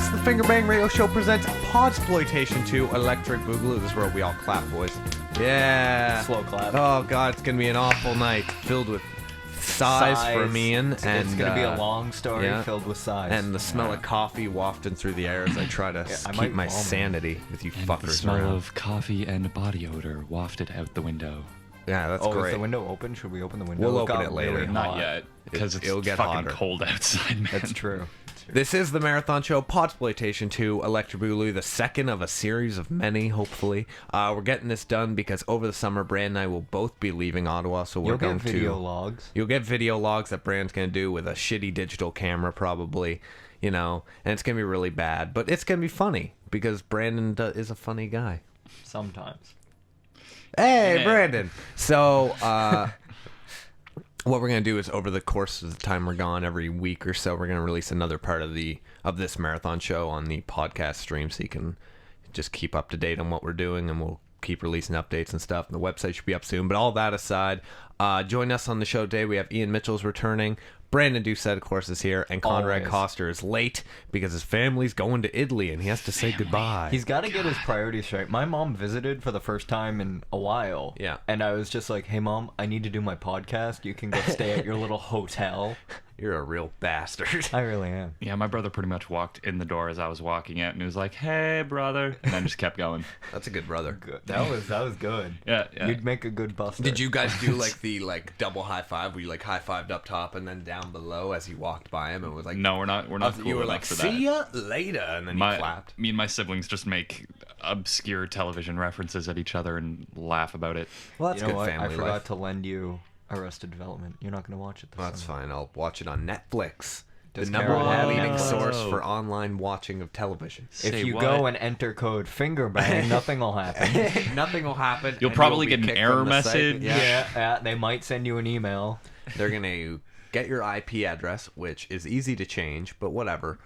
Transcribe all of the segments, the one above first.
It's the Fingerbang Radio Show presents Podxploitation 2 Electric Boogaloo. This is where we all clap, boys. Yeah. Slow clap. Oh, God, it's going to be an awful night filled with sighs from Ian. It's going to be a long story filled with sighs. And the smell of coffee wafting through the air as I try to keep my sanity with you and fuckers the smell around. of coffee and body odor wafted out the window. Yeah, that's great. Is the window open? Should we open the window? We'll open it later. Really Not yet, because it'll it's get fucking hotter. cold outside, man. That's true. This is the marathon show Podxploitation 2 Electro Boogaloo, the second of a series of many, hopefully. We're getting this done because over the summer, Brand and I will both be leaving Ottawa, so we're going to... You'll get video logs. You'll get video logs that Brand's going to do with a shitty digital camera, probably, you know, and it's going to be really bad. But it's going to be funny because Brandon is a funny guy. Sometimes. Hey, Yeah. Brandon! So, what we're gonna do is over the course of the time we're gone, every week or so, we're gonna release another part of this marathon show on the podcast stream, so you can just keep up to date on what we're doing, and we'll keep releasing updates and stuff. And the website should be up soon. But all that aside, join us on the show today. We have Ian Mitchell's returning. Brandon Doucette, of course, is here, and Conrad Always. Coster is late because his family's going to Italy, and he has to say goodbye. He's got to get his priorities straight. My mom visited for the first time in a while. Yeah. And I was just like, hey, Mom, I need to do my podcast. You can go stay at your little hotel. You're a real bastard. I really am. Yeah, my brother pretty much walked in the door as I was walking out, and he was like, "Hey, brother," and then just kept going. That's a good brother. Good. That was good. Yeah. You'd make a good buster. Did you guys do like the double high five where you like high fived up top and then down below as you walked by him? It was like No, we're not. Cool you were enough like, for "See that. ya later," and then you clapped. Me and my siblings just make obscure television references at each other and laugh about it. Well, that's You know good what? family I forgot life. to lend you Arrested Development. You're not going to watch it this Well, that's summer. fine. I'll watch it on Netflix, the Does number Karen one have leading Netflix? source for online watching of television. If Say you what? go and enter code Fingerbang, nothing will happen. Nothing will happen. You'll and probably be get an kicked error from the site. message. Yeah. They might send you an email. They're gonna get your IP address, which is easy to change, but whatever.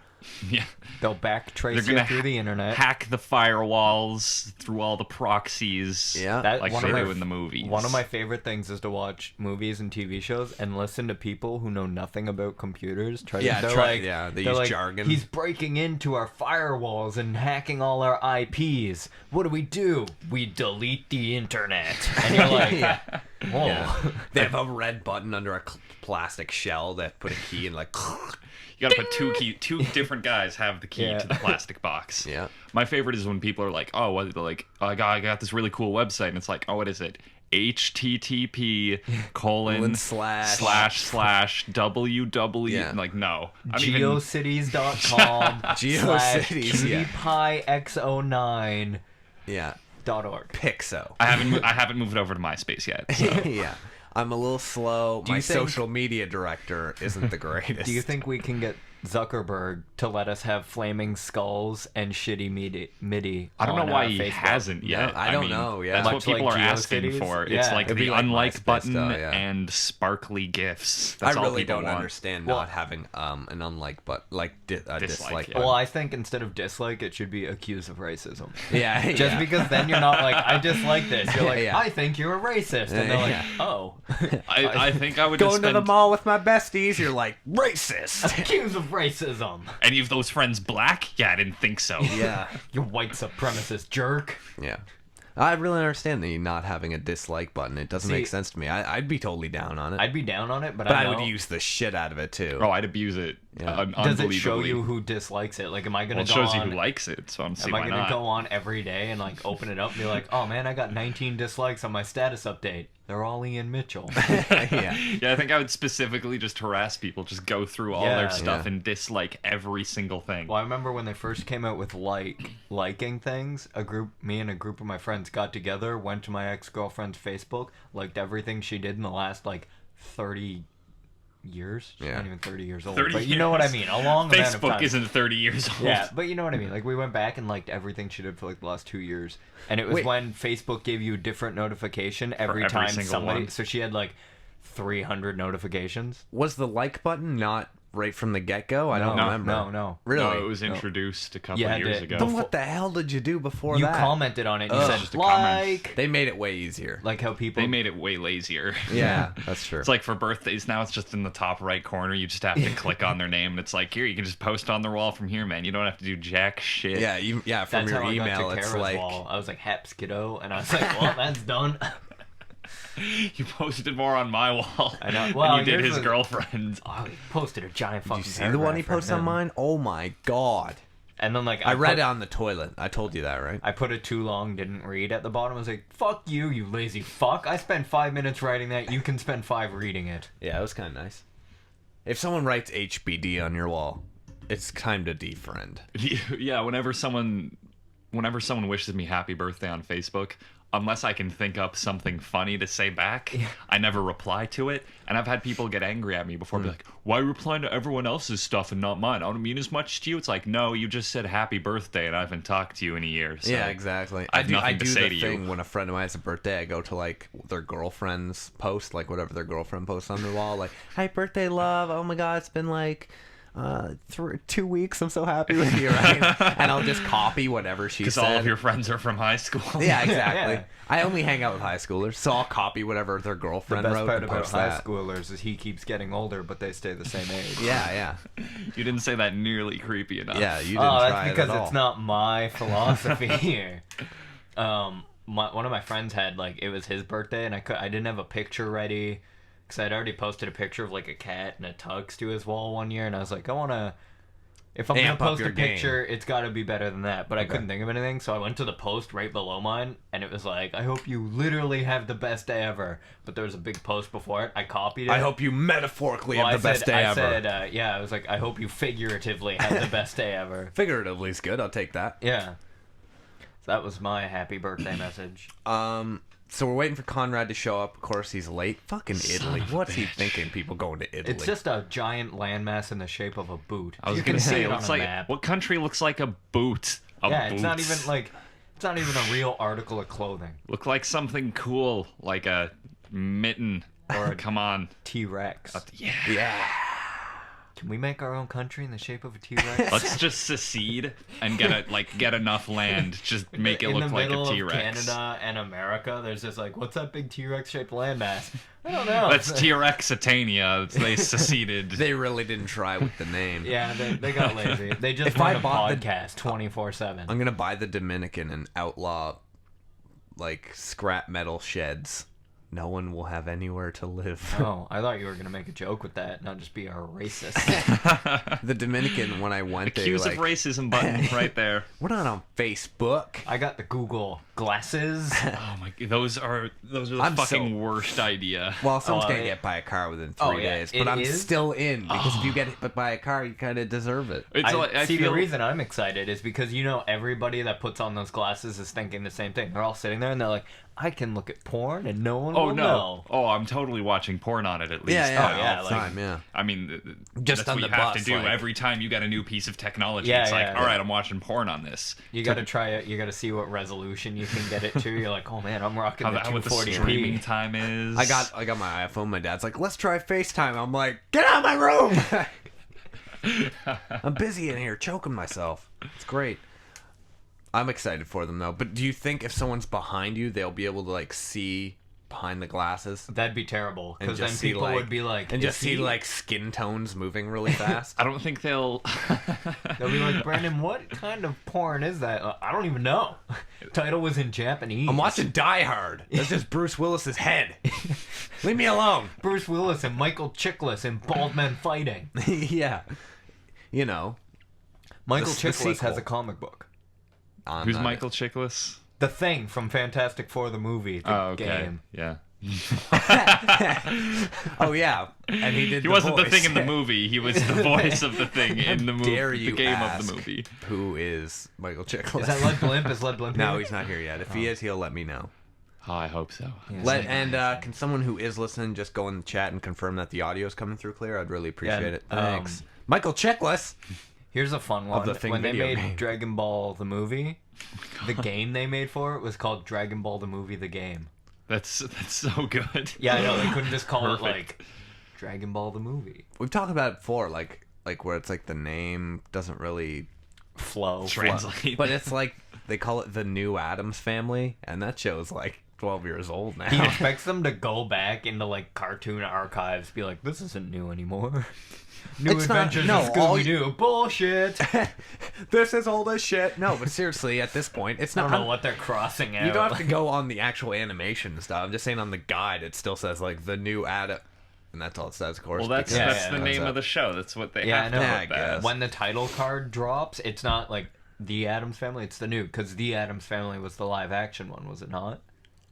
Yeah. They'll backtrace They're gonna you through the internet. hack the firewalls through all the proxies. Yeah. That- like one they of my- do in the movies. One of my favorite things is to watch movies and TV shows and listen to people who know nothing about computers. They They're use like, jargon. He's breaking into our firewalls and hacking all our IPs. What do? We delete the internet. And you're like, whoa. Yeah. They have a red button under a plastic shell that put a key in, like. You gotta put two different guys have the key Yeah. to the plastic box. Yeah. My favorite is when people are like, "Oh, what?" They're like, oh, I got this really cool website," and it's like, "Oh, what is it? HTTP : //www." Yeah. I'm like, no, Geocities.com Geocities, yeah. /PyX09.org. Yeah. Pixo. I haven't moved over to MySpace yet. So. Yeah. I'm a little slow. My you think- social media director isn't the greatest. Do you think we can get Zuckerberg to let us have flaming skulls and shitty MIDI? I don't know on, why he Facebook? hasn't yet. I don't mean, know, yeah. That's what Much people like are asking GeoCities? for. It's Yeah. like It'd the be like unlike MySpace button though, yeah. and sparkly gifs. I That's all really people don't want. understand Well- not having an unlike but dislike. Dislike, yeah. button. Well, I think instead of dislike, it should be accused of racism. Yeah, Just yeah. because then you're not like, I dislike this. You're like, Yeah. I think you're a racist. And they're like, Yeah. oh. I think I would Going just to spend, the mall with my besties, you're like racist. Accused of racism. Any of those friends black? Yeah, I didn't think so. Yeah, You white supremacist jerk. yeah. I really understand the not having a dislike button. It doesn't make See- sense to me. I'd be totally down on it, I'd be down on it, but but I I know. would use the shit out of it too. Oh, I'd abuse it. Yeah. Does it show unbelievably. you who dislikes it? Like, am I Well, gonna it go shows you on? who likes it, so I'm seeing Am I why gonna not. go on every day and like open it up and be like, oh man, I got 19 dislikes on my status update. They're all Ian Mitchell. Yeah. Yeah, I think I would specifically just harass people, just go through all Yeah. their stuff Yeah. and dislike every single thing. Well, I remember when they first came out with liking things. Me and a group of my friends got together, went to my ex-girlfriend's Facebook, liked everything she did in the last like 30 years. She's Yeah. not even 30 years old. 30 but you know what I years. mean. A long amount of Facebook time. isn't 30 years old. Yeah, but you know what I mean. Like, we went back and liked everything she did for like the last 2 years, and it was Wait. when Facebook gave you a different notification every every time single somebody. one. So she had like 300 notifications. Was the like button not right from the get-go? I don't remember. No. Really? No, it was introduced a couple Yeah, years ago. Then what the hell did you do before You that? commented on it. You Ugh. said, Just a comment. like... They made it way easier. Like how people... They made it way lazier. Yeah, that's true. It's like for birthdays now, it's just in the top right corner. You just have to click on their name, and it's like, here, you can just post on their wall from here, man. You don't have to do jack shit. Yeah, from That's your how I got email, to it's Kara's like... wall. I was like, Haps, kiddo. And I was like, well, that's done. You posted more on my wall I know. than Well, you did yours his was- girlfriend. Oh, he posted a giant fucking Did you see the one he paragraph for posted on him. mine? Oh my god. And then, like, I read put- it on the toilet. I told you that, right? I put it too long, didn't read at the bottom. I was like, fuck you, you lazy fuck. I spent 5 minutes writing that. You can spend 5 reading it. Yeah, it was kind of nice. If someone writes HBD on your wall, it's time to defriend. Yeah, whenever someone wishes me happy birthday on Facebook, unless I can think up something funny to say back, I never reply to it. And I've had people get angry at me before, be like, why are you replying to everyone else's stuff and not mine? I don't mean as much to you. It's like, no, you just said happy birthday and I haven't talked to you in a year. So Yeah, exactly. I have nothing to say the to thing you. when a friend of mine has a birthday, I go to like their girlfriend's post, like whatever their girlfriend posts on their wall, like, "Hi, birthday, love. Oh my god, it's been like 2 weeks. I'm so happy with you," right? And I'll just copy whatever she Because said. all of your friends are from high school. Yeah, exactly. Yeah. I only hang out with high schoolers, so I'll copy whatever their The girlfriend best wrote part and about post high that. schoolers is he keeps getting older, but they stay the same age. Yeah. You didn't say that nearly creepy enough. Yeah, you didn't Oh, try that's it because at all. it's not my philosophy here. One of my friends had, like, it was his birthday, and I didn't have a picture ready because I'd already posted a picture of like a cat and a tux to his wall one year, and I was like, if I'm Amp gonna up post a your game. picture, it's got to be better than that. But I couldn't think of anything, so I went to the post right below mine, and it was like, I hope you literally have the best day ever. But there was a big post before it. I copied it. I hope you metaphorically Well, have the best day I ever. said, I was like, I hope you figuratively have the best day ever. Figuratively is good. I'll take that. Yeah. So that was my happy birthday message. So we're waiting for Conrad to show up. Of course, he's late. Fucking Italy. What's he thinking? People going to Italy? It's just a giant landmass in the shape of a boot. I was You going can to say, see it it on looks a like, map. what country looks like a boot? Yeah, it's not boot. even like, it's not even a real article of clothing. Look like something cool, like a mitten. Or come on. T-Rex. yeah. Can we make our own country in the shape of a T-Rex? Let's just secede and get enough land. Just make it in look the like middle a T-Rex. of Canada and America, there's this like, what's that big T-Rex shaped landmass? I don't know. That's T-Rexitania. They seceded. They really didn't try with the name. Yeah, they got lazy. They just If run I a bought the- podcast 24/7. I'm gonna buy the Dominican and outlaw like scrap metal sheds. No one will have anywhere to live. Oh, I thought you were gonna make a joke with that, not just be a racist. The Dominican, when I went, Accused they of like, racism button right there. we're not on Facebook. I got the Google glasses. Oh my! Those are the I'm fucking worst idea. Well, someone's gonna it- get by a car within 3 Oh, yeah, days, it but I'm is? still in because if you get hit by a car, you kind of deserve it. It's like, I See, feel the reason I'm excited is because everybody that puts on those glasses is thinking the same thing. They're all sitting there and they're like, I can look at porn and no one Oh will no! know. Oh, I'm totally watching porn on it at least. Yeah, Oh, yeah, all the like- time, yeah. I mean, Just that's on what the you have bus, to do like- every time you get a new piece of technology. Yeah, it's like, yeah. all right, I'm watching porn on this. You got to try it. You got to see what resolution you can get it to. You're like, oh man, I'm rocking the What the streaming 240p. time is. I got my iPhone. My dad's like, let's try FaceTime. I'm like, get out of my room. I'm busy in here, choking myself. It's great. I'm excited for them though. But do you think if someone's behind you, they'll be able to like see behind the glasses That'd be terrible and because then just see people like would be like, and just "Is see he-" like skin tones moving really fast? I don't think they'll. They'll be like, Brandon, what kind of porn is that? I don't even know. Title was in Japanese. I'm watching Die Hard. That's just Bruce Willis's head. Leave me alone. Bruce Willis and Michael Chiklis and Bald Men Fighting. Yeah, you know. Michael The Chiklis has sequel. a comic book. I'm Who's not- Michael Chiklis? The Thing from Fantastic Four, the movie, the Oh, okay. game. Yeah. Oh yeah, and he did. He the wasn't the voice. thing in the movie. He was the voice of the thing in the movie. Dare The you game ask of the movie. Who is Michael Chiklis? Is that Led Blimp? Is Led Blimp No, here? he's not here yet. If he is, he'll let me know. Oh, I hope so. Can someone who is listening just go in the chat and confirm that the audio is coming through clear? I'd really appreciate it. Thanks. Michael Chiklis. Here's a fun one. the Thing when they video made game. Dragon Ball the movie, the game they made for it was called Dragon Ball the movie the game. That's so good. Yeah, I know. They couldn't just call it Perfect. like Dragon Ball the movie. We've talked about it before. Like like where it's like the name doesn't really Flow. Translate. but it's like they call it the New Addams Family, and that show's like 12 years old now. He expects them to go back into like cartoon archives, be like, "This isn't new anymore." New It's not- Adventures no, of Scooby-Doo. Bullshit. This is old as shit. No, but seriously, at this point, it's I not. don't know what they're crossing out. You don't have to go on the actual animation and stuff. I'm just saying on the guide, it still says like the New Addams, and that's all it says, of course. Well, that's because that's yeah, the it name comes of the up. show. That's what they Yeah, have I know. to Yeah, I put that. guess. When the title card drops, it's not like The Addams Family, it's the new, because The Addams Family was the live action one, was it not?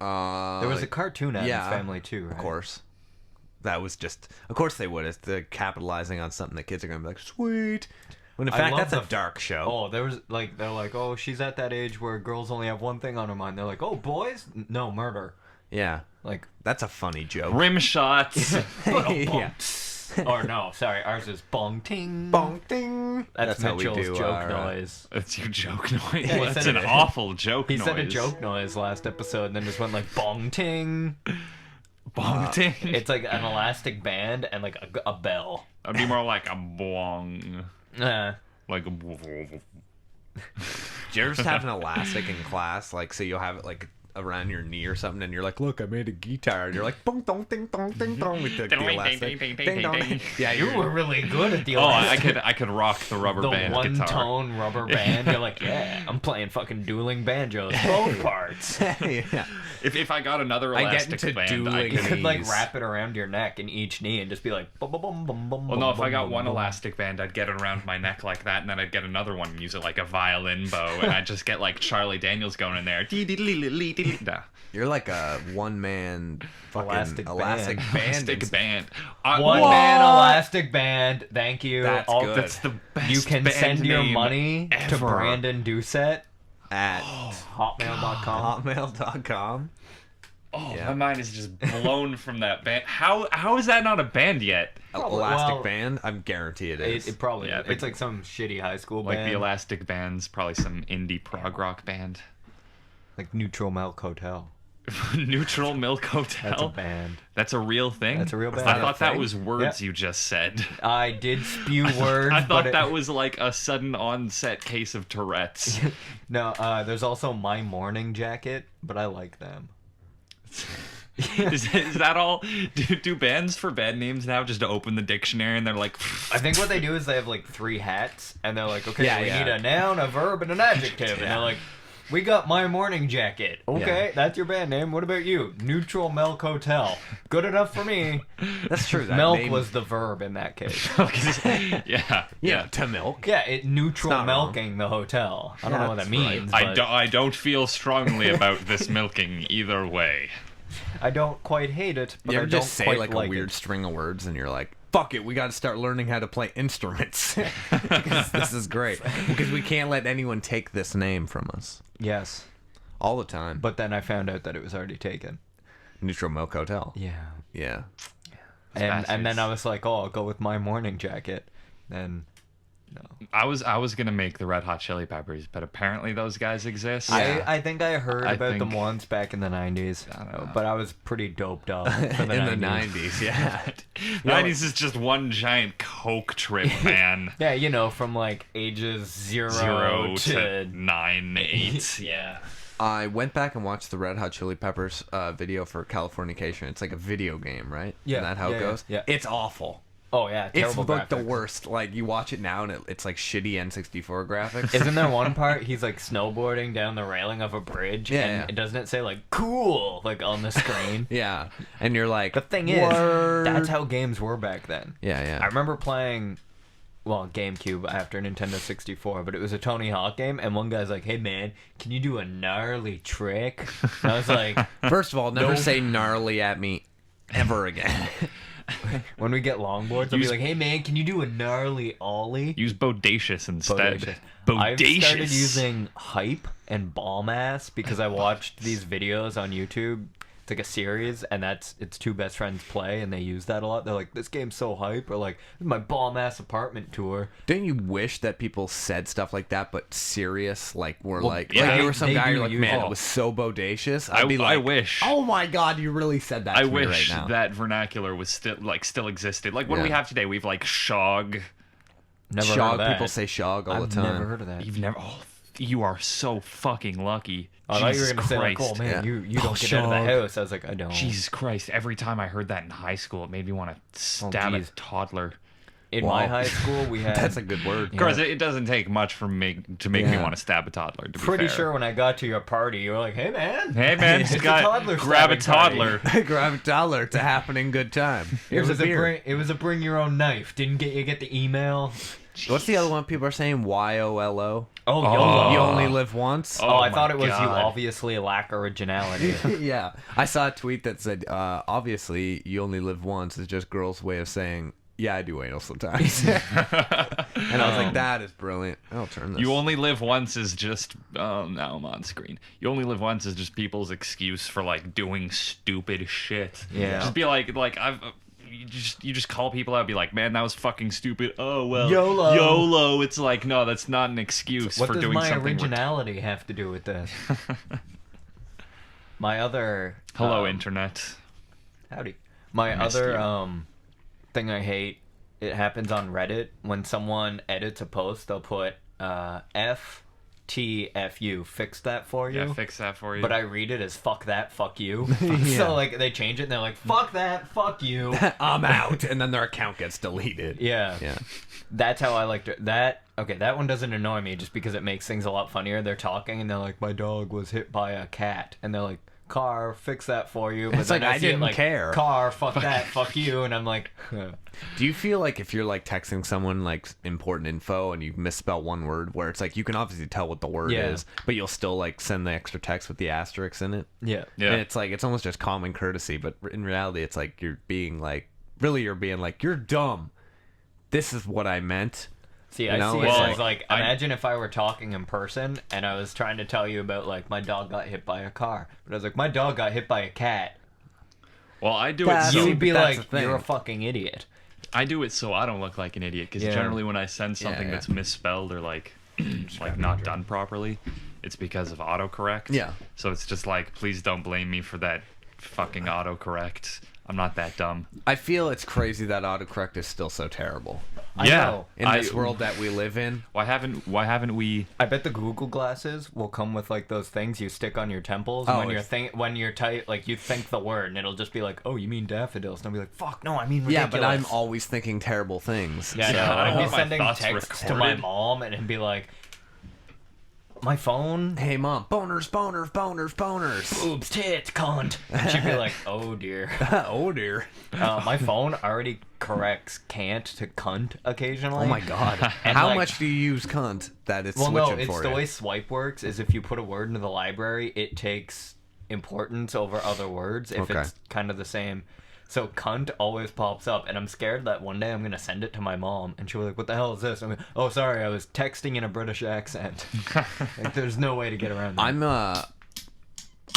There was a cartoon Addams yeah, Family too, right? Of course. That was just, of course they would. It's the capitalizing on something that kids are gonna be like, sweet. When in I fact love that's a the- dark show. Oh, there was like, they're like, oh, she's at that age where girls only have one thing on her mind. They're like, oh, boys? No, murder. Yeah, Like, that's a funny joke. Rim shots. Yeah. or no, sorry, ours is bong ting. Bong ding. That's how we Mitchell's do joke our, noise. That's your joke noise. Yeah, he That's said an it. awful joke He noise. said a joke noise last episode and then just went like bong ting. Bong ting. It's like an elastic band and like a bell. That'd be more like a bong. Like a. Do you ever just have an elastic in class? Like, so you'll have it like around your knee or something, and you're like, "Look, I made a guitar." And you're like, "Bong dong ding dong ding dong" with the elastic. Ding dong. Yeah, You were really good at the Oh, elastic. I could rock the rubber The band guitar. one-tone rubber band. You're like, yeah, I'm playing fucking dueling banjos, both parts. yeah. If I got another I get elastic into band, dueling You could like knees. wrap it around your neck in each kney and just be like, bum bum bum bum bum. Well, no, if I got bum, one bum, bum. elastic band, I'd get it around my neck like that, and then I'd get another one and use it like a violin bow, and I'd just get like Charlie Daniels going in there. Nah. You're like a one-man fucking Elastic elastic band. band. Elastic band. One What? man elastic band. Thank you. That's good. That's the best. You can band send your name money to ever. Brandon Doucette, At hotmail.com. hotmail.com. Oh, Yeah. my mind is just blown from that band. How is that not a band yet? Probably- Elastic well, band? I'm guarantee it is. It probably Yeah, is. It's like some shitty high school Like band. the Elastic Band's probably some indie prog rock band. Like Neutral Milk Hotel. Neutral Milk Hotel. That's a band. That's a real thing. That's a real band. I thought that thing? was words Yeah. you just said. I did spew words. I thought but that was like a sudden onset case of Tourette's. No, there's also My Morning Jacket, but I like them. is that all? Do bands for band names now just open the dictionary and they're like, I think what they do is they have like 3 hats, and they're like, okay, Yeah, we yeah. need a noun, a verb, and an adjective. And they're like, we got My Morning Jacket. Okay, Yeah. that's your band name. What about you? Neutral Milk Hotel. Good enough for me. That's true. That Milk name- was the verb in that case. yeah. to milk. Yeah, it neutral It's not wrong. milking the hotel. I don't Yeah, know what that that's right. means. I, but I don't feel strongly about this milking either way. I don't quite hate it, but You I ever don't just say quite like a like weird it. string of words and you're like, fuck it, we got to start learning how to play instruments. Because this is great. Because we can't let anyone take this name from us. Yes, All the time. but then I found out that it was already taken. Neutral Milk Hotel. Yeah. Yeah. And then bastards. I was like, oh, I'll go with My Morning Jacket. Then no. I was gonna make the Red Hot Chili Peppers, but apparently those guys exist. Yeah. I think I heard I about them think- once back in the 90s, I don't know. but I was pretty doped up for the In 90s. the 90s, yeah. 90s is just one giant coke trip, man. Yeah, you know, from like ages 0 0 to... to 9, 8. Yeah. I went back and watched the Red Hot Chili Peppers video for Californication. It's like a video game, right? Yeah, Isn't that how yeah, it goes? yeah. It's awful. Oh, yeah, It's terrible like the graphics. worst. Like, you watch it now and it's like shitty N64 graphics. Isn't there one part he's like snowboarding down the railing of a bridge? Yeah, and yeah. it doesn't it say like cool like on the screen? Yeah. And you're like, The thing is, "Word." that's how games were back then. Yeah, yeah. I remember playing, well, GameCube after Nintendo 64, but it was a Tony Hawk game, and one guy's like, hey man, can you do a gnarly trick? And I was like, First of all, never No. say gnarly at me ever again. when we get longboards, I'll be like, hey man, can you do a gnarly ollie? Use bodacious instead. I've Bodacious. started using hype and ball mass because I watched these videos on YouTube. It's like a series, and it's 2 best friends play, and they use that a lot. They're like, this game's so hype, or like, this is my ball mass apartment tour. Don't you wish that people said stuff like that, but serious? Like, we're Well, like, yeah, like you were some they guy, do you're like, use man, it. it was so bodacious. I- I'd be I like, wish. Oh my god, you really said that I to me wish right now. that vernacular was still existed. Like what do we Yeah. have today? We've like shog, Never heard of Shog. that. People say shog all the time. I've never heard of that. You've never. Oh, you are so fucking lucky. I thought you were Jesus going to say, like, Christ. oh, man, Yeah. you don't get out of the Shog. house. I was like, I don't. Jesus Christ! Every time I heard that in high school, it made me want to stab a geez. toddler. In Wow. my high school, we had... That's a good word. Of course, it doesn't take much to make me Yeah. want to stab a toddler. To be Pretty fair. sure when I got to your party, you were like, hey, man. Hey man, It's just a got toddler grab a stabbing party. toddler. Grab a dollar. It's a happening good time. Here's a beer. It was a bring your own knife. Didn't you get the email? What's the other one people are saying? YOLO. Oh, Oh. YOLO. You only live once. Oh, I my thought it was you God. obviously lack originality. Yeah, I saw a tweet that said, "Obviously, you only live once." Is just girls' way of saying, "Yeah, I do anal sometimes." And I was like, "That is brilliant." I'll turn this. You only live once is just now I'm on screen. You only live once is just people's excuse for like doing stupid shit. Yeah. Just be like I've you just call people out, be like, man, that was fucking stupid. Oh well, YOLO. It's like, no, that's not an excuse What for does doing my something. originality have to do with this? My other... Hello, internet. Howdy. My Missed other you. thing I hate, it happens on Reddit. When someone edits a post, they'll put FTFU, fix that for you. Yeah, fix that for you. But I read it as fuck that, fuck you. Yeah. So like they change it and they're like, fuck that, fuck you. I'm out, and then their account gets deleted. Yeah. Yeah. That's how I like to... That one doesn't annoy me just because it makes things a lot funnier. They're talking and they're like, my dog was hit by a cat. And they're like, car, fix that for you. But It's then like, I see it didn't care. Car, fuck that, fuck you. And I'm like... Do you feel like if you're like texting someone like important info and you misspell one word, where it's like you can obviously tell what the word Yeah. is, but you'll still like send the extra text with the asterisks in it? Yeah. Yeah. And it's like it's almost just common courtesy, but in reality, it's like you're being like you're dumb. This is what I meant. See, You I know, see it it's as like- like, imagine if I were talking in person and I was trying to tell you about like my dog got hit by a car, but I was like, my dog got hit by a cat. well, I do That's- it. So, You'd be that's like, the thing. you're a fucking idiot. I do it so I don't look like an idiot. Because Yeah. generally, when I send something yeah. that's misspelled or like not done properly, it's because of autocorrect. Yeah. So it's just like, please don't blame me for that fucking autocorrect. I'm not that dumb. I feel it's crazy that autocorrect is still so terrible I Yeah. know. in this world that we live in. Why haven't we? I bet the Google glasses will come with like those things you stick on your temples Oh, when you're tight, like you think the word and it'll just be like, oh, you mean daffodils, and I'll be like, fuck, no, I mean ridiculous. Yeah, but I'm always thinking terrible things. Yeah, I know. I don't I'd want be my sending thoughts texts to my recorded. mom and it'd be like, my phone, Hey mom, boners, boners, boners, boners. boobs, tits, cunt. And she'd be like, oh dear. Oh dear. My phone already corrects can't to cunt occasionally. Oh my god. And, How like- much do you use cunt that it's Well, switching no, it's for the you? way swipe works is if you put a word into the library, it takes importance over other words if Okay. it's kind of the same. So cunt always pops up, and I'm scared that one day I'm gonna send it to my mom, and she'll be like, "What the hell is this?" I'm like, "Oh, sorry, I was texting in a British accent." Like, there's no way to get around that.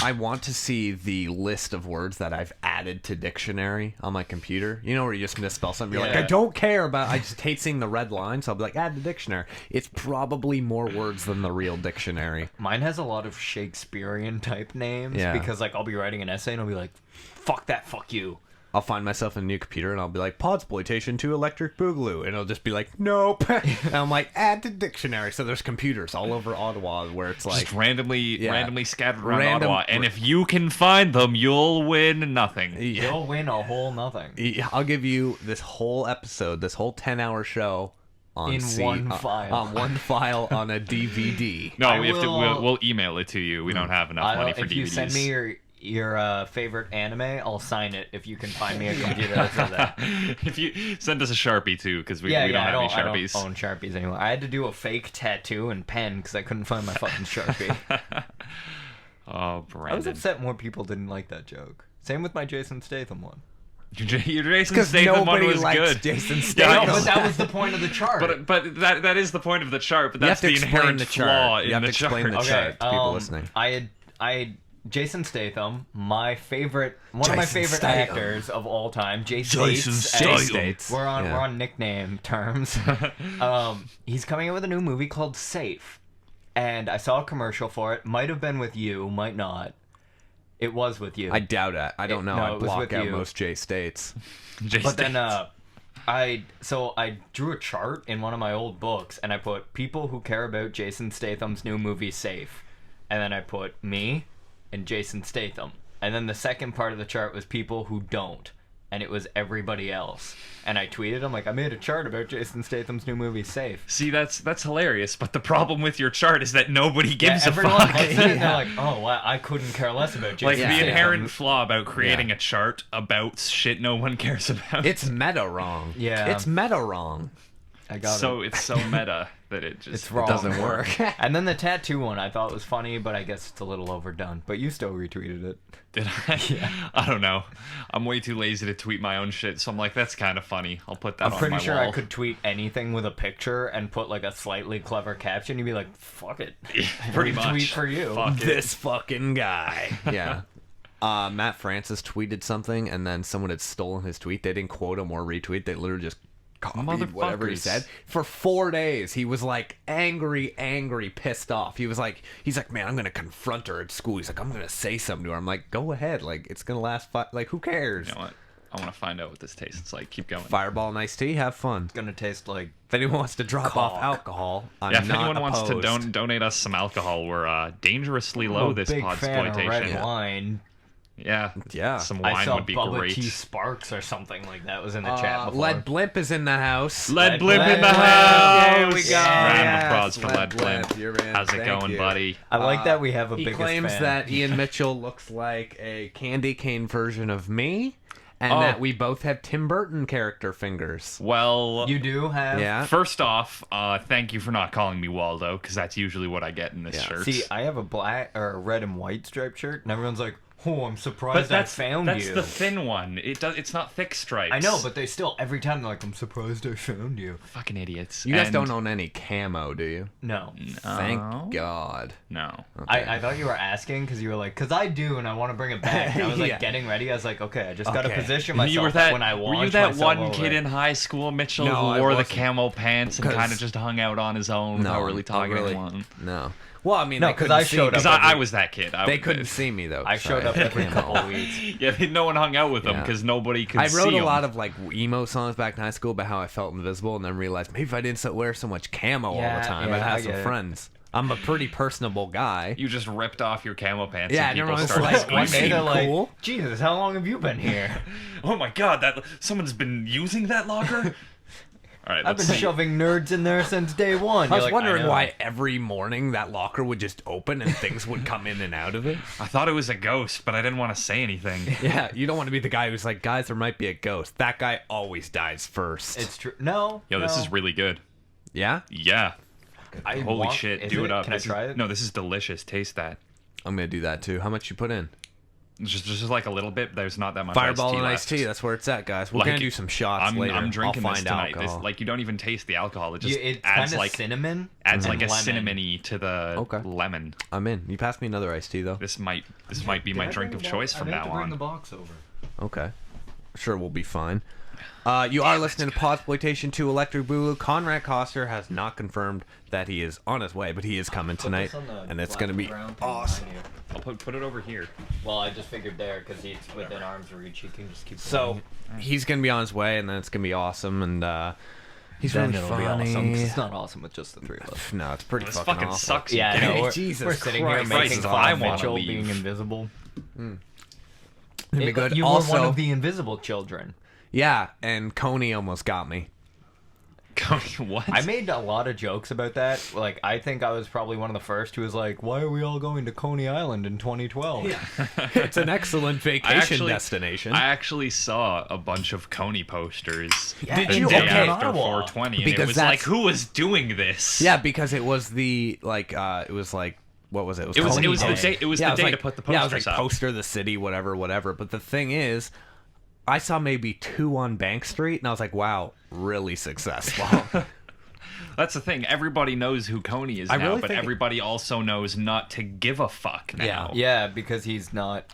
I want to see the list of words that I've added to dictionary on my computer. You know where you just misspell something. You're like, Yeah. I don't care about. I just hate seeing the red line, so I'll be like, add to dictionary. It's probably more words than the real dictionary. Mine has a lot of Shakespearean type names Yeah. because like I'll be writing an essay and I'll be like, "Fuck that, fuck you." I'll find myself a new computer and I'll be like, Podxploitation to Electric Boogaloo, and it'll just be like, nope. And I'm like, add to dictionary. So there's computers all over Ottawa where it's like, Just randomly scattered around Random- Ottawa, and if you can find them, you'll win nothing. yeah. You'll win a whole nothing. I'll give you this whole episode, this whole 10-hour show on In one file. on one file on a DVD. No, I we have to. will- We'll email it to you. We don't have enough money for if DVDs. you send me your favorite anime, I'll sign it if you can find me a computer that says that. If you send us a Sharpie too, because we Yeah, don't yeah, have any I Sharpies. don't own Sharpies anymore. I had to do a fake tattoo and pen because I couldn't find my fucking Sharpie. Oh, I was Brandon. upset more people didn't like that joke. Same with my Jason Statham one. Your Jason Because Statham one nobody was likes good. Jason Yeah, Statham. No, but that was the point of the chart. But that is the point of the chart. But You that's have to the explain inherent the flaw chart. in You have the to explain chart. the okay, chart to people listening. I had Jason Statham, one of my Jason favorite Statham. actors of all time. Jason Statham. States. We're on Yeah. nickname terms. He's coming out with a new movie called Safe, and I saw a commercial for it. Might have been with you, might not. It was with you. I doubt it. I don't know. No, I it was block with out you. most J states. Jason but then I drew a chart in one of my old books, and I put people who care about Jason Statham's new movie safe, and then I put me and Jason Statham, and then the second part of the chart was people who don't, and it was everybody else. And I tweeted, I'm like, I made a chart about Jason Statham's new movie Safe. See, that's hilarious, but the problem with your chart is that nobody gives a everyone fuck. looks at it and they're like, oh wow, I couldn't care less about Jason Like, Statham. the inherent flaw about creating a chart about shit no one cares about. It's meta wrong. Yeah. It's meta wrong. I got so it. it's so meta that it just It's wrong. It doesn't work. And then the tattoo one I thought was funny, but I guess it's a little overdone. But you still retweeted it. Did I? Yeah. I don't know. I'm way too lazy to tweet my own shit, so I'm like, that's kind of funny. I'll put that on my wall. I'm pretty sure I could tweet anything with a picture and put like a slightly clever caption. You'd be like, fuck it. Pretty much. Tweet for you. Fuck it. This fucking guy. Yeah. Matt Francis tweeted something, and then someone had stolen his tweet. They didn't quote him or retweet. They literally just copied whatever he Motherfuckers. said. For 4 days, he was like angry, pissed off. He's like, man, I'm gonna confront her at school. He's like, I'm gonna say something to her. I'm like, go ahead. Like, it's gonna last. Like, who cares? You know what? I want to find out what this tastes like. Keep going. Fireball and iced tea. Have fun. It's gonna taste like If anyone wants to drop off Cock. alcohol, I'm Yeah, if not anyone wants to opposed. donate us some alcohol, we're dangerously low I'm a this big fan of red Podxploitation. wine. Yeah. Yeah. Some I wine saw would be Bubba great. T. Sparks or something like that was in the chat before. Lead Blimp is in the house. Lead Blimp in the Blimp. house. Here we go. Round of Yes, applause for Lead Lead Blimp. Blimp. You're in. How's it Thank going, you. buddy? I like that we have a He biggest claims fan. that Ian Mitchell looks like a candy cane version of me, and Oh. that we both have Tim Burton character fingers. Well, You do have... Yeah. first off, thank you for not calling me Waldo, because that's usually what I get in this Yeah. shirt. See, I have a black or a red and white striped shirt, and everyone's like, "Oh, I'm surprised I found that's you." the thin one. It's not thick stripes. I know, but they still every time they're like, "I'm surprised I found you." fucking idiots. You guys And- don't own any camo, do you? No, Thank God. No. Okay. I thought you were asking because you were like, "Cause I do, and I want to bring it back." And I was like Yeah. getting ready. I was like, "Okay, I just got to Okay. position You myself were that when I launch were you that myself one over. kid in high school, Mitchell, No, who I wore the wasn't. camo pants and 'Cause- kind of just hung out on his own without really talking really. to anyone? No. Well, I mean, No, they 'cause couldn't I see showed me. up Because I was that kid. They couldn't see me though. I so showed up had every camo. couple weeks. Yeah, no one hung out with him Yeah. because nobody could I see wrote a him. lot of like emo songs back in high school about how I felt invisible, and then realized maybe if I didn't wear so much camo all Yeah, the time, yeah, I'd I have some get it. friends. I'm a pretty personable guy. You just ripped off your camo pants Yeah, and and people everyone's started like, One screaming. day they're like, cool. "Jesus, how long have you been here?" Oh my god, that someone's been using that locker? All right, I've let's been see. shoving nerds in there since day one. I You're was like, wondering know. why every morning that locker would just open and things would come in and out of it. I thought it was a ghost, but I didn't want to say anything. Yeah, you don't want to be the guy who's like, guys, there might be a ghost. That guy always dies first. It's true. No. Yo, this no. is really good. Yeah? Yeah. I Holy want- shit, is do it up. Can I This try is, it? No, this is delicious. Taste that. I'm going to do that too. How much you put in? Just like a little bit. There's not that much iced Fireball tea and left. iced tea. That's where it's at, guys. We're Like, going to do some shots later. I'm drinking I'll this find tonight. alcohol. This, like, you don't even taste the alcohol. It just It's adds kind of like cinnamon. adds and like a lemon. cinnamony to the Okay. lemon. I'm in. You pass me another iced tea, though. This might be my drink of choice from now Bring the on. box over. Okay. Sure, we'll be fine. You are listening to Podxploitation 2 Electric Boogaloo. Conrad Coster has not confirmed that he is on his way, but he is coming tonight, and it's going to be awesome. I'll put it over here. Well, I just figured there because he's within arm's reach. He can just keep. So he's going to be on his way, and then it's going to be awesome, and he's then really it'll be funny. awesome. 'Cause it's not awesome with just the three of us. No, it's pretty This fucking fucking awful. sucks. you Yeah, I gay. know. We're, Jesus we're sitting Christ, here making this is fun of awful. Mitchell I wanna being leave. invisible. It'll be good. You Also, were one of the invisible children. yeah, and Coney almost got me. What? I made a lot of jokes about that. Like, I think I was probably one of the first who was like, "Why are we all going to Coney Island in 2012?" It's an excellent vacation actually- destination. I actually saw a bunch of Coney posters Yeah, Did the you? day Okay. after Ottawa. 420, and Because it was that's- like, who was doing this? Yeah, because it was the it was like what was it? It was Coney the Day. day. It was Yeah, the day like, to put the yeah, it was posters like up. poster the city, whatever. But the thing is, I saw maybe 2 on Bank Street, and I was like, wow, really successful. That's the thing. Everybody knows who Coney is I now, really but think- everybody also knows not to give a fuck now. Yeah, because he's not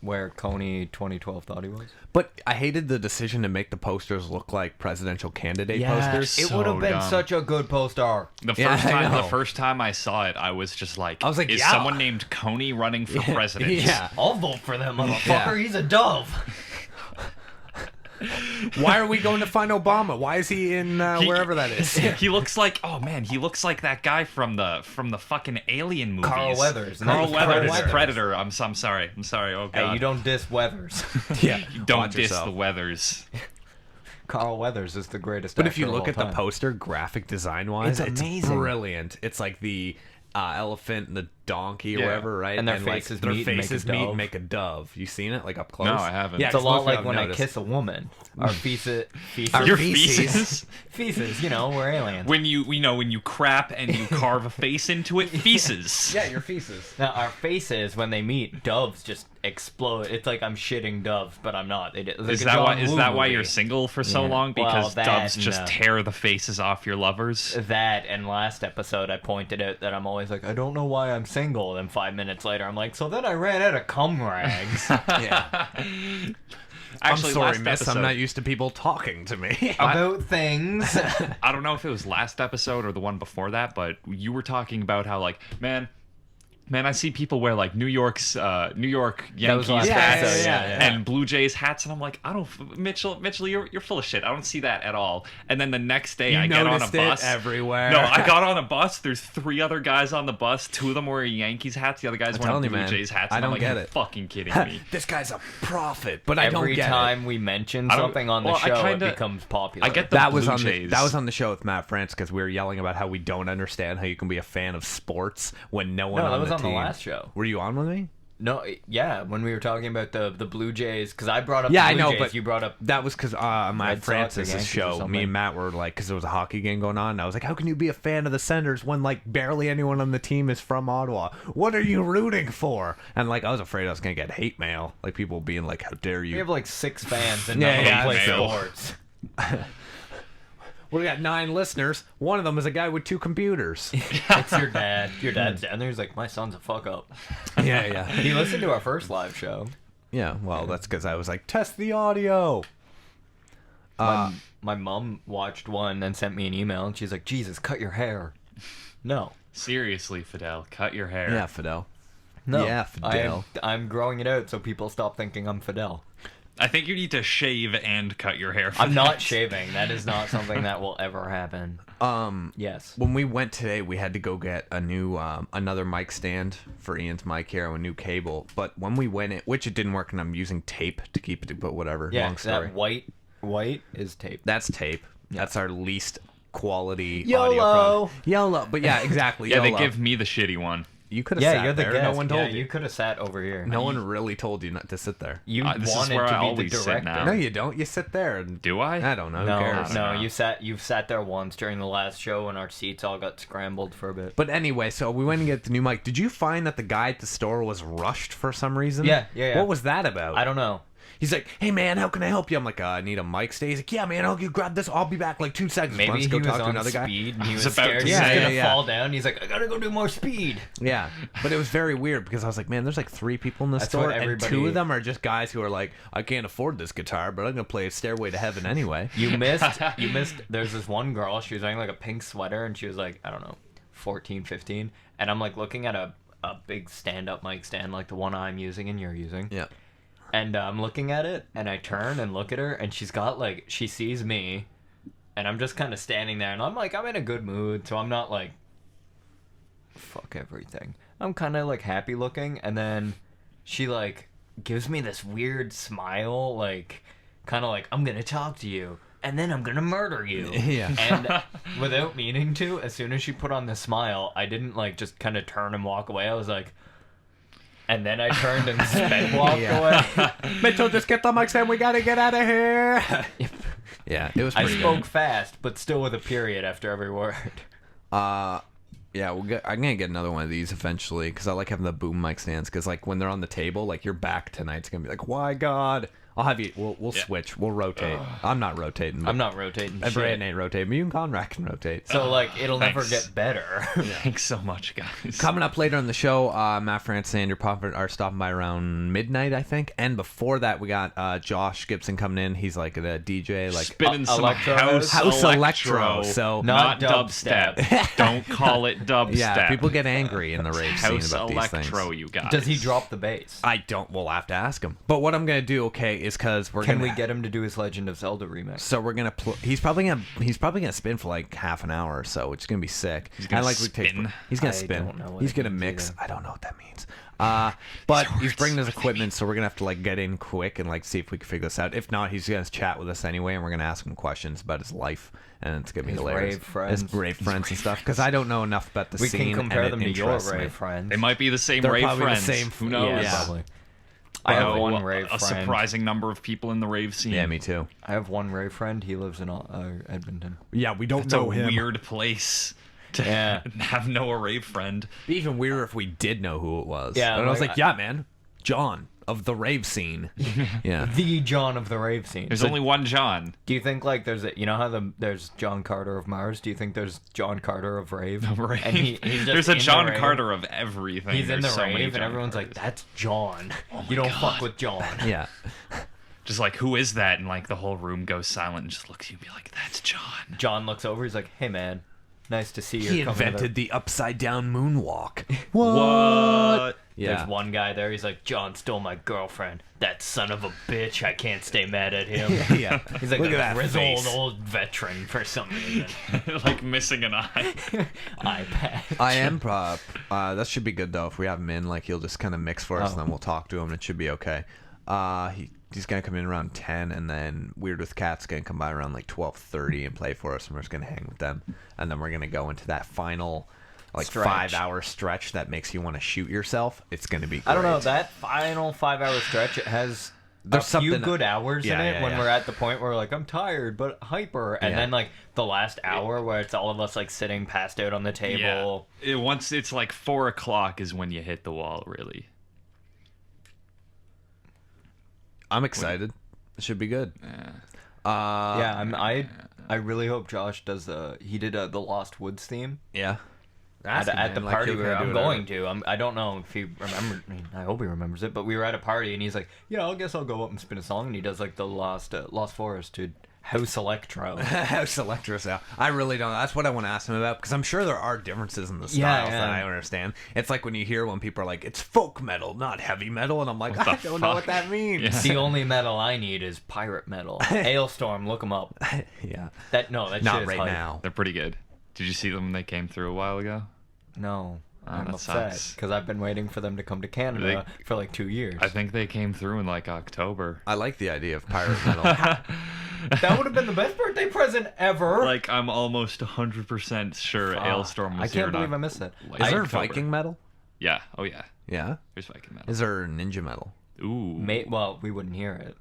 where Coney 2012 thought he was. But I hated the decision to make the posters look like presidential candidate posters. It So would have been dumb. such a good poster. The Yeah, first I time, know. the first time I saw it, I was just like, I was like, is yeah. someone named Coney running for president? Yeah. I'll vote for that motherfucker. Yeah. He's a dove. Why are we going to find Obama? Why is he in wherever that is? He looks like, oh man, he looks like that guy from the fucking Alien movies. Carl Weathers. Carl Weathers. Predator. Predator. I'm sorry. Oh god. Hey, you don't diss Weathers. Yeah, You don't watch diss yourself. the Weathers. Carl Weathers is the greatest. But if you actor look of at all the time. poster, graphic design wise, It's amazing. brilliant. It's like the elephant and the donkey or Yeah. whatever, right? And their like, faces their meet and make a faces meet and dove. make a dove. You seen it like up close? No, I haven't. Yeah, It's a most lot people like have when I noticed. kiss a woman. Our feces. Your feces. feces. Feces, you know, we're aliens. When you crap and you carve a face into it, feces. Yeah, your feces. Now, our faces, when they meet, doves just explode. It's like I'm shitting doves, but I'm not. It's like Is a that John why? Is Woo that why movie. you're single for so Yeah. long? Well, Because that doves and, just tear the faces off your lovers. That and last episode, I pointed out that I'm always like, I don't know why I'm single. And 5 minutes later, I'm like, so then I ran out of cum rags. Yeah. Actually, I'm sorry, last miss. episode, I'm not used to people talking to me. About things. I don't know if it was last episode or the one before that, but you were talking about how like, man, I see people wear like New York That Yankees was last hats episode, yeah. and Blue Jays hats, and I'm like, I don't, Mitchell, you're full of shit. I don't see that at all. And then the next day, I get on a noticed it bus everywhere. No, I got on a bus. There's 3 other guys on the bus. 2 of them wearing Yankees hats. The other guys telling wearing you, Blue man, Jays hats. I And I'm don't like, get you're it. fucking kidding me. This guy's a prophet, but I don't Every get time we mention I don't- something on the well, I show, kinda- it becomes popular. I get it. the That Blue was on Jays. that was on the show with Matt France because we were yelling about how we don't understand how you can be a fan of sports when no one No, on that was the on team. the last show. Were you on with me? No, yeah, when we were talking about the Blue Jays, because I brought up Yeah, the I Blue know, Jays, but you brought up. that was because Matt Red Sox or Francis's Yankees or show. something. Me and Matt were like, because there was a hockey game going on. And I was like, how can you be a fan of the Senators when like barely anyone on the team is from Ottawa? What are you rooting for? And like, I was afraid I was gonna get hate mail, like people being like, how dare We you? have like 6 fans and Yeah, none yeah, of them play mail. sports. We got 9 listeners. One of them is a guy with 2 computers. It's your dad. Your dad's down there. He's like, my son's a fuck up. Yeah, yeah, He listened to our first live show. yeah. Well, that's because I was like, test the audio. My mom watched one and sent me an email, and she's like, Jesus, cut your hair. No. Seriously, Fidel, cut your hair. Yeah, Fidel. No. Yeah, Fidel. I'm growing it out so people stop thinking I'm Fidel. I think you need to shave and cut your hair. For I'm that. not shaving. That is not something that will ever happen. Yes. When we went today, we had to go get a new another mic stand for Ian's mic here, a new cable. But when we went in, which it didn't work, and I'm using tape to keep it. But whatever. Yeah, Long story. that white is tape. That's tape. That's our least quality YOLO. audio product. YOLO. But yeah, exactly. Yeah, YOLO. they give me the shitty one. You could have Yeah, sat you're the there. guest. No one told yeah, you. you could have sat over here. No one really told you not to sit there. You This is wanted where I to be the always sit director. now. No, you don't. You sit there. And Do I? I don't know. Who No, cares? no, know. you've sat there once during the last show and our seats all got scrambled for a bit. But anyway, so we went and get the new mic. Did you find that the guy at the store was rushed for some reason? Yeah. What was that about? I don't know. He's like, hey man, how can I help you? I'm like, I need a mic stay. He's like, yeah man, I'll grab this. I'll be back like 2 seconds. Maybe Let's he go was talk to on another guy. speed and he was was about scared to he was say, gonna yeah. fall down. He's like, I gotta go do more speed. Yeah, but it was very weird because I was like, man, there's like 3 people in the That's store, what and 2 everybody- of them are just guys who are like, I can't afford this guitar, but I'm gonna play Stairway to Heaven anyway. You missed. There's this one girl. She was wearing like a pink sweater and she was like, I don't know, 14, 15. And I'm like looking at a big stand-up mic stand like the one I'm using and you're using. Yeah. And I'm looking at it, and I turn and look at her, and she's got, like, she sees me, and I'm just kind of standing there, and I'm like, I'm in a good mood, so I'm not like, fuck everything. I'm kind of, like, happy looking, and then she, like, gives me this weird smile, like, kind of like, I'm gonna talk to you, and then I'm gonna murder you. Yeah. And without meaning to, as soon as she put on the smile, I didn't, like, just kind of turn and walk away. I was like... And then I turned and sped walked away. Mitchell, just get the mic stand. We gotta get out of here. Yeah, it was I pretty spoke fast, but still with a period after every word. good. Yeah, I'm gonna get another one of these eventually because I like having the boom mic stands because like when they're on the table, like your back tonight's gonna be like, why God? I'll have you. We'll switch. We'll rotate. I'm not rotating. But I'm not rotating And Brandon shit. ain't rotating. Me and Conrad can rotate. So, like, it'll never Thanks. get better. Thanks so much, guys. Coming up later in the show, Matt France and Andrew Poffert are stopping by around midnight, I think. And before that, we got Josh Gibson coming in. He's like a DJ, like Spinning some Electro house Electro. So not Not dubstep. Don't call it dubstep. yeah, people get angry in the rave scene House about these Electro, things. you guys. Does he drop the bass? I don't. We'll have to ask him. But what I'm gonna do, okay, is because we're Can gonna. we get him to do his Legend of Zelda remix? So we're gonna. He's probably gonna spin for like half an hour or so, which is gonna be sick. He's gonna We spin? He's gonna I spin. don't know what He's it gonna means mix. either. I don't know what that means. But he's bringing his equipment, so we're gonna have to like get in quick and like see if we can figure this out. If not, he's gonna chat with us anyway, and we're gonna ask him questions about his life, and it's gonna be His hilarious. rave friends. His rave friends and stuff, because I don't know enough about the We scene. can compare and them it to your interests me. rave friends. They might be the same They're rave probably the friends. same- Who knows? yeah. Probably. I I have know one rave a friend. surprising number of people in the rave scene. Yeah, me too. I have one rave friend. He lives in Edmonton. Yeah, we don't It's a weird place to Yeah. have no rave friend. It'd be even weirder if we did know who it was. Yeah, and I was like, like, yeah, man, John of the rave scene. Yeah. The John of the rave scene. There's only one John. Do you think like there's how there's John Carter of Mars? Do you think there's John Carter of rave? Rave. And he's just There's a in the John rave. Carter of everything. He's in There's the so many rave, and John everyone's like, Carters. "That's John. Oh You don't God. fuck with John." Yeah. Just like, who is that? And like the whole room goes silent and just looks at you and be like, that's John. John looks over. He's like, "Hey man, nice to see you." He coming to invented the upside down moonwalk. What? Yeah. There's one guy there. He's like, "John stole my girlfriend. That son of a bitch. I can't stay mad at him." Yeah. He's like Look a at that grizzled face. old veteran for some reason. Like missing an eye. iPad. I am. That should be good though. If we have him in, like he'll just kind of mix for us, and then we'll talk to him. And it should be okay. He's gonna come in around 10, and then Weird with Cat's gonna come by around like 12:30 and play for us, and we're just gonna hang with them, and then we're gonna go into that final like Stretch. 5-hour stretch that makes you want to shoot yourself. It's gonna be. Great. I don't know, that final 5-hour stretch, it has There's a few something- good hours in Yeah, it yeah, when yeah. we're at the point where we're like, I'm tired but hyper, and Yeah. then like the last hour where it's all of us like sitting passed out on the table. Once it's like 4 o'clock is when you hit the wall, really. I'm excited. It should be good. I really hope Josh does the Lost Woods theme Yeah. at the party where I'm going to. I don't know if he remembers. I mean, I hope he remembers it. But we were at a party and he's like, "Yeah, I guess I'll go up and spin a song." And he does like the Lost Forest to House Electro. House Electro style. I really don't. That's what I want to ask him about, because I'm sure there are differences in the styles Yeah, that yeah. I understand. It's like when you hear when people are like, "It's folk metal, not heavy metal," and I'm like, I the don't know fuck? what that means. Yeah. The only metal I need is pirate metal. Hailstorm, look them up. Yeah. That Not shit is right hype. now. They're pretty good. Did you see them when they came through a while ago? No. I'm that upset sucks. because I've been waiting for them to come to Canada for like 2 years. I think they came through in like October. I like the idea of pirate metal. That would have been the best birthday present ever. Like, I'm almost 100% sure Hailstorm was I here. can't believe I missed that. Like, Is there October. Viking metal? Yeah. Oh, yeah. Yeah. There's Viking metal. Is there ninja metal? Ooh. Well, we wouldn't hear it.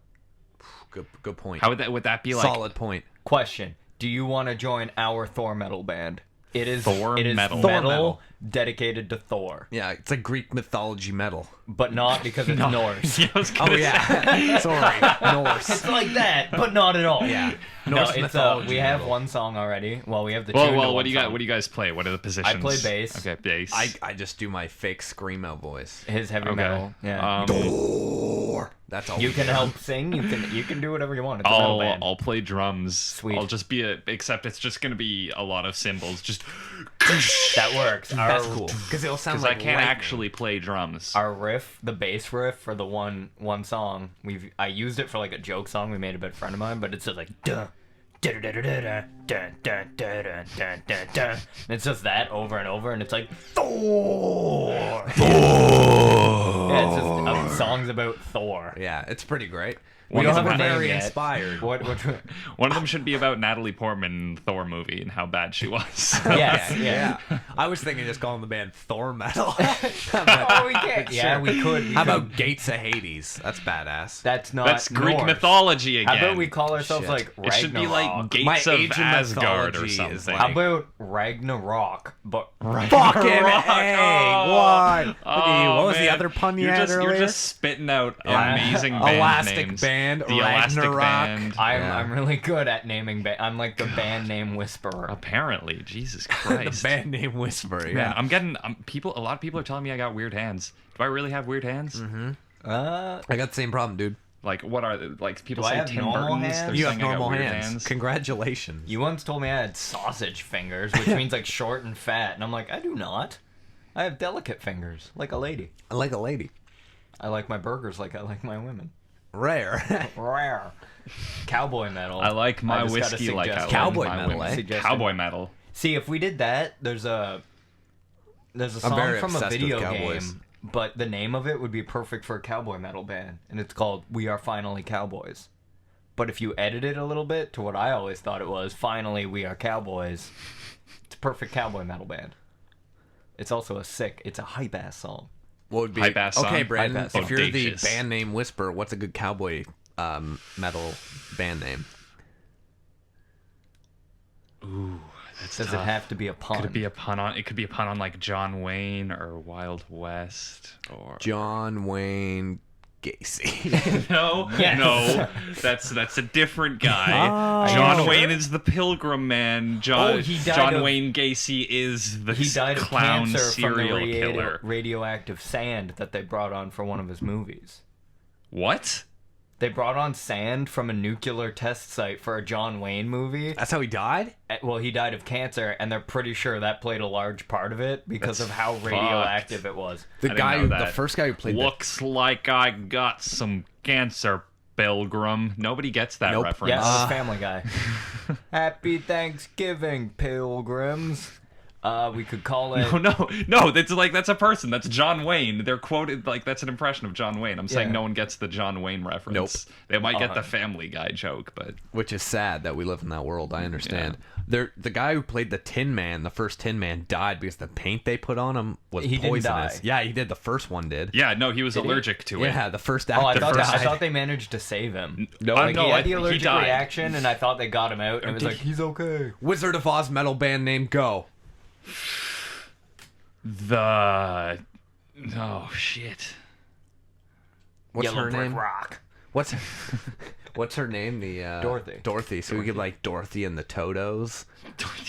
Good point. How would that be like? Solid point. Question: do you want to join our Thor metal band? It is Thor it is metal. Thor metal metal. dedicated to Thor, Yeah, it's like Greek mythology metal. but not because it's Norse. Yeah, I was Oh gonna yeah. Sorry. Norse. It's like that, but not at all. Yeah. No, Norse it's mythology we have metal. one song already. Well, we have the Well, tune to what one do you guys? song. What do you guys play? What are the positions? I play bass. Okay, bass. I just do my fake screamo voice. His heavy okay. metal. Yeah. Thor. That's all. You we can do. help sing. You can do whatever you want. It's a metal band. I'll play drums. Sweet. I'll just be except it's just gonna be a lot of cymbals. Just That works. That's cool. Because it'll sound because like I can't lightning. actually play drums. Our riff, the bass riff for the one song, I used it for like a joke song we made about a friend of mine, but it's just like duh. Dun, dun, dun, dun, dun, dun, dun, dun, dun, dun, dun. And it's just that over and over, and it's like Thor. Yeah, it's just songs about Thor. Yeah, it's pretty great. We don't Because have we're a name very yet. inspired. What? One of them should be about Natalie Portman Thor movie and how bad she was. Yes, Yeah. I was thinking just calling the band Thor Metal. Oh, we can't. Yeah, we could. How about Gates of Hades? That's badass. That's not. That's Greek Norse. mythology again. How about we call ourselves Shit. like It Ragnarok? should be like Gates My of age in Asgard or mythology is something. like- How about Ragnarok? But Fucking hey, what? Look at you. What was the man. other pun you you're had just, earlier? You're just spitting out Yeah. amazing band Elastic names. Band, the Elastic Ragnarok. Band. I'm really good at naming. I'm like the band name whisperer. Apparently, Jesus the Christ. band name Whisper. Yeah. Man, I'm getting people. A lot of people are telling me I got weird hands. Do I really have weird hands? I got the same problem, dude. Like, what are like people Do I say have Tim normal Burton's? hands? They're You have saying I got normal weird hands. Congratulations. You once told me I had sausage fingers, which means like short and fat, and I'm like, I do not. I have delicate fingers, like a lady. I like a lady. I like my burgers like I like my women. Rare. Rare. Cowboy metal. I like my I just got a whiskey like I suggestion. like Cowboy my metal, women. Suggestion. Cowboy metal. See, if we did that, there's a song very from a obsessed with video cowboys. game, but the name of it would be perfect for a cowboy metal band, and it's called "We Are Finally Cowboys." But if you edit it a little bit to what I always thought it was, "Finally We Are Cowboys," it's a perfect cowboy metal band. It's also it's a hype ass song. What would be Hype-ass song? okay, Brandon? Hype-ass If song. you're the Bodacious. band name Whisper, what's a good cowboy metal band name? Ooh, that's Does tough. it have to be a pun? Could it be a pun on? It could be a pun on like John Wayne or Wild West or John Wayne Gacy. no, Yes. no, that's a different guy. Oh. John Sure. Wayne is the Pilgrim Man. John Oh, he died John of- Wayne Gacy is the He died of clown cancer from the serial killer. radioactive sand that they brought on for one of his movies. What? They brought on sand from a nuclear test site for a John Wayne movie. That's how he died? Well, he died of cancer, and they're pretty sure that played a large part of it because That's of how radioactive it was. The I didn't guy, know the that. first guy who played the Looks like I got some cancer, Pilgrim. Nobody gets that Nope. reference. Yeah, it was Family Guy. Happy Thanksgiving, pilgrims. We could call it. No. That's a person. That's John Wayne. They're quoted like that's an impression of John Wayne. I'm saying Yeah. no one gets the John Wayne reference. Nope. They might get the Family Guy joke, but which is sad that we live in that world. I understand. The guy who played the Tin Man, the first Tin Man, died because the paint they put on him was He didn't poisonous. die. Yeah, he did. The first one did. yeah, no, he was he? allergic to it. Yeah, the first Oh, actor. I died. thought they managed to save him. No, Like, no, he had the he allergic died. reaction, and I thought they got him out, and it was like, he's okay. Wizard of Oz metal band name, go. Oh shit. What's Yellow her Brick name? Rock. What's her name? The Dorothy. Dorothy. So we could like Dorothy and the Totos.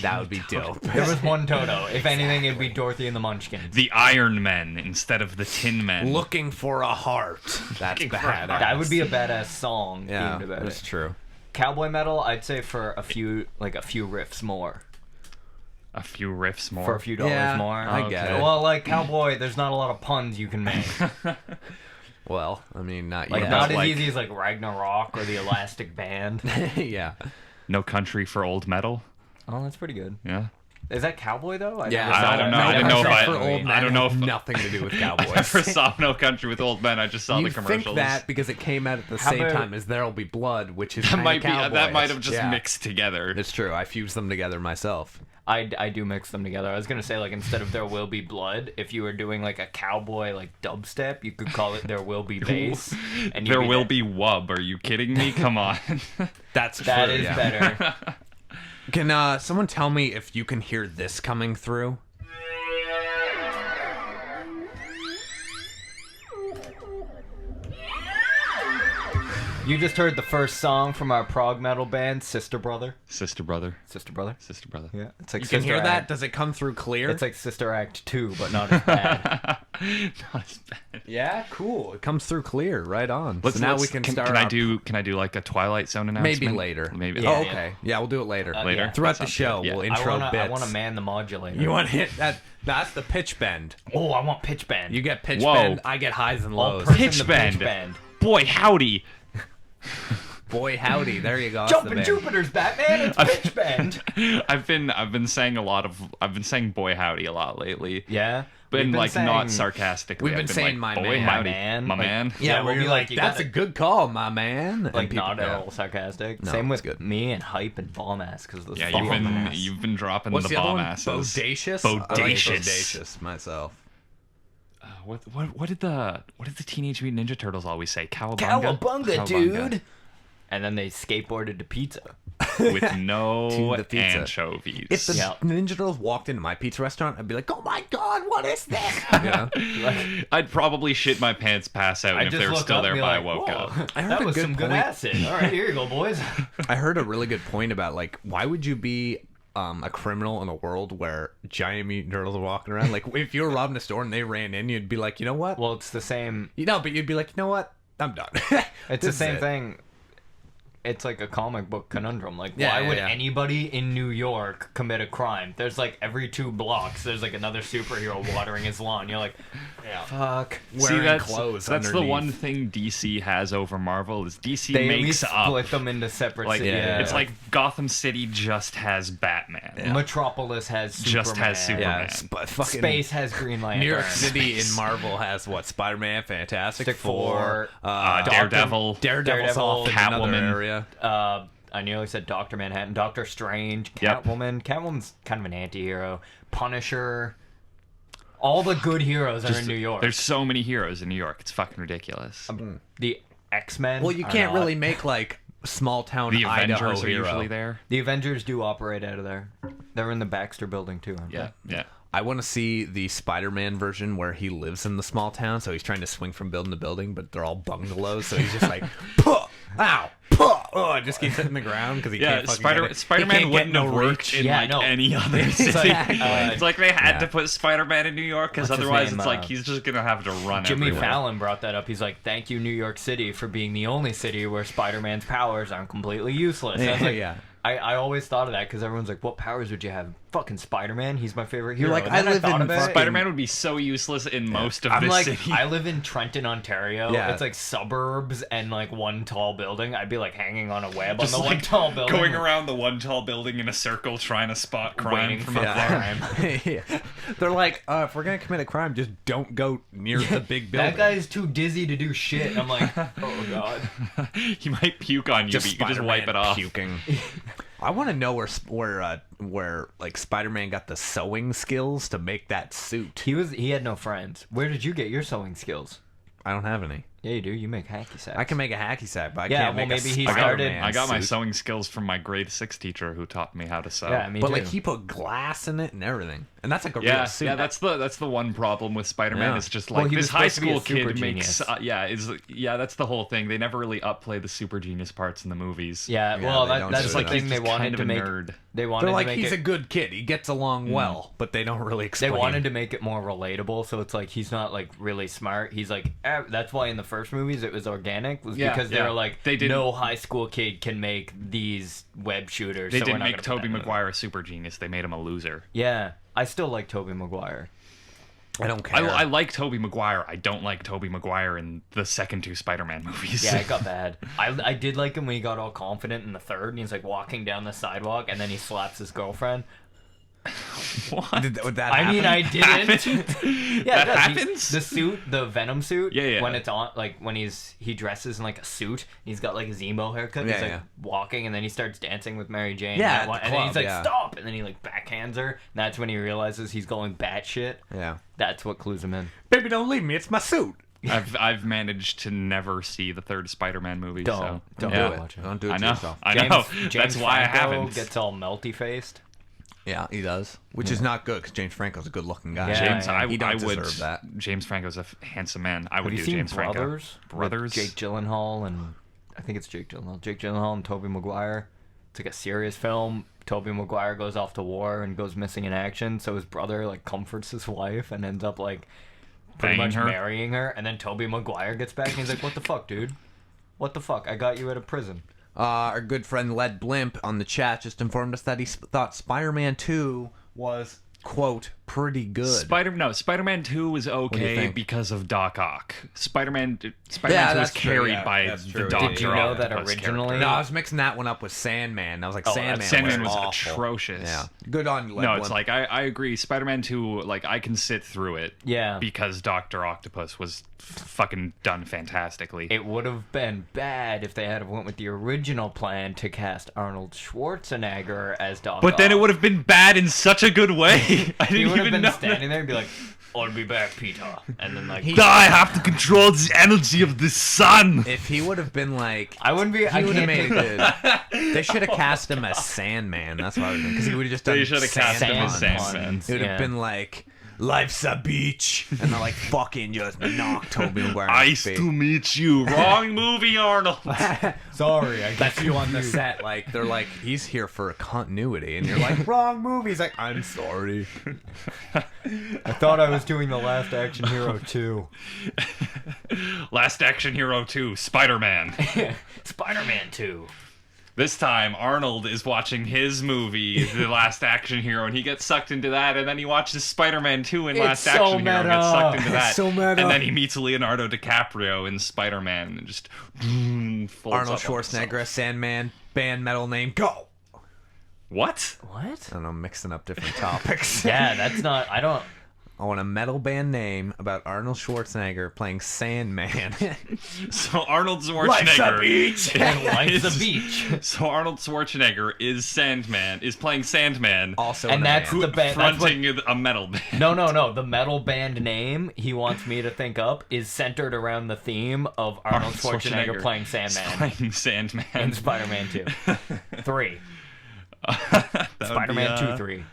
That would be dope. There was one Toto. If anything, it'd be Dorothy and the Munchkins. The Iron Men instead of the Tin Men. Looking for a heart. That's Looking for a bad. heart. That would be a badass song. Yeah, themed about that's it. true. Cowboy metal, I'd say for a few riffs more. A few riffs more. For a few dollars Yeah, more. I get it. Well, like cowboy, there's not a lot of puns you can make. Well, I mean, not Like yet. not as like- easy as like Ragnarok or the Elastic Band. Yeah. No Country for Old Metal. Oh, that's pretty good. Yeah. Is that cowboy though? Yeah, never saw I don't that. know. I didn't know if Country I- for old I men don't know has if- nothing to do with I cowboys. never saw No Country with Old Men. I just saw You the commercials. think that because it came out at the How same about- time as There'll Be Blood, which is that kinda might be that cowboyish. might have just Yeah. mixed together. It's true. I fused them together myself. I do mix them together. I was gonna say like instead of There Will Be Blood, if you were doing like a cowboy like dubstep, you could call it There Will Be Bass. And you'd There will that- be wub. Are you kidding me? Come on. That's That true, is yeah. better. Can someone tell me if you can hear this coming through? You just heard the first song from our prog metal band, Sister Brother. Sister brother. Sister Brother. Sister brother. Yeah, it's like You can Sister hear that? Act. Does it come through clear? It's like Sister Act 2, but not as bad. Not as bad. yeah, cool. It comes through clear. Right on. Let's, so now let's- we can start. Can I our- do like a Twilight Zone announcement? maybe later? Maybe. Yeah, Oh, yeah. okay. Yeah, we'll do it later. Later? yeah. Throughout That the sounds show, good, yeah. we'll intro I bits. want to man the modulator. You want to hit that? That's the pitch bend. Oh, I want pitch bend. You get pitch Whoa. bend. I get highs and All lows. person Pitch to bend. bend. Boy, howdy. Boy, howdy. There you go. That's the Jumping band. Jupiters, Batman. It's pitch bend. I've been saying boy howdy a lot lately. Yeah. But We've been like not saying- sarcastically. We've been I've saying like, my boy man, howdy, my man. my Like- man. Yeah, we'll where be you're like, like, you that's gotta- a good call, my man. And Like people- not at yeah. all sarcastic. No, Same it's with good. me and hype and bomb ass because Yeah, you've been dropping What's the the other bomb one? asses. Bodacious. I like Bodacious. bodacious myself. What did the Teenage Mutant Ninja Turtles always say? Cowabunga, Cowabunga, dude. And then they skateboarded to pizza. with no To the pizza. anchovies. If the Yeah. Ninja Turtles walked into my pizza restaurant, I'd be like, "Oh my god, what is this?" Yeah. I'd probably shit my pants, pass out, and if they were still there by I woke up. I heard That a was good some good point. acid. All right, here you go, boys. I heard a really good point about like why would you be a criminal in a world where giant mutant turtles are walking around? Like if you were robbing a store and they ran in, you'd be like, you know what? Well, it's the same. But you'd be like, you know what? I'm done. It's the same thing. it's like a comic book conundrum. Like, Yeah, why yeah, would yeah. anybody in New York commit a crime? There's like every 2 blocks, there's like another superhero watering his lawn. You're like, fuck. Wearing clothes That's the underneath. one thing DC has over Marvel is DC They at makes least up. split them into separate Like cities. it's like Gotham City just has Batman. Metropolis has Superman. Just has Superman. Yeah, but fucking Space has Green Lantern. New York City in Marvel has what? Spider-Man, Fantastic Four, Daredevil. Daredevil's off in another Catwoman. area. I nearly said Dr. Manhattan, Doctor Strange, Yep. Catwoman. Catwoman's kind of an anti-hero. Punisher. All the good heroes are in New York. There's so many heroes in New York. It's fucking ridiculous. The X-Men. Well, you are can't not. really make like small town The Idaho Avengers are hero. usually there. The Avengers do operate out of there. They're in the Baxter building too, aren't Yeah, yeah. I want to see the Spider-Man version where he lives in the small town, so he's trying to swing from building to building, but they're all bungalows, so he's just like, puh, ow, puh, oh, it just keeps hitting the ground because he Yeah, can't fucking get it. Spider-Man He can't wouldn't get no have reach. worked in Yeah, like no. any other city. It's like they had to put Spider-Man in New York because What's his otherwise name, it's like he's just gonna have to run Jimmy everywhere. Fallon brought that up. He's like, "Thank you, New York City, for being the only city where Spider-Man's powers aren't completely useless." And I was like, Yeah. I always thought of that because everyone's like, "What powers would you have?" Fucking Spider-Man. He's my favorite hero. You're like, And then I live thought in about it. Spider-Man would be so useless in most of I'm this like, city. I live in Trenton, Ontario. Yeah. It's like suburbs and like one tall building. I'd be like hanging on a web Just on the like one tall building. going around the one tall building in a circle trying to spot crime Waiting from for afar. crime. Yeah. They're like, if we're gonna commit a crime, just don't go near the big building. That guy's too dizzy to do shit. I'm like, oh god. He might puke on you, but you can just wipe it off. Puking. I want to know where like Spider-Man got the sewing skills to make that suit. He had no friends. Where did you get your sewing skills? I don't have any. Yeah, you do. You make hacky sacks. I can make a hacky sack, but I Yeah, can't well, make maybe a he Spider-Man started- I got my suit. sewing skills from my grade 6 teacher who taught me how to sew. Yeah, me But too. like he put glass in it and everything, and that's like a Yeah, real suit. yeah, that's the one problem with Spider-Man. Yeah. It's just Well, like he was this high supposed to be a school super kid makes. genius. That's the whole thing. They never really upplay the super genius parts in the movies. yeah, Yeah, well, they don't that's do the that. thing He's they just wanted kind to of a make. nerd. They wanted They're like, to make he's it. a good kid. He gets along well, but they don't really They explain. wanted to make it more relatable, so it's like he's not like really smart. He's like that's why in the first movies it was organic, was Yeah, because they yeah. were like, They didn't- no high school kid can make these web shooters. They so we're didn't not make gonna put Tobey that in the movie. Maguire a super genius. They made him a loser. Yeah, I still like Tobey Maguire. I don't care. I like Tobey Maguire. I don't like Tobey Maguire in the second 2 Spider-Man movies. Yeah, it got bad. I did like him when he got all confident in the third, and he's like walking down the sidewalk, and then he slaps his girlfriend. What? Would that I mean, I didn't. Yeah, That it does. happens? The suit, the Venom suit. Yeah, yeah. When it's on, like when he dresses in like a suit, he's got like his emo haircut. Yeah, he's like yeah. walking, and then he starts dancing with Mary Jane. Yeah, and, at the and then he's club, like, yeah. "Stop!" And then he like backhands her. And that's when he realizes he's going batshit. Yeah. That's what clues him in. Baby, don't leave me. It's my suit. I've managed to never see the third Spider-Man movie. Don't yeah. do it. watch it. Don't do it I to know. yourself. I know. James That's why I Franco haven't. gets all melty faced. Yeah, he does. Which is not good because James Franco's a good-looking guy. Yeah, James, yeah. He don't I would. deserve that. James Franco's a handsome man. I would Have you do seen James Franco. Brothers? Brothers. With Jake Gyllenhaal and I think it's Jake Gyllenhaal and Tobey Maguire. It's like a serious film. Tobey Maguire goes off to war and goes missing in action, so his brother like comforts his wife and ends up like pretty Banging much her? marrying her. And then Tobey Maguire gets back and he's like, "What the fuck, dude? What the fuck? I got you out of prison." Our good friend Led Blimp on the chat just informed us that he thought Spider-Man 2 was, quote, pretty good. Spider-Man 2 was do you okay think? because of Doc Ock. Spider-Man 2 was that's true, carried yeah, by that's the true. Doctor Did you know that Octopus originally- character. No, I was mixing that one up with Sandman. I was like, Oh, Sandman, Sandman was awful. atrocious. Yeah. Good on you, Led No, Blimp. it's like I agree. Spider-Man 2, like I can sit through it. Yeah. Because Doctor Octopus was fucking done fantastically. It would have been bad if they had went with the original plan to cast Arnold Schwarzenegger as Doc but then it Ock. would have been bad in such a good way. I He didn't would have even been know. standing there and be like, "I'll be back, Peter," and then like I have to control the energy of the sun. if he would have been like... I wouldn't be. I He would have can't made it take good. They should have cast him as Sandman. That's what I was because he would have just done. They should have cast him as Sand Sandman. puns. It would have been like, "Life's a beach," and they're like, "Fucking just knock Tobey Maguire." in the Nice face. to meet you. Wrong movie, Arnold. Sorry, I That's you on the set. Like they're like, he's here for continuity, and you're like, wrong movie. He's like, I'm sorry. I thought I was doing the Last Action Hero 2. Last Action Hero 2, Spider-Man. Spider-Man 2. This time, Arnold is watching his movie, The Last Action Hero, and he gets sucked into that, and then he watches Spider-Man 2 and Last Action Hero and gets sucked into that. so meta. And then he meets Leonardo DiCaprio in Spider-Man and just folds Arnold up on Schwarzenegger, himself. Sandman, band metal name, go! What? What? I don't know, mixing up different topics. Yeah, that's not. I don't. I want a metal band name about Arnold Schwarzenegger playing Sandman. So Arnold Life's a Schwarzenegger beach. Life's is- a beach. So Arnold Schwarzenegger is playing Sandman, Also, And in a that's band. the band. That's what, fronting a metal band. no. The metal band name he wants me to think up is centered around the theme of Arnold Schwarzenegger playing Sandman Playing Sandman. in Spider-Man 2. 3. That would Spider-Man be, 2, 3.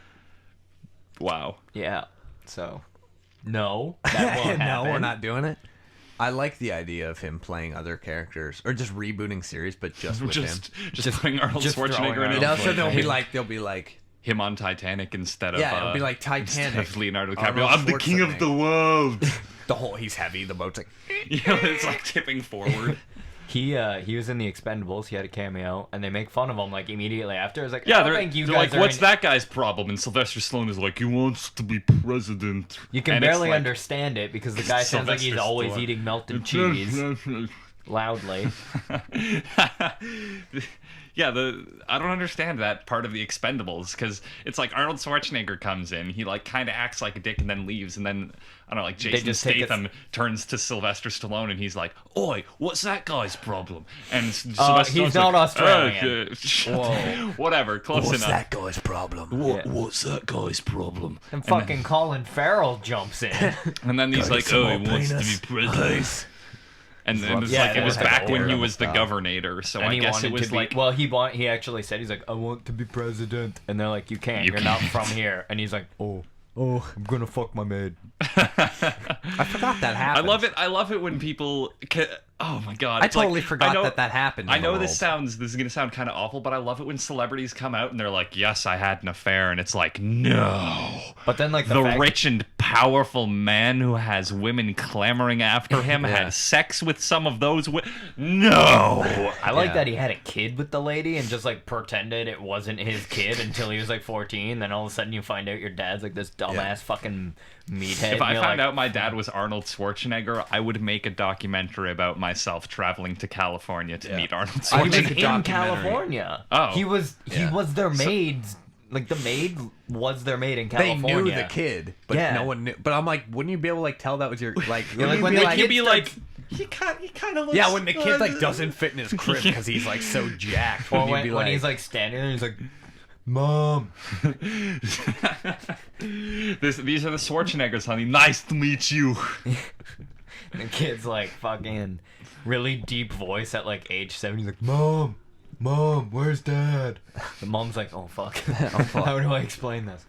Wow. Yeah. So, no, that won't No, happen. we're not doing it. I like the idea of him playing other characters, or just rebooting series, but just with him. Just putting Arnold just throwing Schwarzenegger in Arnold it. And also, they'll Schwarzenegger. be like, Him on Titanic instead of yeah, it'll be like instead Titanic. of Leonardo Arnold DiCaprio. I'm the king of Schwarzenegger. the world. The whole he's heavy. The boat's like, You know, it's like tipping forward. He was in the Expendables. He had a cameo, and they make fun of him like immediately after. I was like, Yeah, I they're, don't think you they're guys like, are what's in-" that guy's problem? And Sylvester Stallone is like, he wants to be president. You can And it's barely like- understand it because the guy sounds like he's Sylvester always Stallone. eating melted cheese loudly. Yeah, I don't understand that part of the Expendables because it's like Arnold Schwarzenegger comes in, he like kind of acts like a dick and then leaves, and then I don't know, like Jason just take Statham turns to Sylvester Stallone and he's like, "Oi, what's that guy's problem?" And Sylvester he's Stallone's not like, Australian. Whoa, whatever, close enough. guy's problem? Yeah. What's that guy's problem? And fucking Colin Farrell jumps in. And then he's like, "Oh, he wants to be president." And then it's Yeah, like it was that's back when he weird was the stuff. governor, so And I he guess wanted it was to be like, well, he actually said he's like, I want to be president, and they're like, you can't, You you're not can't. from here, and he's like, oh, I'm gonna fuck my maid. I forgot that happened. I love it when people. Oh my god! I it's like- totally forgot I know- that happened. in I know the this world. is gonna sound kind of awful, but I love it when celebrities come out and they're like, "Yes, I had an affair," and it's like, no. But then like The fact- rich and powerful man who has women clamoring after him Yeah. had sex with some of those women. No. I like Yeah. that he had a kid with the lady and just like pretended it wasn't his kid until he was like 14. Then all of a sudden you find out your dad's like this dumbass Yeah. fucking meathead. If I and you're found like, out my dad was Arnold Schwarzenegger, I would make a documentary about myself traveling to California to meet Arnold he was I'd make Schwarzenegger. a in documentary. California. Oh. he was Yeah. their maid's. Like the maid was their maid in They California. knew the kid, but Yeah. no one knew. But I'm like, wouldn't you be able to like tell that was your like? Yeah, like wouldn't when you the be kid You'd be like, starts- he kind of looks. yeah, when the kid like doesn't fit in his crib because he's like so jacked. Or wouldn't you when, be when he's like standing there, he's like, Mom. These are the Schwarzeneggers, honey. Nice to meet you. And the kid's like fucking really deep voice at like age 7. He's like, Mom, where's Dad? The mom's like, oh fuck. How do I explain this?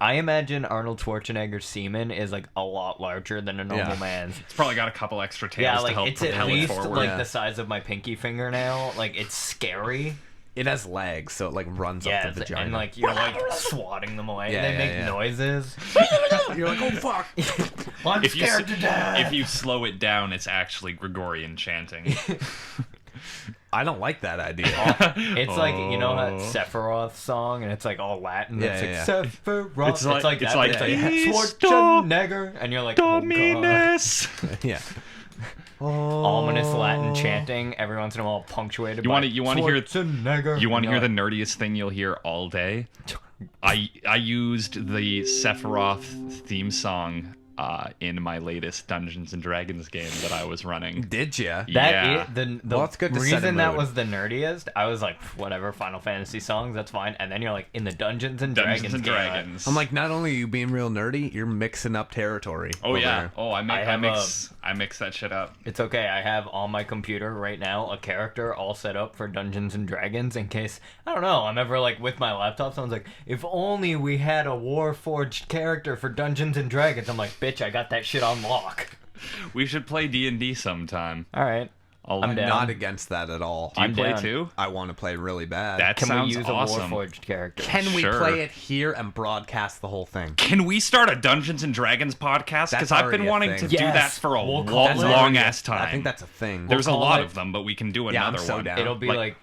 I imagine Arnold Schwarzenegger's semen is like a lot larger than a normal Yeah. man's. It's probably got a couple extra tails Yeah, to like help it's at propel it least forward. like Yeah. the size of my pinky fingernail. Like it's scary. it has legs, so it like runs Yeah, up the vagina. and like you're like swatting them away. Yeah, They yeah, make yeah. noises. you're like, oh fuck. I'm if you scared to death. if you slow it down, it's actually Gregorian chanting. I don't like that idea. It's like, you know that Sephiroth song, and it's like all Latin. Yeah, It's like yeah. Sephiroth. It's like- it's that, like, but "Cristo Schwarzenegger, and you're like, oh god. Dominus. yeah. Ominous Latin chanting, every once in a while punctuated You by wanna hear- Schwarzenegger. You want to And hear the you're nerdiest thing you'll hear all day? I used the Sephiroth theme song in my latest Dungeons and Dragons game that I was running. Did ya? That Yeah. is the Well, it's good to set a reason that mood. was the nerdiest. I was like, whatever, Final Fantasy songs, that's fine. And then you're like in the Dungeons and Dungeons and game, Dragons. I'm like, not only are you being real nerdy, you're mixing up territory. oh over yeah. there. Oh, I mix that shit up. It's okay. I have on my computer right now a character all set up for Dungeons and Dragons in case, I don't know, I'm ever like with my laptop, someone's like, if only we had a Warforged character for Dungeons and Dragons. I'm like, bitch, I got that shit on lock. We should play D&D sometime. All right. I'll I'm down. Not against that at all. Do you I'm play down. too? I want to play really bad. That Can sounds we use awesome. a Warforged character? Can we Sure. play it here and broadcast the whole thing? Can we start a Dungeons and Dragons podcast? Because That's I've been already a wanting thing. to do Yes. that for We'll a call it- long ass time. I think that's a thing. There's a call lot it- of them, but we can do Yeah, I'm another so one. down. It'll be like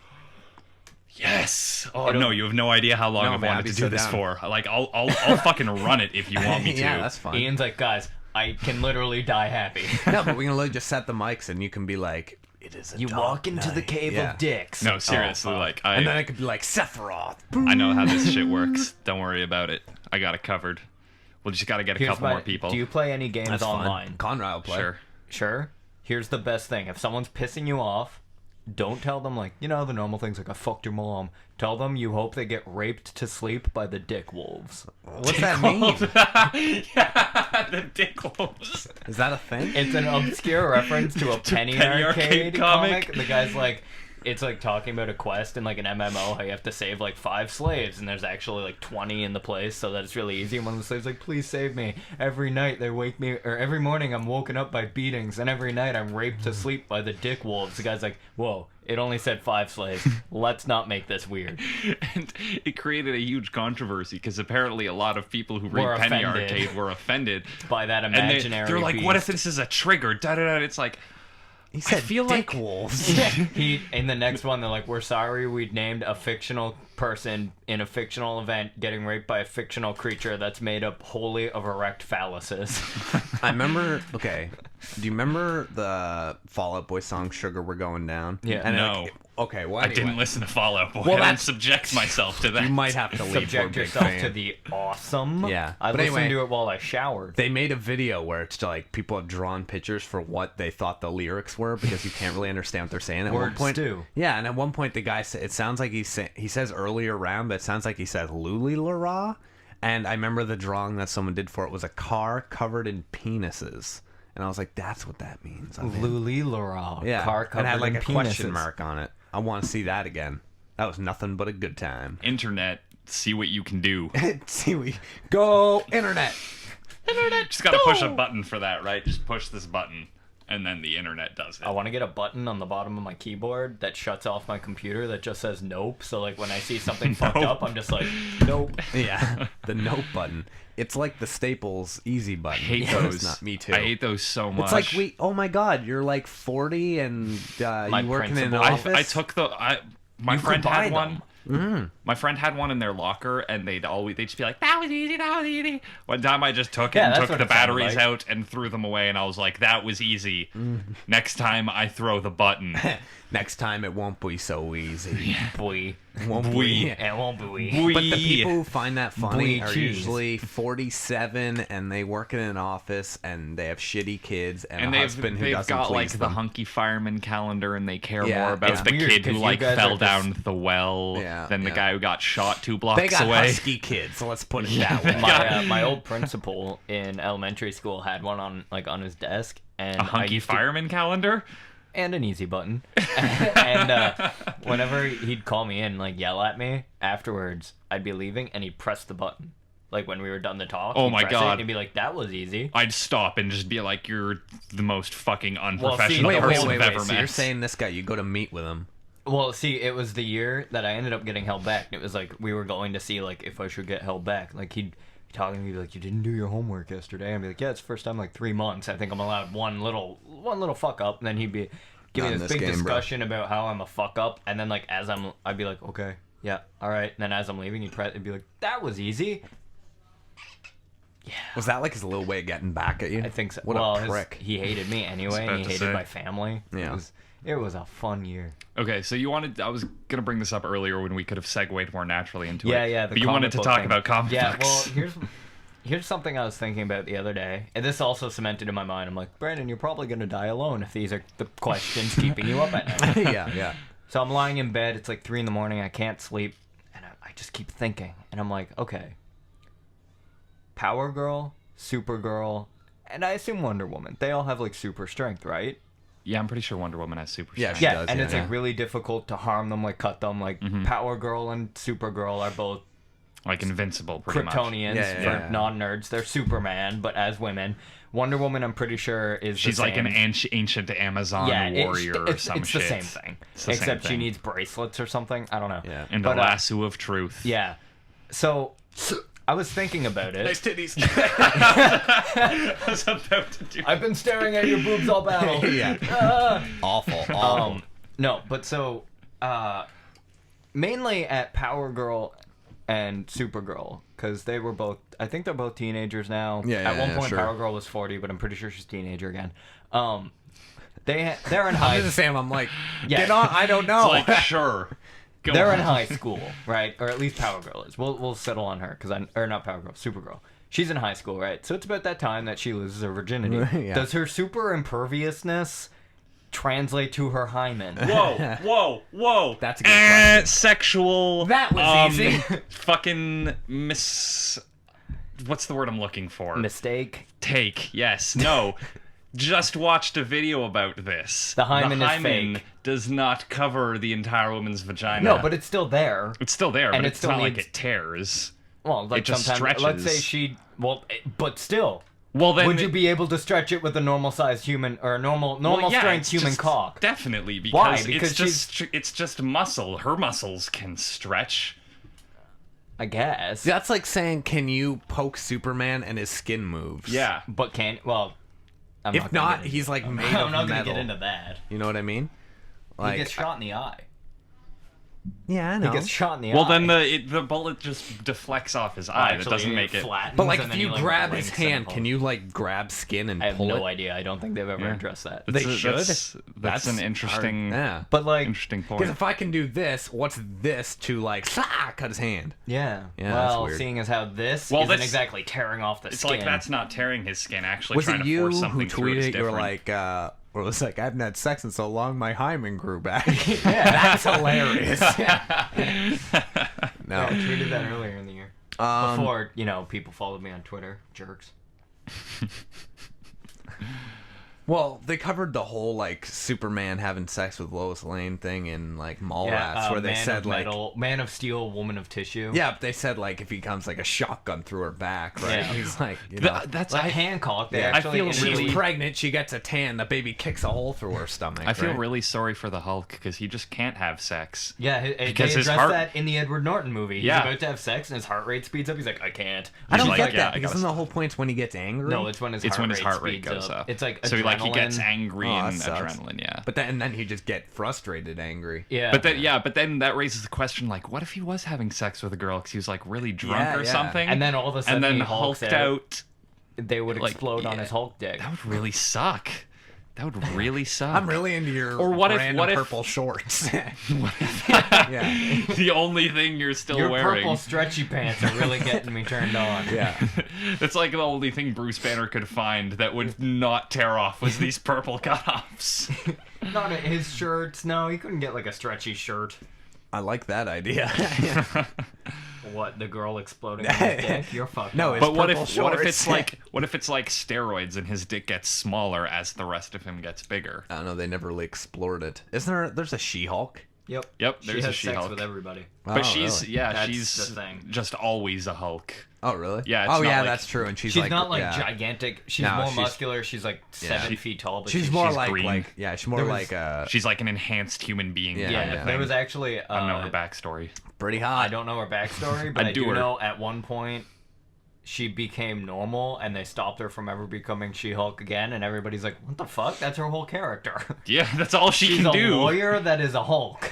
Yes. Oh no, you have no idea how long I've man, wanted I'd be to do so this down. for. Like, I'll fucking run it if you want me to. Yeah, that's fine. Ian's like, guys, I can literally die happy. No, but we can literally just set the mics and you can be like, it is a You dark walk into the night. cave Yeah. of dicks. No, seriously, like And then I I could be like, Sephiroth. know how this shit works. Don't worry about it. I got it covered. We'll just gotta get a couple more people. Do you play any games That's online? fine. Conrad will play. Sure. Sure. Here's the best thing. If someone's pissing you off, don't tell them, like, you know, the normal things like, I fucked your mom. Tell them you hope they get raped to sleep by the dick wolves. What's that mean? Yeah, the dick wolves. Is that a thing? It's an obscure reference to a Penny Arcade comic. The guy's like, it's like talking about a quest in like an MMO, how you have to save like 5 slaves, and there's actually like 20 in the place, so that it's really easy. And one of the slaves like, please save me. Every night they wake me, or every morning I'm woken up by beatings, and every night I'm raped to sleep by the dick wolves. The guy's like, whoa, it only said 5 slaves. Let's not make this weird. And it created a huge controversy because apparently a lot of people who Were read Penny offended. Arcade were offended By that and imaginary they're like, beast. what if this is a trigger? Da da da. It's like, He said feel dick like- wolves. He in the next one they're like, we're sorry we named a fictional person in a fictional event getting raped by a fictional creature that's made up wholly of erect phalluses. I remember. Okay, do you remember the Fall Out Boy song "Sugar We're Going Down"? Yeah. And No. Okay. Well, I anyway, didn't listen to Fallout Boy. Well, I didn't that's- subject myself to that. You might have to leave. We're a Subject big yourself fan. to the awesome. Yeah. I But listened anyway- to it while I showered. They made a video where it's like people have drawn pictures for what they thought the lyrics were because you can't really understand what they're saying. At one Words point, do. Yeah, and at one point the guy it sounds like he says earlier round, but it sounds like he says "Luli-la-ra." And I remember the drawing that someone did for it was a car covered in penises, and I was like, "That's what that means." I'm in. Luli-la-ra. Yeah, Car covered and had like in a question penises. mark on it. I want to see that again. That was nothing but a good time. Internet, see what you can do. See, we go internet. Just gotta push a button for that, right? Just push this button, and then the internet does it. I want to get a button on the bottom of my keyboard that shuts off my computer that just says nope. So like when I see something fucked Nope. up, I'm just like, nope. Yeah, the note button. It's like the Staples easy button. I hate but those. It's not me too. I hate those so much. It's like oh my god, you're like 40 and you working in an principal- office. I took my You friend could buy had one. Mm. My friend had one in their locker, and they'd just be like, "That was easy, that was easy." One time, I just took it Yeah, and that's took what the it sounded batteries like. out and threw them away, and I was like, "That was easy." Mm. Next time, I throw the button. Next time it won't be so easy. Boy. It won't Boy. be. It won't be. But the people who find that funny Boy, are cheese. usually 47 and they work in an office and they have shitty kids and, And a husband who they've doesn't got like please the them. hunky fireman calendar, and they care Yeah, more about it's the weird, kid 'cause who you like guys fell are down the well Yeah, than the yeah. guy who got shot 2 blocks They got away. husky kids, so let's put it that way. My old principal in elementary school had one on his desk, and A I hunky used to- fireman calendar. and an easy button. And whenever he'd call me in, like yell at me afterwards, I'd be leaving, and he'd press the button. Like when we were done the talk. Oh he'd my press it, God. and he'd be like, "That was easy." I'd stop and just be like, "You're the most fucking unprofessional Wait, person I've ever so met." you're saying this guy, you go to meet with him. Well, see, it was the year that I ended up getting held back. It was like we were going to see like if I should get held back. Like he'd be talking to me like, "You didn't do your homework yesterday." I'd be like, "Yeah, it's the first time in, like 3 months. I think I'm allowed one little fuck up." And then he'd be give Not me in this this big game, bro. discussion about how I'm a fuck up. And then like I'd be like, "Okay, yeah, all right." And then as I'm leaving, he'd be like, "That was easy." Was that like his little way of getting back at you? I think so. What well, a prick. he hated me anyway, about and he to hated say. my family. Yeah. It was a fun year. Okay, so I was gonna bring this up earlier when we could have segued more naturally into Yeah, it. yeah. But you wanted to talk about comic Yeah, books. well, here's something I was thinking about the other day, and this also cemented in my mind. I'm like, Brandon, you're probably gonna die alone if these are the questions keeping you up at night. yeah. So I'm lying in bed. It's like 3 a.m. I can't sleep, and I just keep thinking, and I'm like, okay, Power Girl, Supergirl, and I assume Wonder Woman. They all have like super strength, right? Yeah, I'm pretty sure Wonder Woman has super Yeah, strength. she Yeah, does, and yeah. it's like really difficult to harm them, like cut them. Like Power Girl and Supergirl are both Like invincible, pretty much. Kryptonians Yeah, yeah, for yeah. non-nerds. They're Superman, but as women. Wonder Woman, I'm pretty sure, is She's the like same. an ancient Amazon warrior or some it's shit. the same thing. It's the same Except she thing. needs bracelets or something. I don't know. Yeah. And the But, lasso of truth. Yeah. So I was thinking about it. titties. I was about to do. I've been staring at your boobs all battle. yeah. Awful. No, but so mainly at Power Girl and Supergirl, because they were both. I think they're both teenagers now. At one point, sure. Power Girl was 40, but I'm pretty sure she's a teenager again. They're in high. I'm just saying. I'm like, Yeah. get on. I don't know. It's like, sure. Go They're on. in high school, right? Or at least Power Girl is. We'll settle on her, or not Power Girl, Supergirl. She's in high school, right? So it's about that time that she loses her virginity. Yeah. Does her super imperviousness translate to her hymen? Whoa. That's a good question. Sexual. That was easy. Fucking what's the word I'm looking for? Mistake. Take. Yes. No. Just watched a video about this. The hymen is fake. Does not cover the entire woman's vagina. No, but it's still there. it's still there, and but it it's still not like needs- it tears. Well, like It just sometimes, let's say stretches. but still, Well, then would you be able to stretch it with a normal-sized human or a normal strength it's human just- cock? Definitely, because, Why? Because it's just muscle. Her muscles can stretch. I guess. That's like saying, can you poke Superman and his skin moves? Yeah. But I'm If gonna not, get into- he's like made I'm of not metal. gonna get into that. You know what I mean? Like, He gets shot in the eye. yeah, I know. He gets shot in the Well, eye. then the bullet just deflects off his eye. That Actually, doesn't make it. flattens, But like, and if then you he, grab blinks his and hand, pulls. can you like grab skin and I have pull no it? idea. I don't think they've ever Yeah. addressed that. They That's- should. That's an interesting, Yeah. But like, interesting point. Because if I can do this, what's this to like cut his hand? yeah. Yeah, that's Well, weird. seeing as how this Well, isn't that's- exactly tearing off the It's skin. like that's not tearing his skin. Actually, Was trying it to you force who something through is tweeted? You were different. like, or it was like, I haven't had sex in so long, my hymen grew back. Yeah. That's hilarious. No. Yeah, I tweeted that earlier in the year. Before, people followed me on Twitter. Jerks. Well, they covered the whole like Superman having sex with Lois Lane thing in like Mallrats, where they Man said of like, metal, Man of Steel, Woman of Tissue. yeah, but they said like if he comes like a shotgun through her back, right? Yeah. He's like, you know, That's Like Hancock, they Yeah. I actually feel introduced- she's pregnant, she gets a tan, the baby kicks a hole through her stomach. I feel right? really sorry for the Hulk because he just can't have sex. Yeah, Because they his addressed heart- that in the Edward Norton movie. He's Yeah. about to have sex and his heart rate speeds up. He's like, I can't. I don't He's get like, that yeah, I because gotta then the whole point's when he gets angry. No, it's when his It's heart when his rate heart rate speeds goes up. It's like so he gets adrenaline. angry Oh, and that sucks. adrenaline. Yeah. But then he just get frustrated, angry. Yeah. But then that raises the question, like, what if he was having sex with a girl because he was like really drunk Yeah, or yeah. something, And then all of a sudden and then he hulks hulked out. out? They would like, explode on yeah. his Hulk dick. That would really suck. That would really suck. I'm really into your Or what if- random what if- purple shorts. Yeah. the only thing you're still Your wearing. purple stretchy pants are really getting me turned on. Yeah. That's like the only thing Bruce Banner could find that would not tear off was these purple cutoffs. Not his shirts. No, he couldn't get like a stretchy shirt. I like that idea. What, the girl exploding on his dick? You're fucked No, up. it's But what purple if shorts. what if it's like steroids and his dick gets smaller as the rest of him gets bigger? I don't know. They never really explored it. There's a She-Hulk? Yep. Yep, She there's a has sex She-Hulk. with everybody. But Oh, she's really? yeah, That's she's the thing. just always a Hulk. Oh, really? Yeah, it's Oh, not yeah, like- that's true. And she's She's like, not like yeah. gigantic. She's No, more she's- muscular. She's like 7 feet tall. But She's more she's like green. yeah, she's more There was- like She's like an enhanced human being. Yeah, kind of yeah. thing. There was actually. I don't know her backstory. pretty hot. I don't know her backstory, but I'd I do do her. know at one point she became normal, and they stopped her from ever becoming She-Hulk again. And everybody's like, "What the fuck? That's her whole character." Yeah, that's all she She's can a do. lawyer that is a Hulk.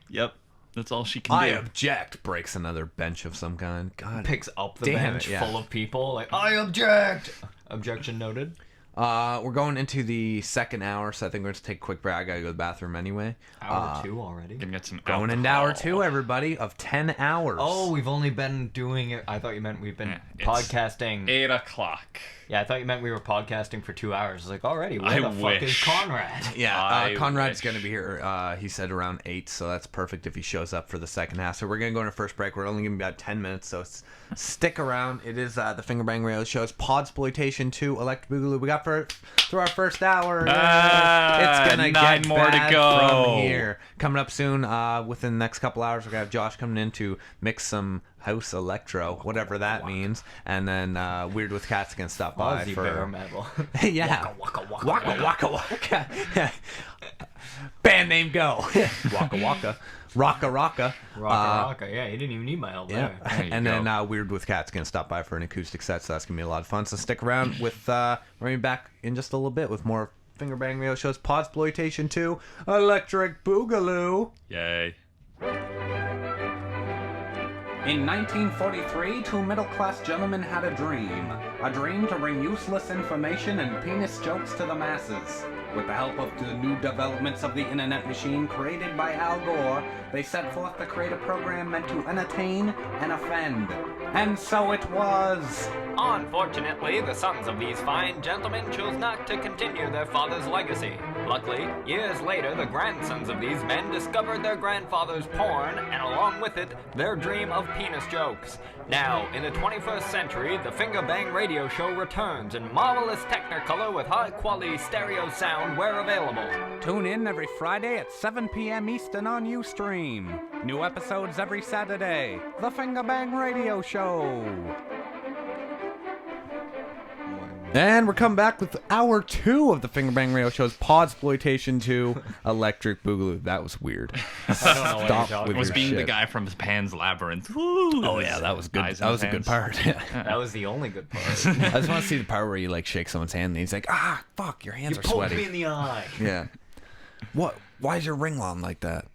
Yep, that's all she can I do. object. Breaks another bench of some kind. God. Picks up the Damn bench it, yeah. full of people. Like, I object. Objection noted. We're going into the second hour, so I think we're going to take a quick break. I got to go to the bathroom anyway. Hour 2 already. Can get some Going into alcohol. hour 2, everybody, of 10 hours. Oh, we've only been doing it. I thought you meant we've been Yeah, it's podcasting. 8 o'clock. Yeah, I thought you meant we were podcasting for 2 hours. I was like, already, where I the fuck is wish. Conrad? Yeah, I Conrad's wish. going to be here. He said around 8, so that's perfect if he shows up for the second half. So we're going to go into first break. We're only going to be about 10 minutes, so stick around. It is the Fingerbang Radio Show's Podxploitation 2 Electro Boogaloo. We got through our first hour. It's going to 9 get more to bad go. from here. Coming up soon, within the next couple hours, we're going to have Josh coming in to mix some house electro, whatever that means. And then Weird with Cat's going to stop by Aussie for... bare metal. Yeah. Waka, waka, Waka waka waka. Band name go. Waka waka. Rocka rocka. Rocka. Yeah, you didn't even need my help Yeah. there. you And go. then Weird with Cat's gonna stop by for an acoustic set, so that's gonna be a lot of fun. So stick around with we're gonna be back in just a little bit with more Fingerbang Radio Show's Podxploitation 2 Electric Boogaloo. Yay. In 1943, two middle-class gentlemen had a dream to bring useless information and penis jokes to the masses. With the help of the new developments of the internet machine created by Al Gore, they set forth to create a program meant to entertain and offend. And so it was. Unfortunately, the sons of these fine gentlemen chose not to continue their father's legacy. Luckily, years later, the grandsons of these men discovered their grandfather's porn, and along with it, their dream of penis jokes. Now, in the 21st century, the Fingerbang Radio Show returns in marvelous Technicolor with high-quality stereo sound where available. Tune in every Friday at 7 p.m. Eastern on uStream. New episodes every Saturday. The Fingerbang Radio Show. And we're coming back with hour 2 of the Fingerbang Radio Show's Podxploitation 2 Electric Boogaloo. That was weird. I don't know what you're Stop talking with I was your being the shit. guy from Pan's Labyrinth. Oh yeah, that was good. Eyes in That was his a good hands. part. That was the only good part. I just want to see the part where you like shake someone's hand and he's like, ah, fuck, your hands You are poked sweaty. me in the eye. Yeah. What? Why is your ring on like that?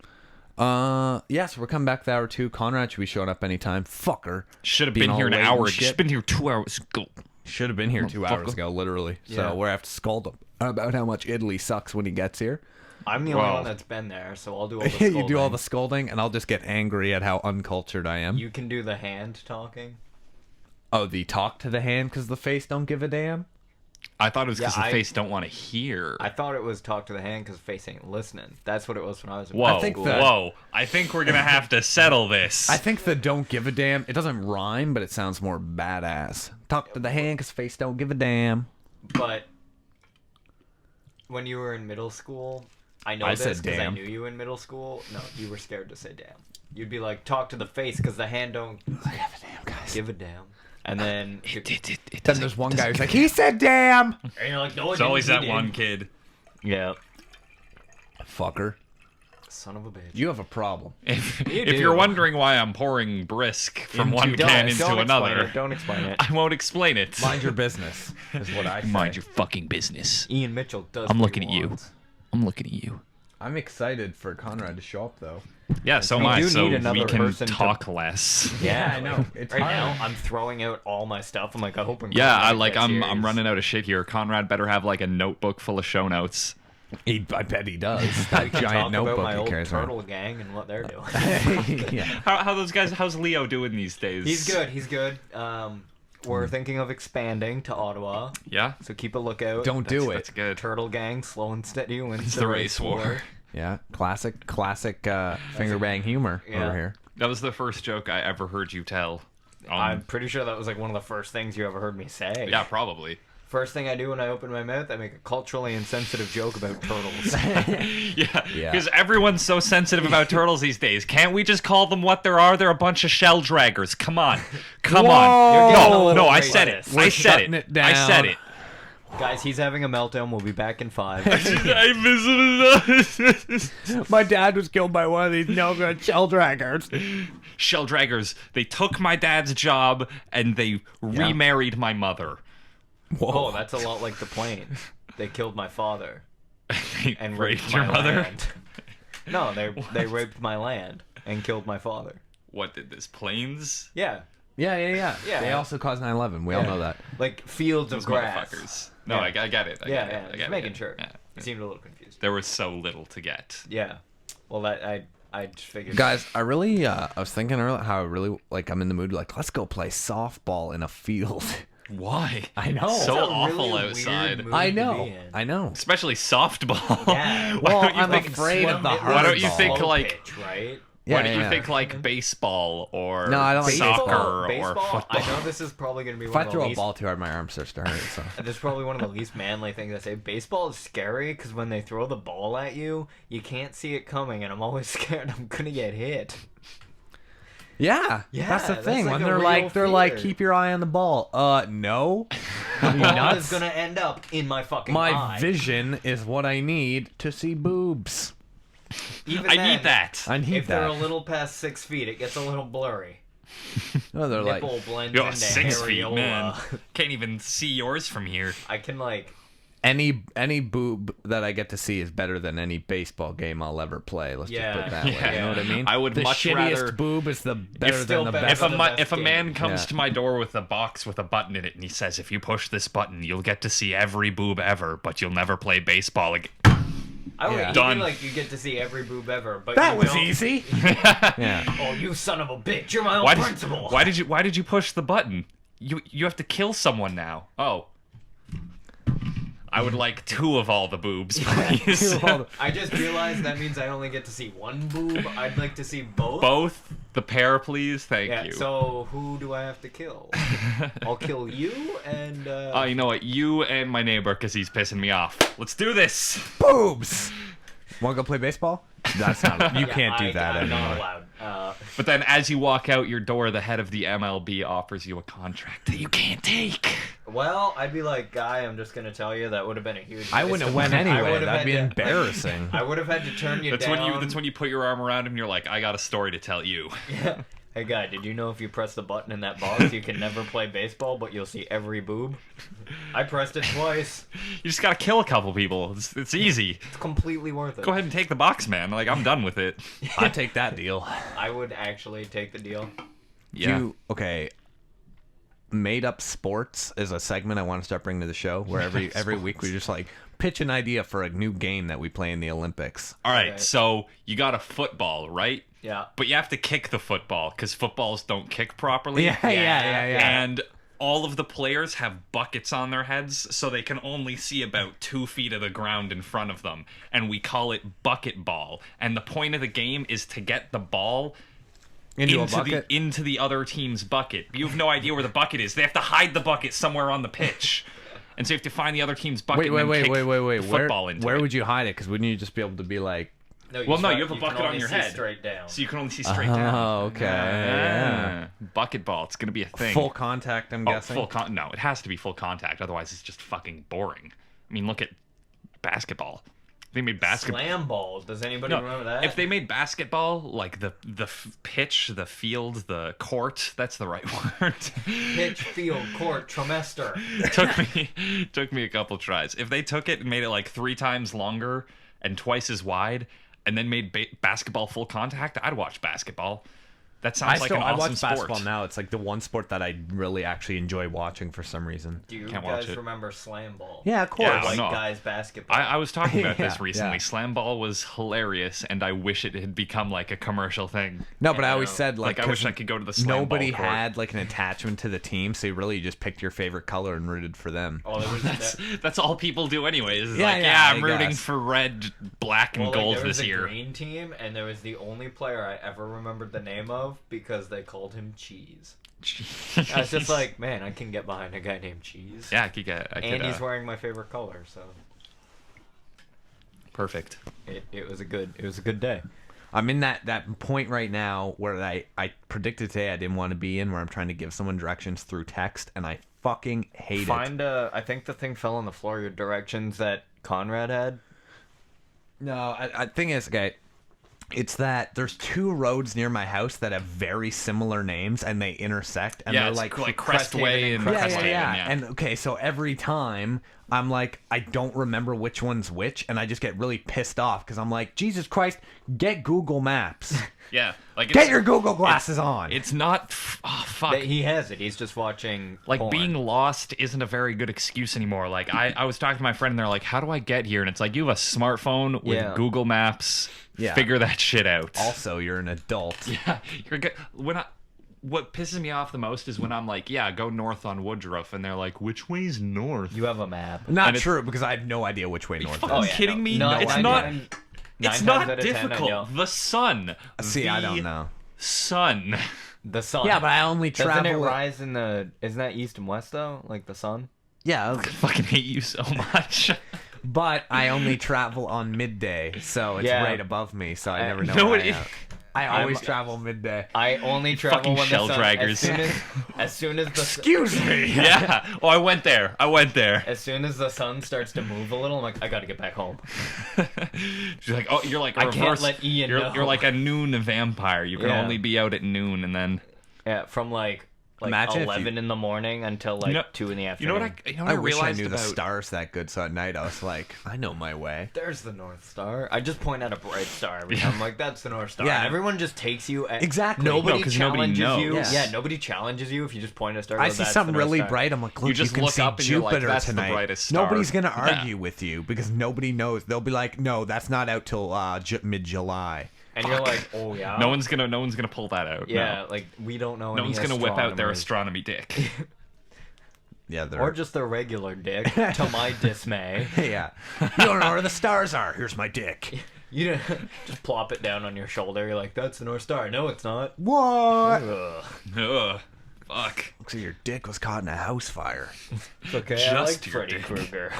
Yes, we're coming back to hour 2. Conrad should be showing up anytime. Fucker. Should have Being been here all an late hour. and shit. Should been here 2 hours ago. Should have been here 2 hours ago, literally. Yeah. So we're have to scold him about how much Italy sucks when he gets here. I'm the only Wow. one that's been there, so I'll do all the scolding. You do all the scolding, and I'll just get angry at how uncultured I am. You can do the hand talking. Oh, the talk to the hand because the face don't give a damn? I thought it was because Yeah, the I- face don't want to hear. I thought it was talk to the hand because face ain't listening. That's what it was when I was in Whoa, think school. that- whoa. I think we're going to have to settle this. I think the don't give a damn, it doesn't rhyme, but it sounds more badass. Talk to the hand because face don't give a damn. But when you were in middle school, I know I this said because I damn. knew you in middle school. No, you were scared to say damn. You'd be like, talk to the face because the hand don't I have a damn, guys. give a damn. And then Then there's one guy who's like, he said damn! and you're like, no, There's always that one one kid. Yeah. Fucker. Son of a bitch. You have a problem. If do. you're wondering why I'm pouring brisk from Into- one can into Don't explain another, it, Don't explain it. I won't explain it. Mind your business, is what I say. Mind your fucking business. Ian Mitchell does. I'm what looking he at you. wants. I'm looking at you. I'm excited for Conrad to show up, though. Yeah, so We am I. do So need another we can person to- talk less. Yeah, I know. It's right hard. now, I'm throwing out all my stuff. I'm like, I hope. when Yeah, Conrad gets here, I'm he's- running out of shit here. Conrad better have like a notebook full of show notes. I bet he does. I That can giant talk about notebook my he old carries turtle around. gang and what they're doing. Yeah. How those guys? How's Leo doing these days? He's good. He's good. We're thinking of expanding to Ottawa, Yeah, so keep a lookout. Don't do that's it. good. Turtle gang, slow and steady wins It's the race war. Yeah, classic fingerbang humor Yeah. over here. That was the first joke I ever heard you tell. I'm pretty sure that was like one of the first things you ever heard me say. Yeah, probably. First thing I do when I open my mouth, I make a culturally insensitive joke about turtles. Yeah, Yeah. because everyone's so sensitive about turtles these days. Can't we just call them what they are? They're a bunch of shell draggers. Come on, come Whoa! on. You're getting a No, little no, I said it. racist. We're I said shutting it. it I said down. it. Guys, he's having a meltdown. We'll be back in 5. I visited. My dad was killed by one of these no-good shell draggers. Shell draggers. They took my dad's job and they remarried my mother. Oh, that's a lot like the plane. They killed my father They and raped your my mother. land. No, they raped my land and killed my father. What did this? Planes? Yeah, Yeah. Yeah. They also caused 9/11. We all know that. like fields of Those grass. motherfuckers. No, Yeah. I get it. I Yeah, get yeah. it. I Just get making it. sure. Yeah. You seemed a little confused. There was so little to get. Yeah. Well, that I just figured. Guys, I really, I was thinking earlier how I really, like, I'm in the mood, like, let's go play softball in a field. Why? I know. So That's a awful really outside. weird mood I to know. be in. I know. Especially softball. Yeah. Why Well, don't you I'm think, afraid of the It hard Why don't you ball. think slow like? pitch, right? Yeah, Why don't you yeah. think like baseball or No, I don't like soccer baseball. or Baseball, football? I know this is probably going to be If one I of throw the a least. ball too hard, my arm starts to hurt. So. This is probably one of the least manly things I say. Baseball is scary because when they throw the ball at you, you can't see it coming, and I'm always scared I'm gonna get hit. Yeah, Yeah, that's the that's thing. like When a they're real like, fear. keep your eye on the ball. No. Are you Ball nuts? is gonna end up in my fucking My eye. vision is what I need to see boobs. Even I then, need that. I need If they're a that. little past 6 feet, it gets a little blurry. No, they're Nipple like, blends Yo, into 6 feet, areola. man. Can't even see yours from here. I can like any boob that I get to see is better than any baseball game I'll ever play. Let's just put it that way. You know what I mean? I would the much shittiest rather boob is the better still than the better best. if a man comes Yeah. to my door with a box with a button in it and he says, if you push this button, you'll get to see every boob ever, but you'll never play baseball again. I would Yeah. even Done. like you get to see every boob ever, but That you was don't. easy. Yeah. Oh, you son of a bitch! You're my own Why principal. did you push the button? You have to kill someone now. Oh. I would like 2 of all the boobs, please. I just realized that means I only get to see one boob. I'd like to see both. Both the pair, please. Thank Yeah. you. So who do I have to kill? I'll kill you and. Oh, you know what? You and my neighbor, because he's pissing me off. Let's do this. Boobs. Want to go play baseball? That's not. You can't do that I'm anymore. not allowed. But then as you walk out your door, the head of the MLB offers you a contract that you can't take. Well, I'd be like, guy, I'm just gonna tell you that would have been a huge. I wouldn't have went anyway. That'd be embarrassing. I would have had to turn you That's down. when you put your arm around him and you're like, I got a story to tell you. Yeah. Hey, guy, did you know if you press the button in that box, you can never play baseball, but you'll see every boob? I pressed it twice. You just gotta kill a couple people. It's easy. It's completely worth it. Go ahead and take the box, man. Like, I'm done with it. I'd take that deal. I would actually take the deal. Yeah. Okay. Made Up Sports is a segment I want to start bringing to the show where every week we just like pitch an idea for a new game that we play in the Olympics. All right, Right. so you got a football, right? Yeah. But you have to kick the football because footballs don't kick properly. Yeah. And all of the players have buckets on their heads, so they can only see about 2 feet of the ground in front of them. And we call it bucket ball. And the point of the game is to get the ball Into a bucket? into the other team's bucket. You have no idea where the bucket is. They have to hide the bucket somewhere on the pitch. And so you have to find the other team's bucket and then kick the football into Where it. would you hide it? Because wouldn't you just be able to be like, No, Well, no, start- you have a bucket can on only your see head. straight down. So you can only see straight down. oh, okay, yeah. Bucket ball. It's going to be a thing. Full contact, I'm guessing? No, it has to be full contact. Otherwise, it's just fucking boring. I mean, look at basketball. They made basketball. Slam balls. Does anybody remember that? If they made basketball like the pitch, the field, the court, that's the right word. Pitch, field, court, trimester. took me a couple tries. If they took it and made it like 3 times longer and twice as wide, and then made basketball full contact, I'd watch basketball. That sounds like an I awesome watch sport. basketball now. It's like the one sport that I really actually enjoy watching for some reason. Do you Can't watch guys it. remember slam ball? Yeah, of course. Yeah, White no. guys basketball. I was talking about this Yeah, recently. yeah. Slam ball was hilarious, and I wish it had become like a commercial thing. No, but I Yeah, always no. said Like, I 'cause wish I could go to the slam nobody ball court. had like an attachment to the team, so you really just picked your favorite color and rooted for them. Oh, there was That's all people do anyways. Is Yeah, like, yeah, I'm I rooting guess. for red, black, and well, gold like, there was this a year. green team, and there was the only player I ever remembered the name of because they called him Cheese. I was just like, man, I can get behind a guy named Cheese. Yeah, I could get. And he's wearing my favorite color, so perfect. it was a good day. I'm in that point right now where I predicted today I didn't want to be in, where I'm trying to give someone directions through text, and I fucking hate it. I think the thing fell on the floor. Your directions that Conrad had. No, I thing is, okay, it's that there's 2 roads near my house that have very similar names, and they intersect, and Yeah, they're it's like Crestway and yeah, Cresthaven. Yeah, And okay, so every time I'm like, I don't remember which one's which, and I just get really pissed off because I'm like, Jesus Christ, get Google Maps. Yeah, like Get your Google glasses on. It's not. Oh fuck. He has it. He's just watching. Like porn. being lost isn't a very good excuse anymore. Like I was talking to my friend and they're like, how do I get here? And it's like, you have a smartphone with Yeah. Google Maps. Yeah. Figure that shit out. Also, you're an adult. Yeah, you're good. What pisses me off the most is when I'm like, yeah, go north on Woodruff, and they're like, which way's north? You have a map. Not And it's- true, because I have no idea which way north fucking is. kidding me? No, it's I not. know. It's 9 not times out of 10, I know. difficult. The sun. See, I don't know. Sun. The sun. Yeah, but I only Doesn't it travel. rise in the? Isn't that east and west though? Like the sun. Yeah, I fucking hate you so much. but I only travel on midday, so it's Yeah. right above me, so I never know. No, where it I is. am. I always travel midday. I only travel Fucking when shell the sun. draggers. As soon as the Excuse me. Yeah. Oh, I went there. as soon as the sun starts to move a little, I'm like, I gotta get back home. She's like, oh, you're like a I reverse. can't let Ian know. You're like a noon vampire. You can Yeah. only be out at noon, and then Yeah, from like like Imagine if 11 in the morning until like 2 in the You afternoon. know what I I wish I realized knew about the stars that good, so at night I was like, I know my way. There's the North Star. I just point at a bright star every time. I'm like, that's the North Star. Yeah. And everyone just takes you at... Exactly. Nobody No, 'cause nobody challenges knows. you. Yes. Yeah, nobody challenges you if you just point at a star. I go, see "That's something the North really Star." bright. I'm like, look, You just can look see up and you're like, Jupiter "That's the tonight." brightest star. Nobody's gonna Yeah. argue with you because nobody knows. They'll be like, no, that's not out till mid-July. And you're like, oh yeah. No one's gonna pull that out. Yeah, No. like we don't know. No any one's gonna whip out their astronomers. astronomy dick. Yeah, they're Or just their regular dick, to my dismay. yeah. You don't know where the stars are. Here's my dick. You know, just plop it down on your shoulder. You're like, that's the North Star. No, it's not. What? Ugh. Ugh. Fuck. Looks like your dick was caught in a house fire. It's okay. I Just like your Freddy dick. Krueger.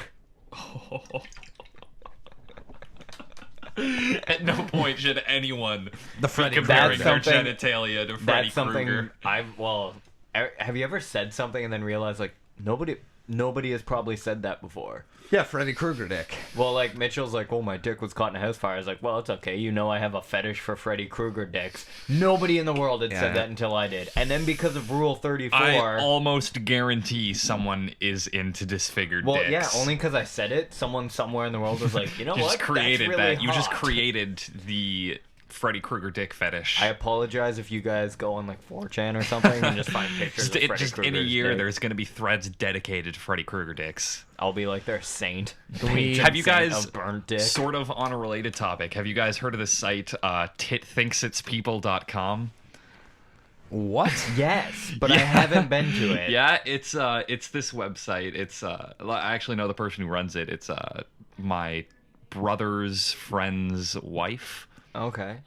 At no point should anyone The Freddy comparing their That's something- genitalia to Freddy That's something Krueger. have you ever said something and then realized like nobody has probably said that before? Yeah, Freddy Krueger dick. Well, like Mitchell's like, oh, my dick was caught in a house fire. I was like, well, it's okay. You know, I have a fetish for Freddy Krueger dicks. Nobody in the world had Yeah. said that until I did. And then because of Rule 34, I almost guarantee someone is into disfigured well, dicks. yeah, only because I said it, someone somewhere in the world was like, you know You what? just created That's really that. You just hot. created the Freddy Krueger dick fetish. I apologize if you guys go on like 4chan or something and just find pictures just of Freddy just in a Krueger's year, dick. there's going to be threads dedicated to Freddy Krueger dicks. I'll be like their saint. Have you guys, of burnt dick? sort of on a related topic, have you guys heard of the site titthinksitspeople.com? What? Yes, but I haven't been to it. Yeah, it's this website. It's I actually know the person who runs it. It's my brother's friend's wife. Okay.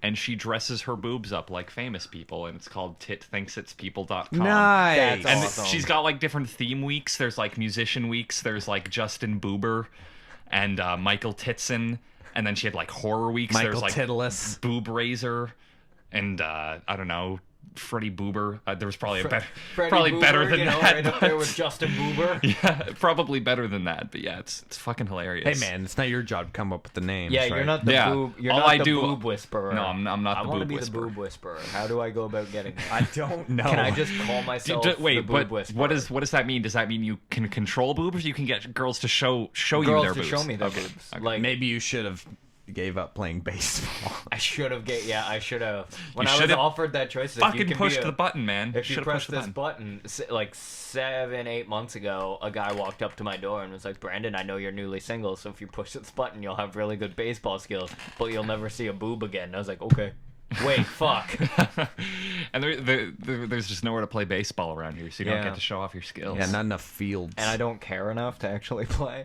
And she dresses her boobs up like famous people, and it's called titthinksitspeople.com. Nice. That's And awesome. she's got like different theme weeks. There's like musician weeks. There's like Justin Bieber and Michael Titson. And then she had like horror weeks. Michael There's like Tiddless. Boob Raiser and I don't know, Freddie Boober. There was probably a better, Freddie probably Boober, better than you know, that. right up there but- with Justin Bieber. yeah, probably better than that. But yeah, it's fucking hilarious. Hey man, it's not your job to come up with the names. Yeah, right? you're not the Yeah. boob. You're All not I the do- boob whisperer. No, I'm not I the want to boob be whisperer. the boob whisperer. How do I go about getting that? I don't know. Can I just call myself the Wait, boob but whisperer? what does that mean? Does that mean you can control boobs, or you can get girls to show you girls their to boobs? show me their Okay. boobs? Okay. Like Maybe you should have gave up playing baseball. I should have. I should have. When You I was should've offered that choice, if you Fucking can pushed be a, the button, man. If you Should've press pushed the this button, like 7-8 months ago, a guy walked up to my door and was like, "Brandon, I know you're newly single, so if you push this button, you'll have really good baseball skills, but you'll never see a boob again." And I was like, "Okay." Wait, fuck. And there's just nowhere to play baseball around here, so you don't Yeah. get to show off your skills. Yeah, not enough fields. And I don't care enough to actually play.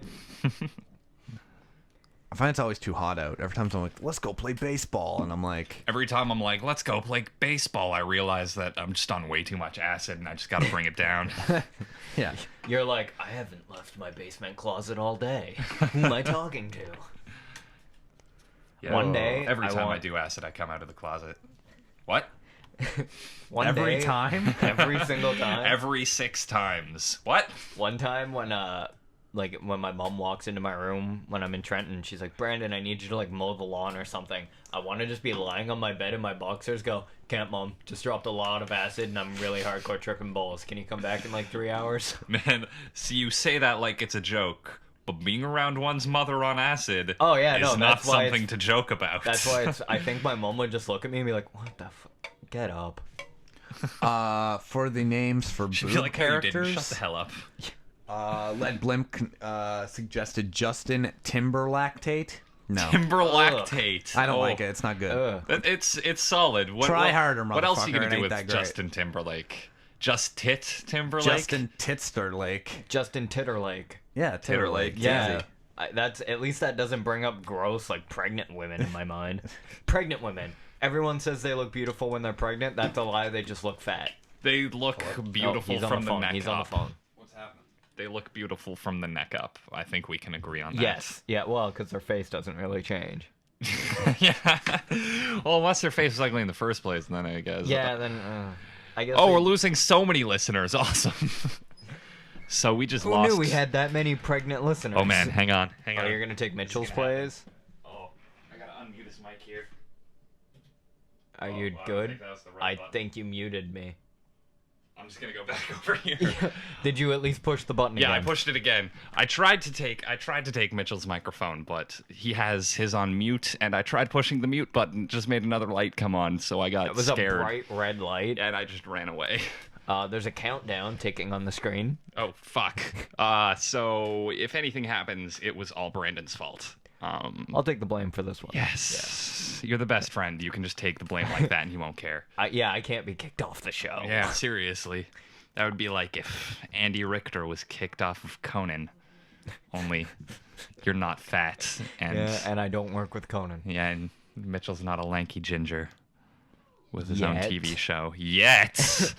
I find it's always too hot out. Every time I'm like, let's go play baseball, and I'm like, Every time I'm like, let's go play baseball, I realize that I'm just on way too much acid, and I just got to bring it down. yeah. You're like, I haven't left my basement closet all day. Who am I talking to? Yeah. One day, every I time I want- do acid, I come out of the closet. What? One Every day, time? every single time. Every 6 times. What? One time when when my mom walks into my room when I'm in Trenton, she's like, "Brandon, I need you to like mow the lawn or something." I want to just be lying on my bed in my boxers, go, "Can't, Mom. Just dropped a lot of acid and I'm really hardcore tripping balls. Can you come back in like 3 hours?" Man, see, you say that like it's a joke, but being around one's mother on acid Oh, yeah, is no, not that's why something it's- to joke about. That's why I think my mom would just look at me and be like, "What the fuck? Get up." For the names for She'd boob be like, "No, you didn't. characters, Shut the hell up." Led Blimp suggested Justin Timberlactate. No, Timberlactate. I don't Oh. like it. It's not good. Ugh. It's solid. Try harder, What else are you motherfucker. gonna It do ain't with that great. Justin Timberlake? Just Tit Timberlake? Justin Titsterlake. Justin Titterlake. Yeah, Titterlake. Yeah. Easy. That's at least that doesn't bring up gross like pregnant women in my mind. Pregnant women. Everyone says they look beautiful when they're pregnant. That's a lie. They just look fat. They look beautiful he's on from the the, phone. neck He's up. on the phone. What's happening? They look beautiful from the neck up. I think we can agree on that. Yes. Yeah. Well, because their face doesn't really change. Yeah. Well, unless their face was ugly in the first place, then I guess. Yeah. Then I guess. Oh, they- we're losing so many listeners. Awesome. So we just Who lost. knew we had that many pregnant listeners? Oh man, hang on. Oh, you're gonna take Mitchell's gonna happen. plays? Oh, I gotta unmute his mic here. Are Oh, you I don't good? think that was the right I button. think you muted me. just gonna go back over here. Did you at least push the button Yeah, again? I pushed it again. I tried to take Mitchell's microphone, but he has his on mute, and I tried pushing the mute button, just made another light come on, so I got It was scared. a bright red light. And I just ran away. There's a countdown ticking on the screen. Oh, fuck. So if anything happens, it was all Brandon's fault. I'll take the blame for this one. Yes. You're the best friend. You can just take the blame like that and he won't care. I can't be kicked off the show. Yeah, seriously. That would be like if Andy Richter was kicked off of Conan. Only you're not fat. And I don't work with Conan. Yeah, and Mitchell's not a lanky ginger with his own Yet. TV show. Yet!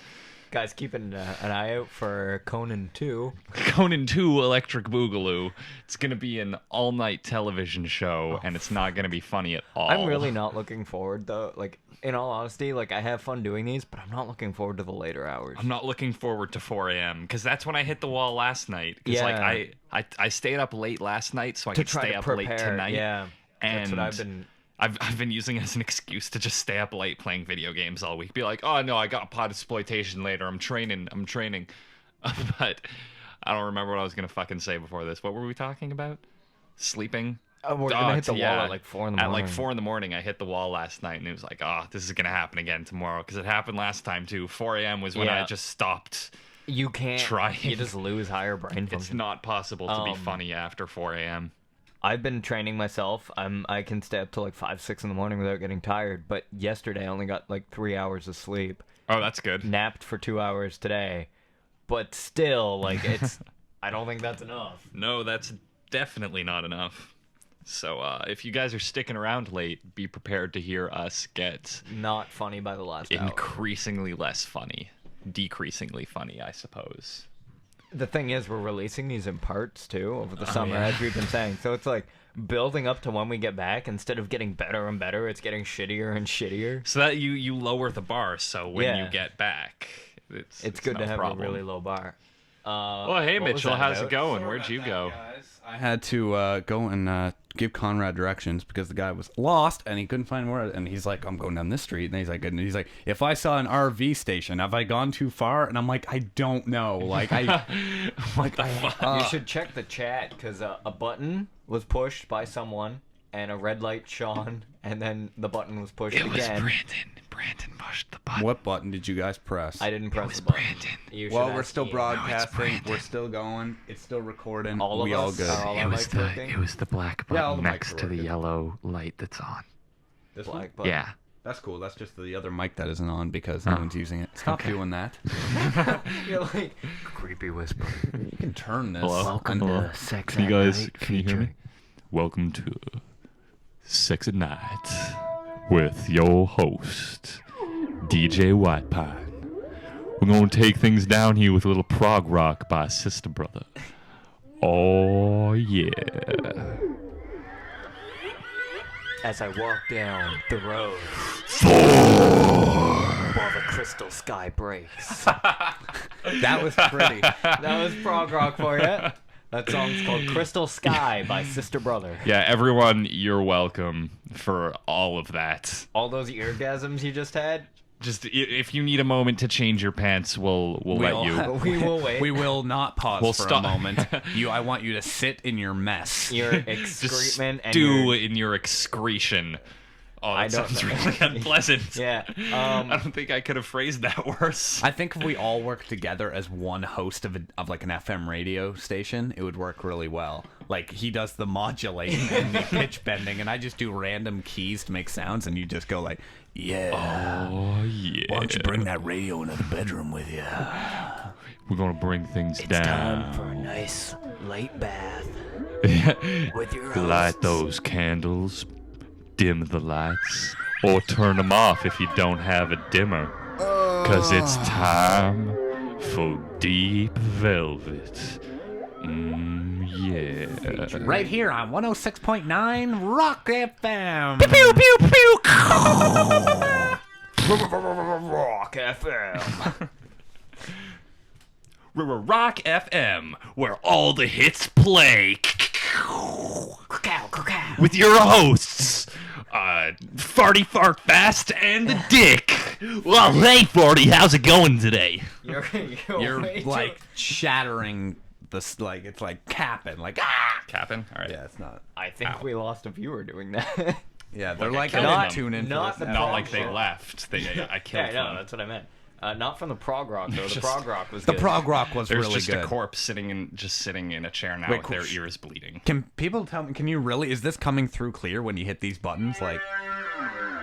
Guys, keep an eye out for Conan 2. Conan 2 Electric Boogaloo. It's going to be an all-night television show, and it's not going to be funny at all. I'm really not looking forward, though. Like, in all honesty, like, I have fun doing these, but I'm not looking forward to the later hours. I'm not looking forward to 4 a.m. because that's when I hit the wall last night. Because Yeah. like I stayed up late last night so I To could try stay to up prepare, late tonight. yeah. And That's what I've been... I've been using it as an excuse to just stay up late playing video games all week. Be like, oh no, I got Podxploitation later. I'm training. But I don't remember what I was gonna fucking say before this. What were we talking about? Sleeping. we're gonna hit the wall yeah. at like 4 in the At morning. like 4 in the morning, I hit the wall last night, and it was like, oh, this is gonna happen again tomorrow because it happened last time too. 4 a.m. was when I Yeah. just stopped. You can't. trying. You just lose higher brain It's function. not possible to be funny after 4 a.m. I've been training myself. I can stay up till like 5, 6 in the morning without getting tired. But yesterday I only got like 3 hours of sleep. Oh, that's good. Napped for 2 hours today. But still, like it's. I don't think that's enough. No, that's definitely not enough. So if you guys are sticking around late, be prepared to hear us get Not funny by the last hour. increasingly less funny. Decreasingly funny, I suppose. The thing is, we're releasing these in parts too over the summer, yeah. as we've been saying. So it's like building up to when we get back. Instead of getting better and better, it's getting shittier and shittier. So that you lower the bar, so when Yeah. you get back, it's Good no to have problem. a really low bar. Oh, hey, what was Mitchell, that how's about? it going? Where'd you go? I had to go and give Conrad directions because the guy was lost and he couldn't find where. And he's like, "I'm going down this street." And he's like, "If I saw an RV station, have I gone too far?" And I'm like, "I don't know." Like What the fuck? You should check the chat because a button was pushed by someone and a red light shone, and then the button was pushed It was again. Brandon. Brandon pushed the button. What button did you guys press? I didn't press was the button. Brandon. You should Well, we're ask still Ian. broadcasting. Brandon. We're still going. It's still recording. All of we all us good. are all our mics working? It was the black Yeah, all button the mics next are to the working. yellow light that's on. This one? Black button. Yeah. That's cool. That's just the other mic that isn't on because no one's using it. Stop doing that. You're like creepy whisper. You can turn this. Hello? Welcome Hello? to Sex Can at you guys Night can you hear me? featuring- Welcome to Sex at Night with your host, DJ White Pine. We're gonna take things down here with a little prog rock by Sister Brother. Oh yeah. As I walk down the road, while the crystal sky breaks. That was pretty. That was prog rock for you. That song's called Crystal Sky by Sister Brother. Yeah, everyone, you're welcome for all of that. All those orgasms you just had, Just if you need a moment to change your pants, we'll let We'll- you. we will wait. We will not pause We'll for stop. a moment. I want you to sit in your mess. Your Just excrement and stew your... in your excretion. Oh, I that don't sounds know. really unpleasant. Yeah. I don't think I could have phrased that worse. I think if we all worked together as one host of like an FM radio station, it would work really well. Like he does the modulating and the pitch bending, and I just do random keys to make sounds, and you just go like, "Yeah, Oh yeah. why don't you bring that radio into the bedroom with you?" We're gonna bring things down. Time for a nice late bath with your Light hosts. those candles, dim the lights, or turn them off if you don't have a dimmer. 'Cause it's time for Deep Velvet. Yeah. Right here on 106.9 Rock FM. Rock FM. Rock FM, where all the hits play. Cacao, cacao. With your hosts, Farty Fart Fast and the Dick. Well, hey, Farty, how's it going today? You're like shattering this, like it's like capping, like ah. Capping? All right. Yeah, it's not. I think we lost a viewer doing that. Yeah, they're Like, like I not killed them. tuning Not for the this. Not like prog they rock. left. I killed Yeah, no, them. that's what I meant. Not from the prog rock though. The Just- prog rock was The good. prog rock was There's really just good. a corpse sitting in a chair now Wait, with their ears bleeding. Can people tell me? Can you really? Is this coming through clear when you hit these buttons? Like,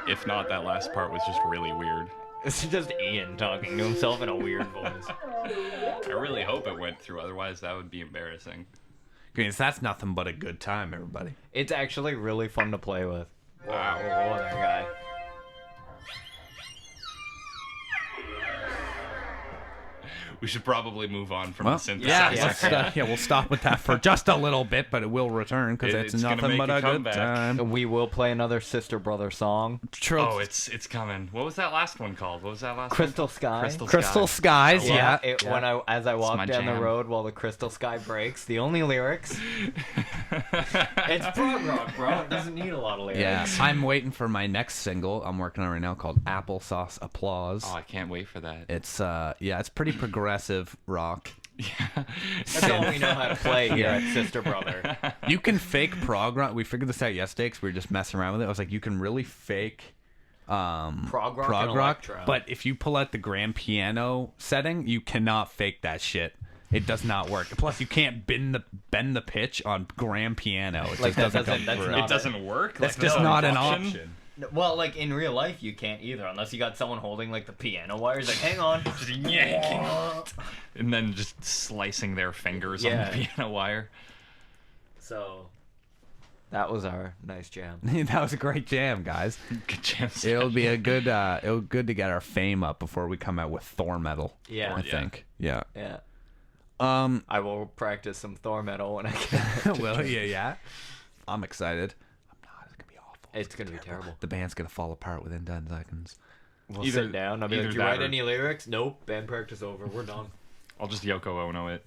If not, that last part was just really weird. It's just Ian talking to himself in a weird voice. I really hope it went through. Otherwise, that would be embarrassing. because that's nothing but a good time, everybody. It's actually really fun to play with. Wow. Whoa, there, guy. We should probably move on from Well, the synthesizer. yeah, we'll stop with that for just a little bit, but it will return because it's It's gonna nothing make but a a good comeback. time. We will play another Sister Brother song. Oh, it's coming. What was that last one called? What was that last Crystal Sky. Crystal Crystal Skies, Oh, yeah. When as I walk my down the jam. road while the crystal sky breaks, the only lyrics. It's prog rock, bro. It doesn't need a lot of lyrics. Yeah, I'm waiting for my next single I'm working on right now called Applesauce Applause. Oh, I can't wait for that. It's it's pretty progressive rock. Yeah. That's all we know how to play here at Sister Brother. You can fake prog rock. We figured this out yesterday because we were just messing around with it. I was like, you can really fake Prog rock and electro. but if you pull out the grand piano setting, you cannot fake that shit. It does not work. Plus, you can't bend the pitch on grand piano. It Like, just that doesn't come that's through. not It doesn't work. That's Like, just no not an option? option. Well, like in real life, you can't either, unless you got someone holding like the piano wires. Like, hang on. Just yanking, and then just slicing their fingers on Yeah. the piano wire. So, that was our nice jam. That was a great jam, guys. Good chance. It'll be a good. It'll good to get our fame up before we come out with Thor metal. Yeah. I Yeah. think. Yeah. Yeah. Um. I will practice some Thor metal when I get. Well, yeah. I'm excited. I'm not. It's gonna be awful. It's gonna be terrible. The band's gonna fall apart within 10 seconds. We'll Either- sit down. I'll be either like, "Do you that write or- any lyrics?" Nope. Band practice over. We're done. I'll just Yoko Ono it.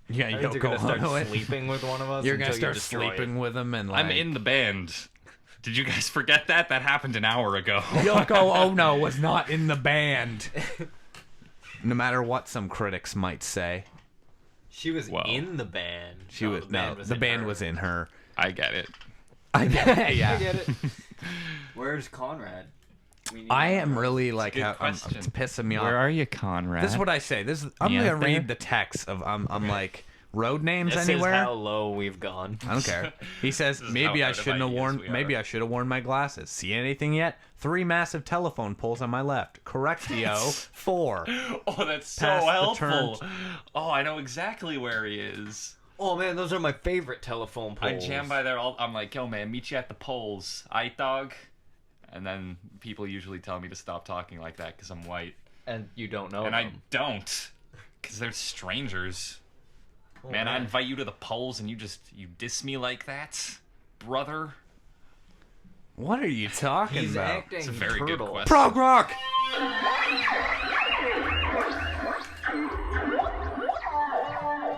Yeah, I you think don't they're go gonna on start it. sleeping with one of us. You're gonna until start you destroy sleeping with them, and like I'm in the band. Did you guys forget that? That happened an hour ago. Yoko Ono was not in the band. No matter what some critics might say, She was Whoa. in the band. she was the band was in her. I get it. I Yeah. get it. Where's Conrad? We need I am Conrad. really like good how question. it's pissing me off. Where are you, Conrad? This is what I say. I'm You gonna out there? read the text of I'm like road names This anywhere. is how low we've gone. I don't care. He says This is maybe how I out of shouldn't have ideas worn we are. maybe I should have worn my glasses. See anything yet? 3 massive telephone poles on my left. Correctio. 4. Oh, that's so Past the helpful. turn. Oh, I know exactly where he is. Oh man, those are my favorite telephone I poles. jam by there all. I'm like, yo, man, meet you at the polls, aight dog. And then people usually tell me to stop talking like that because I'm white, and you don't know and I them. don't, because they're strangers. Oh, Man, I invite you to the polls and you diss me like that, brother. What are you talking He's about? acting It's a very good turtle. question. Prog rock.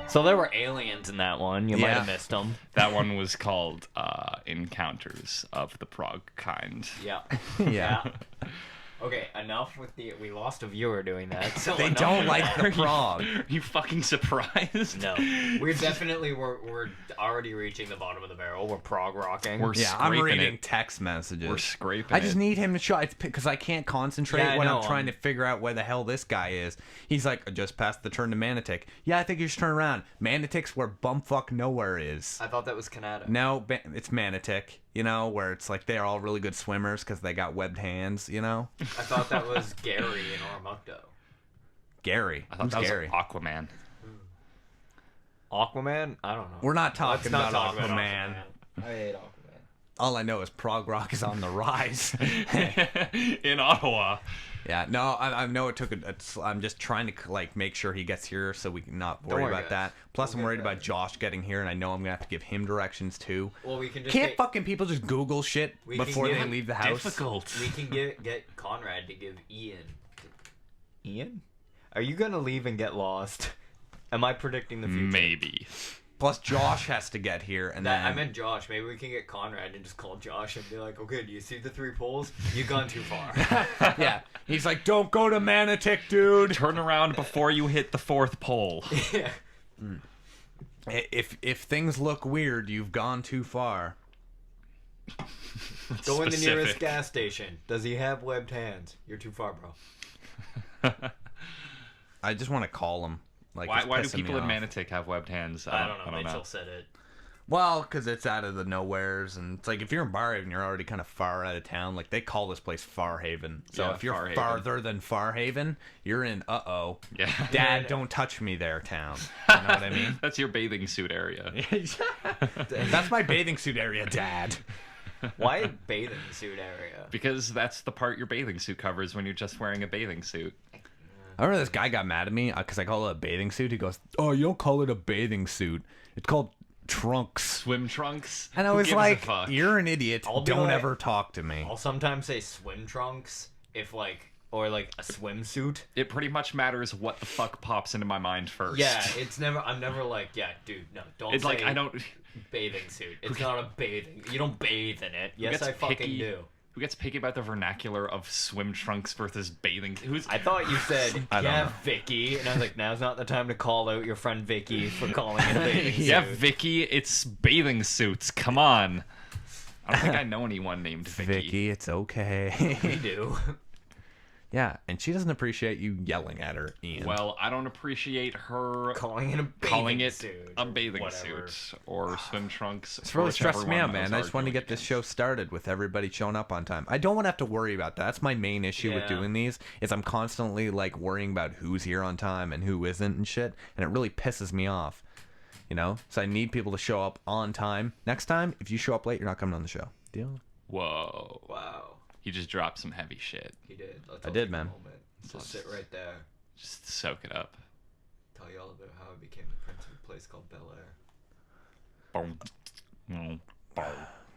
So there were aliens in that one. You might Yeah. have missed them. That one was called Encounters of the Prague Kind. Yeah. Yeah. Okay, enough with the. We lost a viewer doing that. So They enough don't with like that. the prog. Are you fucking surprised? No, we're already reaching the bottom of the barrel. We're prog rocking. We're Yeah, I'm scraping reading it. text messages. We're scraping I just it. need him to try because I can't concentrate Yeah, I when know, I'm trying to figure out where the hell this guy is. He's like, I just passed the turn to Manitic. Yeah, I think you should turn around. Manitic's where bumfuck nowhere is. I thought that was Canada. No, it's Manitic. You know, where it's like they're all really good swimmers because they got webbed hands. You know, I thought that was Gary in Ormukto. Gary. I thought Who's that was Gary? Aquaman. Aquaman? I don't know. We're not talking Let's not about talk Aquaman. I hate Aquaman. All I know is prog rock is on the rise. In Ottawa. Yeah, no, I know it took I'm just trying to like make sure he gets here so we can not worry worry, about guys. that. Plus, We'll I'm get worried that. about Josh getting here, and I know I'm gonna have to give him directions too. Well, we can just Can't get, fucking people just Google shit We can before give they him leave the house? Difficult. we can get Conrad to give Ian. Ian? Are you gonna leave and get lost? Am I predicting the future? Maybe. Plus, Josh has to get here, and then I meant Josh. Maybe we can get Conrad and just call Josh and be like, okay, do you see the 3 poles? You've gone too far. yeah, he's like, don't go to Manitic, dude. Turn around before you hit the 4th pole. Yeah. If things look weird, you've gone too far. Go in the nearest Specific. gas station. Does he have webbed hands? You're too far, bro. I just want to call him. Like, it's Why do pissing me people in off. Manitic have webbed hands? I don't know. Mitchell said it. Well, because it's out of the nowheres, and it's like if you're in Barhaven, you're already kind of far out of town. Like, they call this place Farhaven. So Yeah, if you're Farhaven. farther than Farhaven, you're in Yeah. Dad, don't touch me there town. You know what I mean? That's your bathing suit area. That's my bathing suit area, Dad. Why bathing suit area? Because that's the part your bathing suit covers when you're just wearing a bathing suit. I remember this guy got mad at me because I call it a bathing suit. He goes, "Oh, you don't call it a bathing suit. It's called trunks." Swim trunks? And I Who was gives a like, fuck? "You're an idiot. I'll be Don't like- ever talk to me." I'll sometimes say swim trunks if or like a swimsuit. It pretty much matters what the fuck pops into my mind first. Yeah, I'm never like, yeah, dude, no, don't It's say like, I don't... bathing suit. It's not a bathing. You don't bathe in it. Yes, gets I fucking picky? do. Who gets picky about the vernacular of swim trunks versus bathing? Who's... I thought you said, I don't yeah, know. Vicky, and I was like, now's not the time to call out your friend Vicky for calling it a bathing suit. Yeah, Vicky, it's bathing suits. Come on. I don't think I know anyone named Vicky. Vicky, it's okay. We do. Yeah, and she doesn't appreciate you yelling at her, Ian. Well, I don't appreciate her Calling it a bathing calling it suit. a bathing whatever. suit or swim trunks. It's really stressed me out, man. I just want to get this show started with everybody showing up on time. I don't want to have to worry about that. That's my main issue with Yeah. doing these, is I'm constantly like worrying about who's here on time and who isn't and shit, and it really pisses me off. You know? So I need people to show up on time. Next time, if you show up late, you're not coming on the show. Deal? Whoa. Wow. He just dropped some heavy shit. He did. I did, man. Just sit right there. Just soak it up. Tell you all about how I became the prince of a place called Bel Air. Boom. Boom. Boom.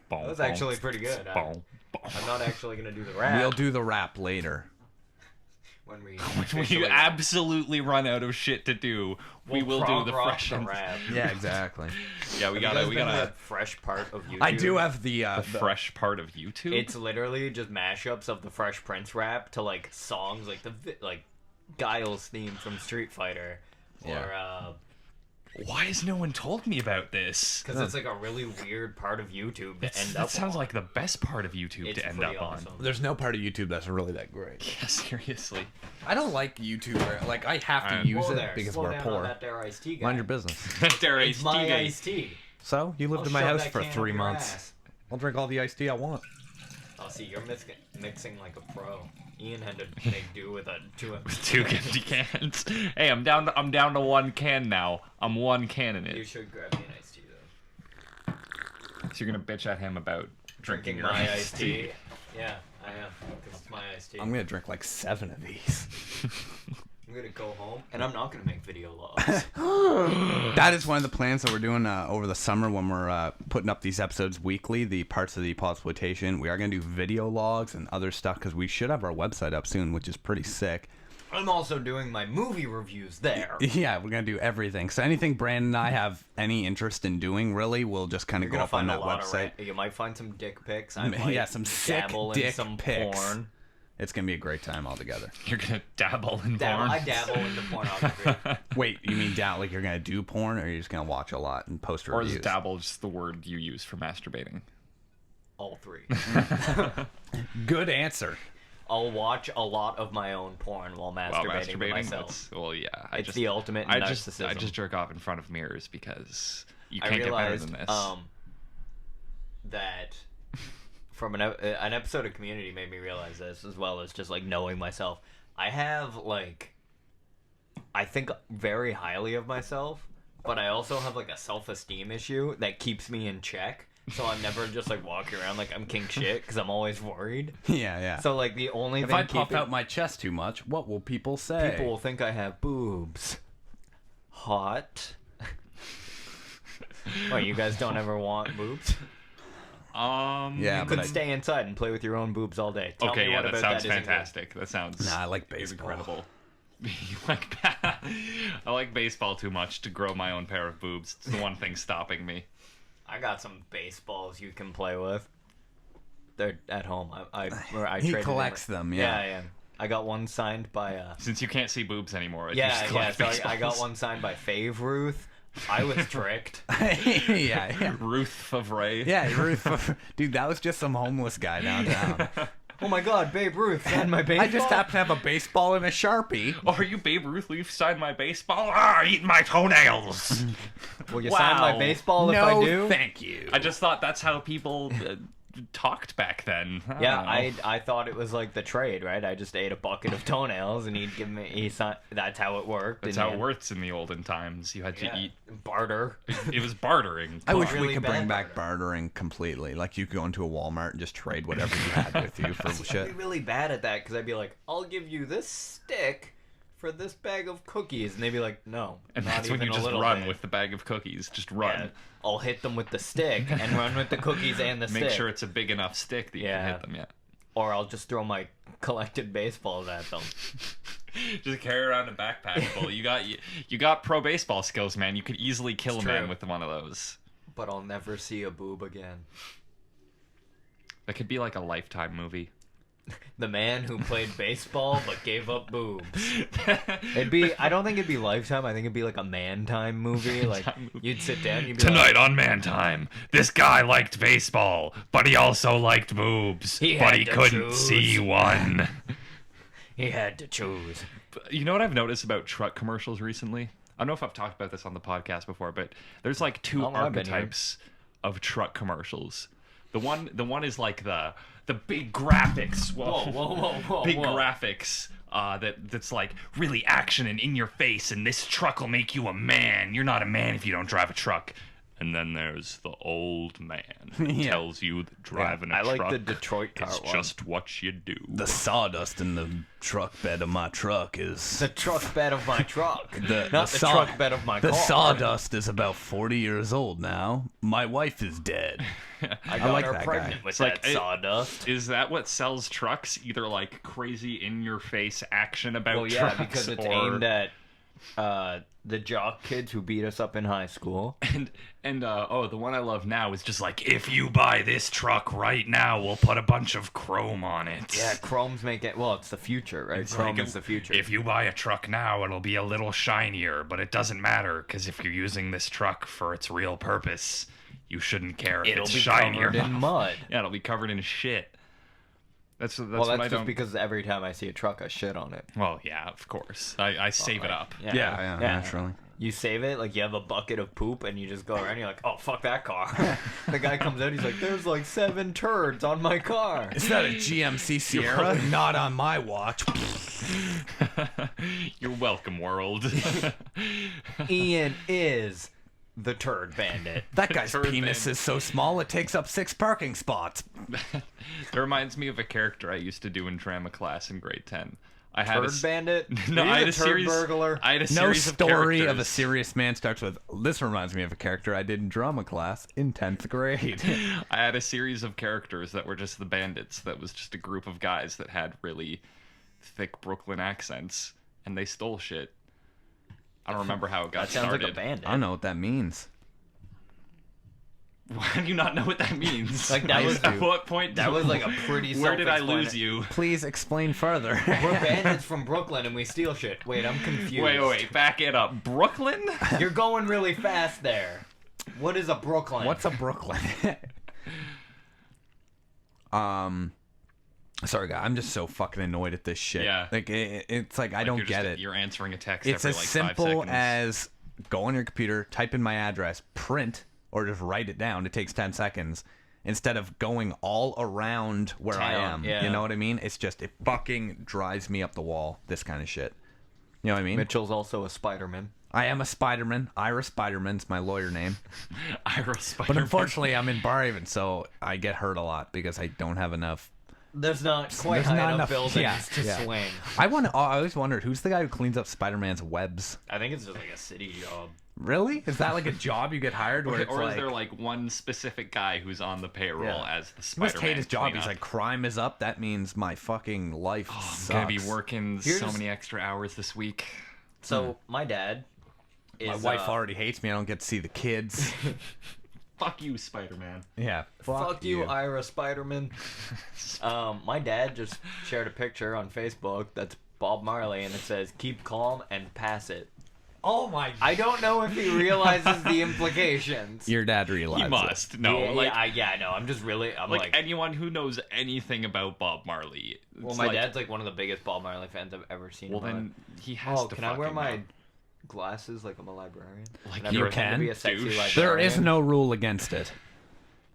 That was actually pretty good. Boom. I'm not actually gonna do the rap. We'll do the rap later. when we When officially- you absolutely run out of shit to do, we will do prog the rock fresh the and rap. Yeah, exactly. yeah. We Have you guys gotta been to the fresh part of YouTube. I do have the fresh part of YouTube. It's literally just mashups of the Fresh Prince rap to like songs like like Guile's theme from Street Fighter, or Why has no one told me about this? because it's like a really weird part of YouTube to end That up. sounds on. like the best part of YouTube It's to end pretty up awesome. There's no part of YouTube that's really that great. on. Yeah, seriously. I don't like YouTube. Like, I have to Alright. use Whoa it there, because slow we're down poor. on that there iced tea guy. Mind your business. There It's is my TV. iced tea. So, you lived I'll in my shove house that for can up 3 your months. ass. I'll drink all the iced tea I want. Oh, see, you're mixing like a pro. Ian had to make do with a two Empty cans. Hey, I'm down to 1 can now. I'm 1 can in You it. should grab me an iced tea though. So you're gonna bitch at him about drinking your my iced tea. Yeah, I am, because it's my iced tea. I'm gonna drink like 7 of these. I'm gonna go home, and I'm not gonna make video logs. That is one of the plans that we're doing over the summer when we're putting up these episodes weekly, the parts of the Podxploitation. We are going to do video logs and other stuff because we should have our website up soon, which is pretty sick. I'm also doing my movie reviews there. Yeah, we're going to do everything. So anything Brandon and I have any interest in doing, really, we'll just kind of You're go gonna up on find a that lot website. of you might find some dick pics. I might Yeah, some sick dabble dick in some pics. porn. It's going to be a great time altogether. You're gonna dabble in Dabble, porn. I dabble into pornography. Wait, you mean like you're going to do porn, or you're just going to watch a lot and post Or reviews? is dabble just the word you use for masturbating? All three. Good answer. I'll watch a lot of my own porn while masturbating, to myself. Well, yeah. It's the ultimate I narcissism. just jerk off in front of mirrors because you I can't get better realized than this. that from an episode of Community made me realize this, as well as just like knowing myself. I have I think very highly of myself, but I also have like a self-esteem issue that keeps me in check. So I'm never just like walking around like I'm king shit because I'm always worried. Yeah. So like the only If thing I puff keeping- out my chest too much, what will people say? people will think I have boobs. Hot. What, you guys don't ever want boobs? Yeah, You but could I- stay inside and play with your own boobs all day. Tell okay, me yeah, what that about sounds isn't good. fantastic. That sounds Nah, I like baseball. incredible. I like baseball too much to grow my own pair of boobs. It's the one thing stopping me. I got some baseballs you can play with. They're at home. I He traded collects them, yeah. Yeah. I got one signed by Since you can't see boobs anymore, you yeah. just collect So I baseballs. got one signed by Fave Ruth. I was tricked. yeah. Ruth Favre. Yeah, dude, that was just some homeless guy downtown. Oh my God, Babe Ruth signed my baseball. I just happen to have a baseball and a Sharpie. Oh, are you Babe Ruth? Will you sign my baseball? Ah, eating my toenails. Will you sign my baseball if I do? Thank you. I just thought that's how people talked back then. I Yeah, don't know. I thought it was like the trade, right? I just ate a bucket of toenails and he'd give me. That's how it worked. That's how it works in the olden times. You had to eat. Barter. It was bartering. I wish really we could bad bring back bartering completely. Like, you could go into a Walmart and just trade whatever you had with you for I'd shit. be really bad at that because I'd be like, I'll give you this stick for this bag of cookies, and they'd be like, no, And not that's when even you a just little run bit. with the bag of cookies. Just run. Yeah, I'll hit them with the stick and run with the cookies and the Make stick. sure it's a big enough stick that you can hit them, yeah. Or I'll just throw my collected baseballs at them. Just carry around a backpack full. You got pro baseball skills, man. You could easily kill It's a man true. with one of those. But I'll never see a boob again. That could be like a Lifetime movie. The man who played baseball but gave up boobs. I don't think it'd be Lifetime. I think it'd be like a Man Time movie. Like, you'd sit down and you'd be Tonight on Man Time, this guy liked baseball, but he also liked boobs, He but had he to couldn't choose. see one. like, he had to choose. You know what I've noticed about truck commercials recently? I don't know if I've talked about this on the podcast before, but there's like two Oh, I've been here. archetypes of truck commercials. The one is like the big graphics. Whoa. Big graphics that's like really action and in your face, and this truck will make you a man. You're not a man if you don't drive a truck. And then there's the old man who tells you that driving a I truck like the Detroit car is one. just what you do. The sawdust in the truck bed of my truck is... The truck bed of my truck. The truck bed of my The car. sawdust is about 40 years old now. My wife is dead. I got like her that pregnant guy. with It's like that sawdust. Is that what sells trucks? Either like crazy in-your-face action about Well, yeah, trucks, because it's or... aimed at the jock kids who beat us up in high school. And the one I love now is just like, if you buy this truck right now, we'll put a bunch of chrome on it. Yeah, chrome's make it. Well, it's the future, right? It's Chrome like, is the future. If you buy a truck now, it'll be a little shinier, but it doesn't matter, because if you're using this truck for its real purpose, you shouldn't care if It'll it's be shinier. covered in mud. Yeah, it'll be covered in shit. That's Well, what that's I just don't... because every time I see a truck, I shit on it. Well, yeah, of course. I save it up. Yeah, naturally. You save it, like you have a bucket of poop and you just go around and you're like, oh, fuck that car. The guy comes out, he's like, there's like 7 turds on my car. Is that a GMC Sierra? Not on my watch. You're welcome, world. Ian is the turd bandit. That guy's Turd penis bandit. is so small it takes up 6 parking spots. It reminds me of a character I used to do in drama class in grade 10. I had Turd bandit? No, Are you I had the a turd series. burglar? I had a No series story of of a characters. serious man starts with, this reminds me of a character I did in drama class in 10th grade. I had a series of characters that were just the bandits. That was just a group of guys that had really thick Brooklyn accents, and they stole shit. I don't remember how it got That sounds started. like a bandit. I don't know what that means. Why do you not know what that means? Like, that was- at what point? That was like a pretty Where did I lose self-explanatory- you? Please explain further. We're bandits from Brooklyn and we steal shit. Wait, I'm confused. Wait, back it up. Brooklyn? You're going really fast there. What is a Brooklyn? What's a Brooklyn? Sorry, guy. I'm just so fucking annoyed at this shit. Yeah. Like, it's like I don't get it. You're answering a text It's every as like 5 simple seconds. as go on your computer, type in my address, print, or just write it down. It takes 10 seconds instead of going all around where I Town, am. yeah. You know what I mean? It's just, it fucking drives me up the wall, this kind of shit. You know what I mean? Mitchell's also a Spider-Man. I am a Spider-Man. Ira Spider-Man's my lawyer name. Ira Spider-Man. But unfortunately, I'm in Barhaven, so I get hurt a lot because I don't have enough. There's not quite There's high not enough enough- buildings yeah, to yeah. swing. I always wondered, who's the guy who cleans up Spider-Man's webs? I think it's just like a city job. Really? Is that like a job you get hired where it's Or like... is there like one specific guy who's on the payroll Yeah. as the He Spider-Man? must hate his job. He's cleanup? like, crime is up. That means my fucking life sucks. I'm gonna be working so Here's- many extra hours this week. So my dad is My wife already hates me. I don't get to see the kids. Fuck you, Spider-Man. Yeah. Fuck you, Ira Spiderman. My dad just shared a picture on Facebook that's Bob Marley, and it says, "Keep calm and pass it." Oh my... I don't know if he realizes the implications. Your dad realized He must. No, yeah, like, I know. I'm just really, I'm like like, anyone who knows anything about Bob Marley. well, it's my like, dad's like one of the biggest Bob Marley fans I've ever seen. Well, in my then life. he has Oh, to can I wear fucking my know. glasses like I'm a librarian? Like Can I you pretend to can, be a sexy douche. librarian? There is no rule against it.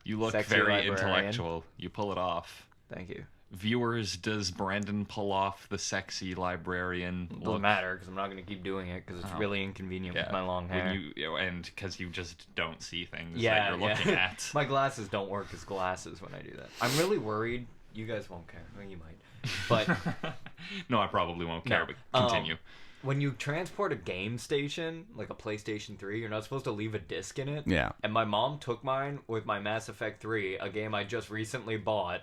You look Sexy very librarian. intellectual. You pull it off. Thank you. Viewers, does Brandon pull off the sexy librarian Doesn't look? matter because I'm not going to keep doing it because it's Oh. really inconvenient Yeah, with my long hair. when and because you just don't see things yeah, that you're looking at. My glasses don't work as glasses when I do that. I'm really worried. You guys won't care. Well, you might. But No, I probably won't care, No. but continue. When you transport a game station, like a PlayStation 3, you're not supposed to leave a disc in it. Yeah. And my mom took mine with my Mass Effect 3, a game I just recently bought,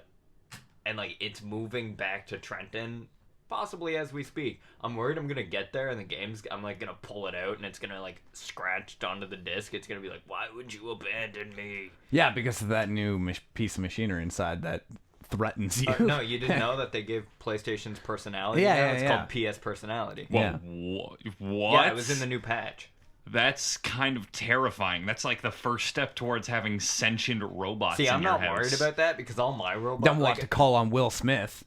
and like it's moving back to Trenton, possibly as we speak. I'm worried I'm gonna get there and the game's, I'm like gonna pull it out and it's gonna like scratched onto the disc. It's gonna be like, why would you abandon me? Yeah, because of that new piece of machinery inside that threatens you. No, you didn't know that they gave PlayStation's personality. Yeah, now? yeah, It's yeah. called PS Personality. Yeah. What? Yeah, it was in the new patch. That's kind of terrifying. That's like the first step towards having sentient robots See, in I'm your not house. worried about that because all my robots. Don't want to call on Will Smith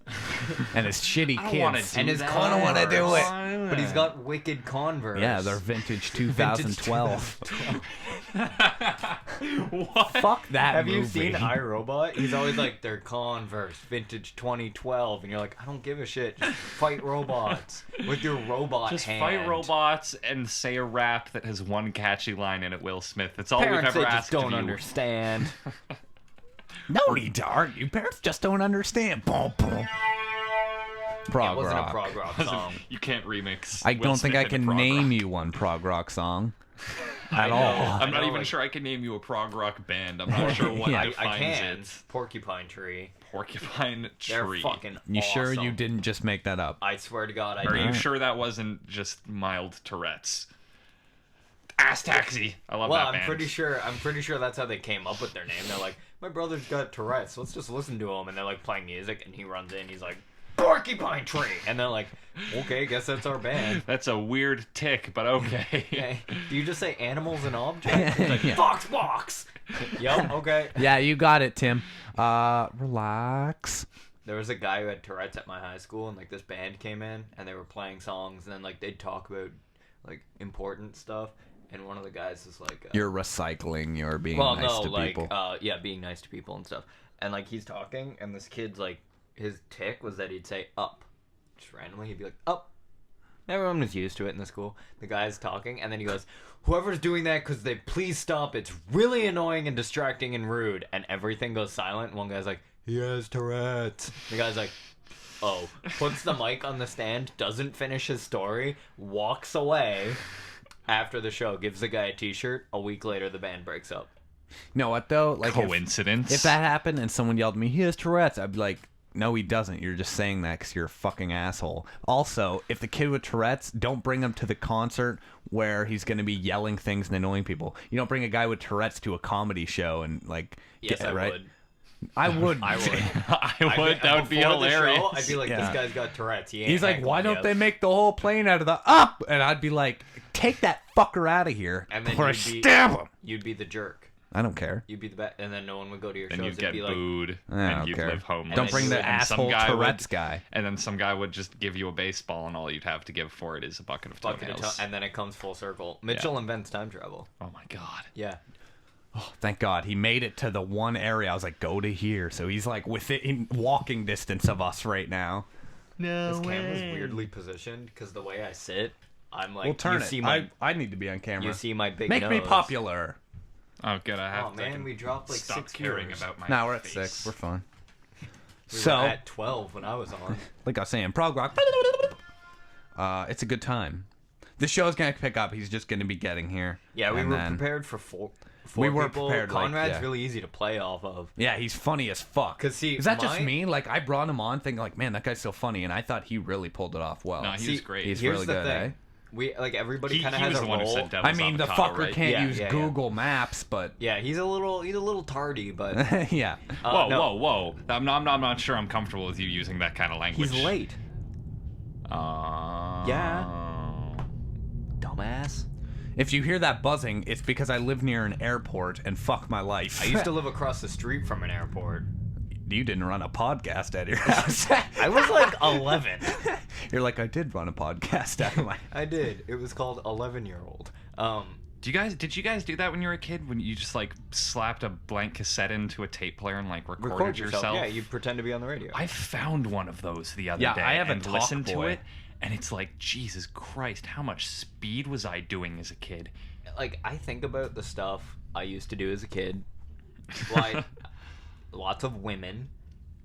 and his shitty I don't wanna kids. do and his that. I don't want to do it. But he's got wicked Converse. Yeah, they're vintage 2012. What? Fuck that Have movie. you seen iRobot? He's always like, they're Converse, vintage 2012. And you're like, I don't give a shit. Just fight robots with your robot Just hand. fight robots and say a rap that has one catchy line in it, Will Smith. That's all Parents, we've they ever just asked don't of you. understand. No need to argue. Parents just don't understand. Boom, boom. Prog It wasn't rock. a prog rock song. You can't remix. I Will don't think Smith I in a can prog name rock. you one prog rock song I at know. all. I'm not know, even like- sure I can name you a prog rock band. I'm not sure what Yeah. defines I can. it. Porcupine Tree. Porcupine They're Tree. fucking You sure awesome. you didn't just make that up? I swear to God, I Are did. you sure that wasn't just mild Tourette's? Ass Taxi. I love Well, that I'm band. pretty sure that's how they came up with their name. They're like, my brother's got Tourette's. Let's just listen to him. And they're like playing music, and he runs in. He's like, Porcupine Tree, and they're like, okay, guess that's our band. That's a weird tick, but okay. Okay. Do you just say animals and objects? It's like, Yeah. Fox box. Yep. Okay. Yeah, you got it, Tim. Relax. There was a guy who had Tourette's at my high school, and like this band came in, and they were playing songs, and then like they'd talk about like important stuff, and one of the guys is like, You're recycling. You're being well, nice no, to like, people. yeah, being nice to people and stuff, and like he's talking, and this kid's like, his tick was that he'd say up, just randomly, he'd be like up. Everyone was used to it in the school. The guy's talking, and then he goes, whoever's doing that, because they please stop. It's really annoying and distracting and rude. And everything goes silent. And one guy's like, he has Tourette's. The guy's like, oh. Puts the mic on the stand, doesn't finish his story, walks away after the show, gives the guy a t-shirt. A week later, the band breaks up. You know what, though? Like, Coincidence. if that happened and someone yelled at me, he has Tourette's, I'd be like, no, he doesn't. You're just saying that because you're a fucking asshole. Also, if the kid with Tourette's, don't bring him to the concert where he's going to be yelling things and annoying people. You don't bring a guy with Tourette's to a comedy show and, like, Yes, get, I right? would. I would. I would. I would. That would be Before the hilarious. show, I'd be like, Yeah. this guy's got Tourette's. He ain't He's like, heckling why don't yet." they make the whole plane out of the up? And I'd be like, take that fucker out of here And then before I you'd be- stab him. You'd be the jerk. I don't care. You'd be the best, and then no one would go to your Then shows. you'd It'd get be like, booed, I don't and you'd care. live homeless. Don't bring the and some asshole guy Tourette's would, guy. And then some guy would just give you a baseball, and all you'd have to give for it is a bucket of bucket of toenails. and then it comes full circle. Mitchell invents time travel. Oh my god. Yeah. Thank God he made it to the one area. I was like, go to here. So he's like within walking distance of us right now. This camera's weirdly positioned because the way I sit, I'm like, We'll turn you it. see my, I need to be on camera. you see my big Make nose. me popular. Oh good. I have Oh to. man, we dropped like stop 6 caring viewers. about my. Now we're at face. 6. We're fine. We So, were at 12 when I was on. like I was saying, prog rock. It's a good time. The show's gonna pick up. He's just gonna be getting here. Yeah, we and were then- prepared for four We were people. prepared, like, Conrad's yeah. really easy to play off of. Yeah, he's funny as fuck. 'Cause see, is that just my- me? Like I brought him on thinking like, man, that guy's so funny, and I thought he really pulled it off well. No, he was great. He's Here's really the good, thing. eh? We like everybody He kind of was has the a one who role. said Devil's I mean, the Avocado, fucker right? can't Yeah, use yeah, yeah. Google Maps, but Yeah, he's a little tardy, but yeah. Whoa, no. whoa! I'm not sure I'm comfortable with you using that kind of language. he's late. Yeah. Dumbass. If you hear that buzzing, it's because I live near an airport and fuck my life. I used to live across the street from an airport. You didn't run a podcast at your house. I was like 11. You're like, I did run a podcast at my. I did. It was called 11-year-old. Did you guys do that when you were a kid? When you just like slapped a blank cassette into a tape player and like recorded Record yourself? yourself. Yeah, you pretend to be on the radio. I found one of those the other Yeah, day I have a and Talk listened to Boy. it, and it's like, Jesus Christ, how much speed was I doing as a kid? Like, I think about the stuff I used to do as a kid. Like, lots of women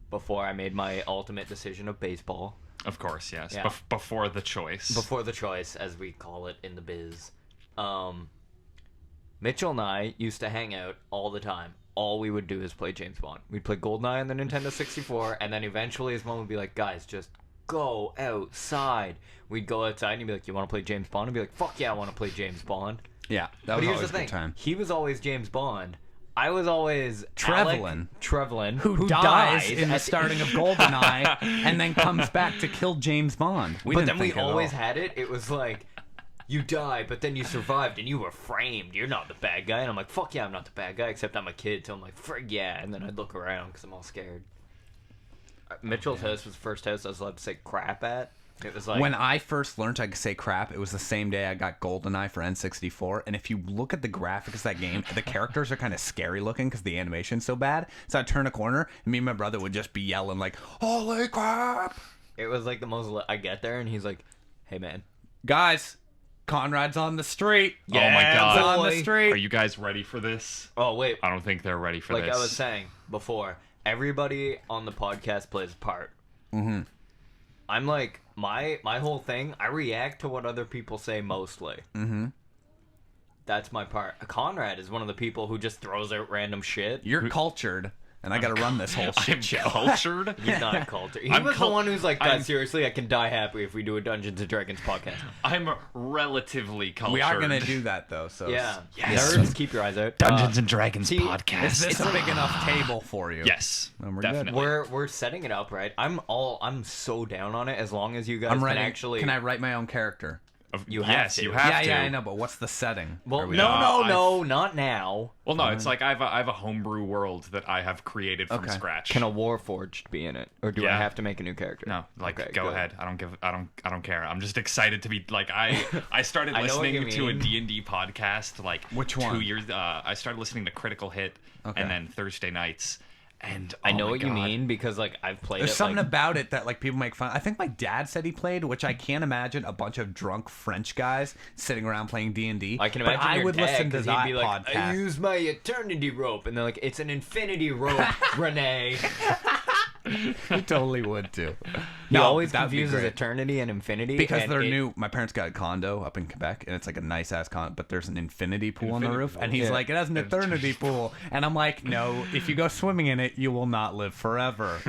before I made my ultimate decision of baseball. Of course, yes. Yeah. Before the choice. Before the choice, as we call it in the biz. Mitchell and I used to hang out all the time. All we would do is play James Bond. We'd play GoldenEye on the Nintendo 64, and then eventually his mom would be like, guys, just go outside. We'd go outside, and he'd be like, you want to play James Bond? I'd be like, fuck yeah, I want to play James Bond. Yeah, that But was here's always the a thing. good time. He was always James Bond. I was always Trevelyan. Trevelyan, Who dies in the at starting of GoldenEye and then comes back to kill James Bond. But then we think at all. always had it. It was like, you die, but then you survived and you were framed. You're not the bad guy. And I'm like, fuck yeah, I'm not the bad guy, except I'm a kid. So I'm like, frig yeah. And then I'd look around because I'm all scared. Mitchell's house was the first house I was allowed to say crap at. It was like, When I first learned I could say crap, it was the same day I got GoldenEye for N64. And if you look at the graphics of that game, the characters are kind of scary looking because the animation's so bad. So I'd turn a corner, and me and my brother would just be yelling like, holy crap! it was like the most. I get there and he's like, hey man. Guys, Conrad's on the street. Oh my God. on the boy. street. Are you guys ready for this? Oh, wait. I don't think they're ready for Like this. I was saying before, everybody on the podcast plays a part. Mm-hmm. I'm like, my whole thing, I react to what other people say mostly. Mm-hmm. That's my part. Conrad is one of the people who just throws out random shit. You're cultured, and I gotta run this whole shit I'm show. cultured. He's not cultured. He I'm was the one who's like, I'm- guys, seriously, I can die happy if we do a Dungeons & Dragons podcast. I'm relatively cultured. We are gonna do that though. So Yeah. Yes. Nerds, keep your eyes out. Dungeons and Dragons see, podcast. Is this a big enough table for you? Yes, Then we're good. definitely. We're setting it up, right? I'm so down on it as long as you guys I'm can writing. actually. Can I write my own character? You have yes, to. you have Yeah, to. yeah, I know. But what's the setting? Well, Are we- no, not now. Well, no, it's like I have a homebrew world that I have created from Okay. scratch. Can a Warforged be in it, or do I Yeah. have to make a new character? No, like Okay, go good. ahead. I don't care. I'm just excited to be like I started I know what listening you to a mean. D&D podcast like Which 2 one? years. I started listening to Critical Hit Okay. and then Thursday nights. And I oh know my what you God. mean because like I've played There's it. something like, about it that like people make fun. I think my dad said he played, which I can't imagine a bunch of drunk French guys sitting around playing D&D. I can but imagine I your would dad, listen to 'cause that he'd be like, podcast. I use my eternity rope, and they're like, it's an infinity rope, Renee. He totally would too. He always that'd be confuses great. eternity and infinity Because and they're it- new. My parents got a condo up in Quebec, and it's like a nice ass condo, but there's an infinity pool on the Infinity roof, pool. and he's Yeah. like, it has an eternity pool, and I'm like, no, if you go swimming in it, you will not live forever.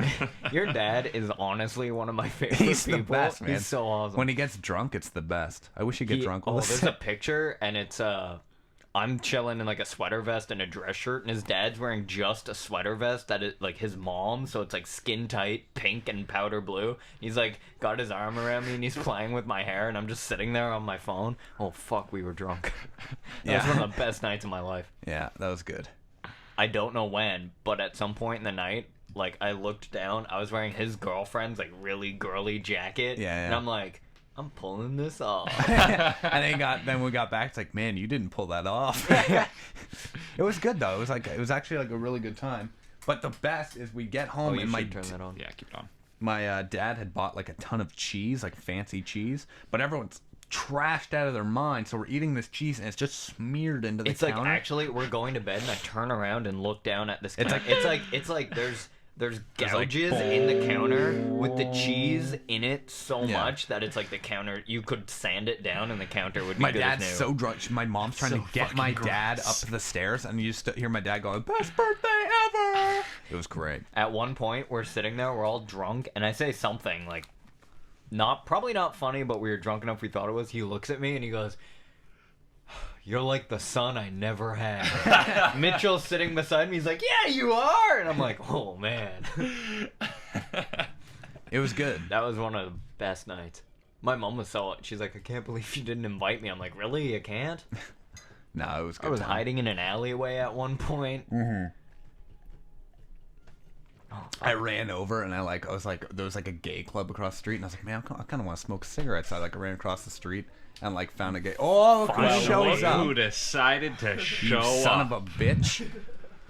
Your dad is honestly one of my favorite He's people. the best, man. He's so awesome. When he gets drunk, it's the best. I wish he'd get drunk. All there's a picture, and it's I'm chilling in like a sweater vest and a dress shirt, and his dad's wearing just a sweater vest that is like his mom, so it's like skin tight, pink and powder blue. He's like got his arm around me and he's playing with my hair, and I'm just sitting there on my phone. Oh fuck, we were drunk. That was Yeah. one of the best nights of my life. Yeah, that was good. I don't know when, but at some point in the night, like I looked down, I was wearing his girlfriend's like really girly jacket, Yeah, yeah. and I'm like, I'm pulling this off. And then we got back. It's like, man, you didn't pull that off. It was good though. It was actually like a really good time. But the best is we get home you and my should turn that on. Yeah, keep it on. my dad had bought like a ton of cheese, like fancy cheese, but everyone's trashed out of their mind. So we're eating this cheese and it's just smeared into the It's like counter. actually we're going to bed and I turn around and look down at this. It's like there's There's There's, like, gouges in the counter with the cheese in it so much that it's like the counter, you could sand it down and the counter would be My good dad's as new. so drunk. My mom's trying to get my dad up the stairs, and you just hear my dad going, "Best birthday ever!" It was great. At one point, we're sitting there, we're all drunk, and I say something like, probably not funny, but we were drunk enough we thought it was. He looks at me and he goes, "You're like the son I never had." Mitchell's sitting beside me. He's like, "Yeah, you are." And I'm like, "Oh, man." It was good. That was one of the best nights. My mom was she's like, "I can't believe you didn't invite me." I'm like, "Really? You can't?" No, it was good. I was time. hiding in an alleyway at one point. Mm-hmm. I ran over and I was like, there was like a gay club across the street, and I was like, man, I kind of want to smoke cigarettes. So I ran across the street and found a gay. Oh, look who shows up! Who decided to show You son up? of a bitch!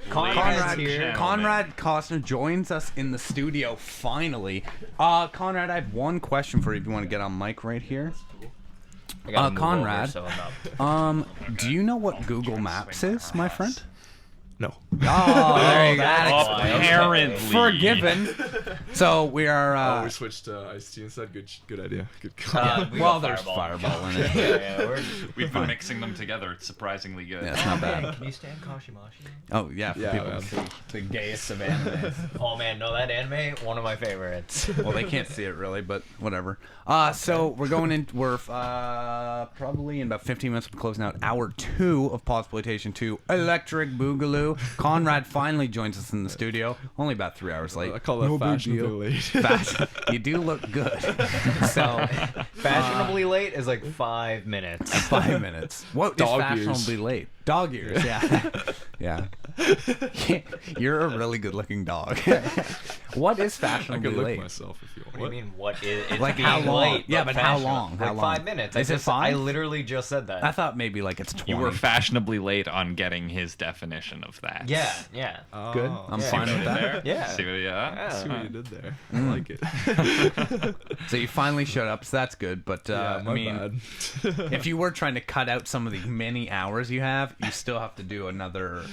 Conrad Costner joins us in the studio finally. Conrad, I have one question for you. If you want to get on mic right here. I gotta move Conrad, over, so I'm not... do you know what Google Maps is, my friend? No. Oh, there you go. Apparently. Forgiven. So we are. We switched to iced tea instead. Good idea. Good call. Well, there's Fireball in it. yeah, We've been mixing them together. It's surprisingly good. Yeah, it's not bad. Can you stand Kashimashi? Oh yeah, for Yeah, people, man. the gayest of animes. Oh man, no, that anime, one of my favorites. Well, they can't see it really, but whatever. So we're going in. We're probably in about 15 minutes. We're closing out hour 2 of Podxploitation 2 Electric Boogaloo. Conrad finally joins us in the studio. Only about 3 hours late. I call that fashionably late. You do look good. So Fashionably late is like 5 minutes. 5 minutes. What Dog is fashionably ears. late? Dog ears. Yeah. Yeah. You're a really good-looking dog. What is I fashionably could lick late? myself if you want. What do you mean? What is? It's Like being how long? late, Yeah, but how fashionable. long? How Like long? 5 minutes. Is it I 5? literally just said that. I thought maybe like it's 20. You were fashionably late on getting his definition of that. Yeah, yeah. Good. Oh, I'm Yeah. fine with that. There? Yeah. See what, yeah. see what you did there. I like it. So you finally showed up, so that's good. But Yeah, my I mean, bad. if you were trying to cut out some of the many hours you have, you still have to do another.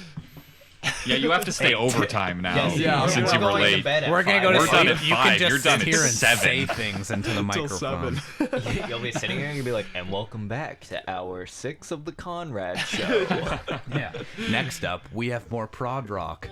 Yeah, you have to stay overtime now. Yes, Yeah, since we're you were going to late. bed at We're gonna go 5. to We're done sleep. at You 5. can just You're done sit at here and 7. say things into the Till microphone. 7. You'll be sitting here and you'll be like, "And welcome back to hour 6 of the Conrad Show." Yeah. Next up, we have more prod rock.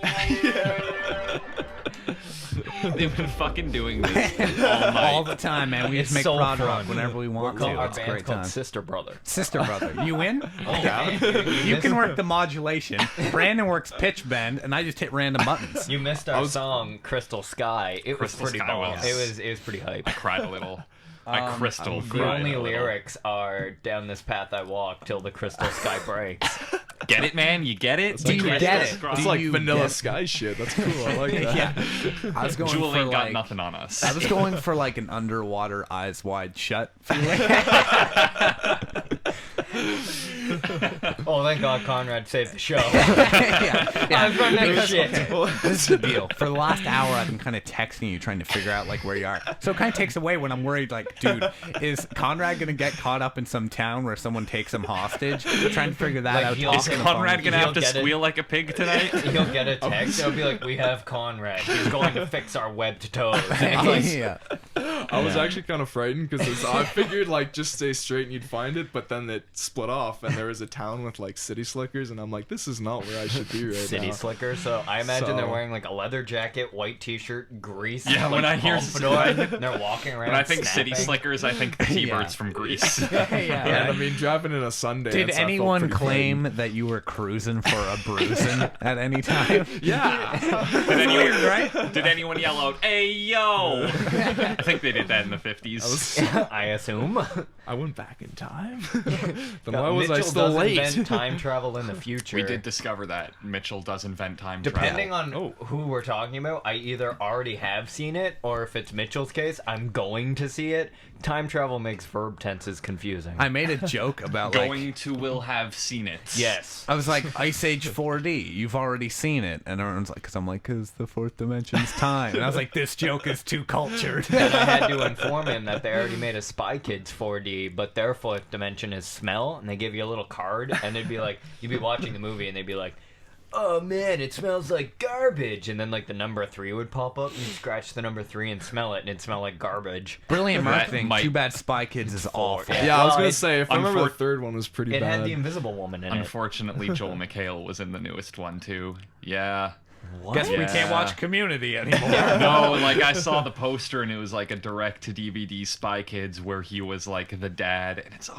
They've been fucking doing this all night. All the time, man. We just It's make so prod fun. rock whenever we want to. Our It's a band's great called time. Sister Brother. Sister brother, you in? You You can work the modulation. Brandon works pitch bend, and I just hit random buttons. You missed our song "Crystal Sky." It Crystal was pretty Sky bomb. was- It was pretty hype. I cried a little. I crystal The cried only a little. lyrics are "Down this path I walk till the crystal sky breaks." Get it, man? You get it? Do you like get Crystal it? Sky. It's Do like you Vanilla get- Sky shit. That's cool. I like that. Yeah. I was going Jewel for ain't got like, nothing on us. I was going for like an underwater, eyes wide shut feeling. Oh, thank God Conrad saved the show. yeah. I'm running shit. This is the deal. For the last hour, I've been kind of texting you, trying to figure out like where you are. So it kind of takes away when I'm worried. Like, dude, is Conrad gonna get caught up in some town where someone takes him hostage? Trying to figure that Like, out. he'll- talking Is on the Conrad phone. gonna He'll have to get it. squeal like a pig tonight? He'll get a text. It'll be like, "We have Conrad. He's going to fix our webbed toes." And he's like, yeah. I was actually kind of frightened because I figured like just stay straight and you'd find it, but then it split off and there was a town with like city slickers, and I'm like, this is not where I should be right City now. slicker. So I imagine they're So- wearing like a leather jacket, white t-shirt, grease. Yeah, when I hear pompadour, and they're walking around. When I think city snapping. slickers, I think the T-Birds from Greece. And I mean, driving in a Sunday. Did that's- I felt anyone pretty claim that you were cruising for a bruising at any time? Yeah. Did anyone yell out, "Hey yo"? I think they did that in the 50s. I assume. I went back in time. Then why was I Mitchell still does late? invent time travel in the future. We did discover that Mitchell does invent time Depending travel. on who we're talking about, I either already have seen it, or if it's Mitchell's case, I'm going to see it. Time travel makes verb tenses confusing. I made a joke about like Going to will have seen it. Yes. I was like, Ice Age 4D, you've already seen it. And everyone's like, because I'm like, because the fourth dimension's time. And I was like, this joke is too cultured. And I had to inform him that they already made a Spy Kids 4D, but their fourth dimension is smell, and they give you a little card, and they'd be like, you'd be watching the movie, and they'd be like, oh man, it smells like garbage. And then like the number 3 would pop up. You'd scratch the number 3 and smell it, and it'd smell like garbage. Brilliant marketing. might- Too bad Spy Kids is awful. Yeah, I was Well, gonna it- say, if I remember the third one was pretty It bad. had the Invisible Woman in it. Unfortunately, Joel McHale was in the newest one too. Yeah. Guess we Yeah. can't watch Community anymore. No, like I saw the poster and it was like a direct-to-DVD Spy Kids where he was like the dad, and it's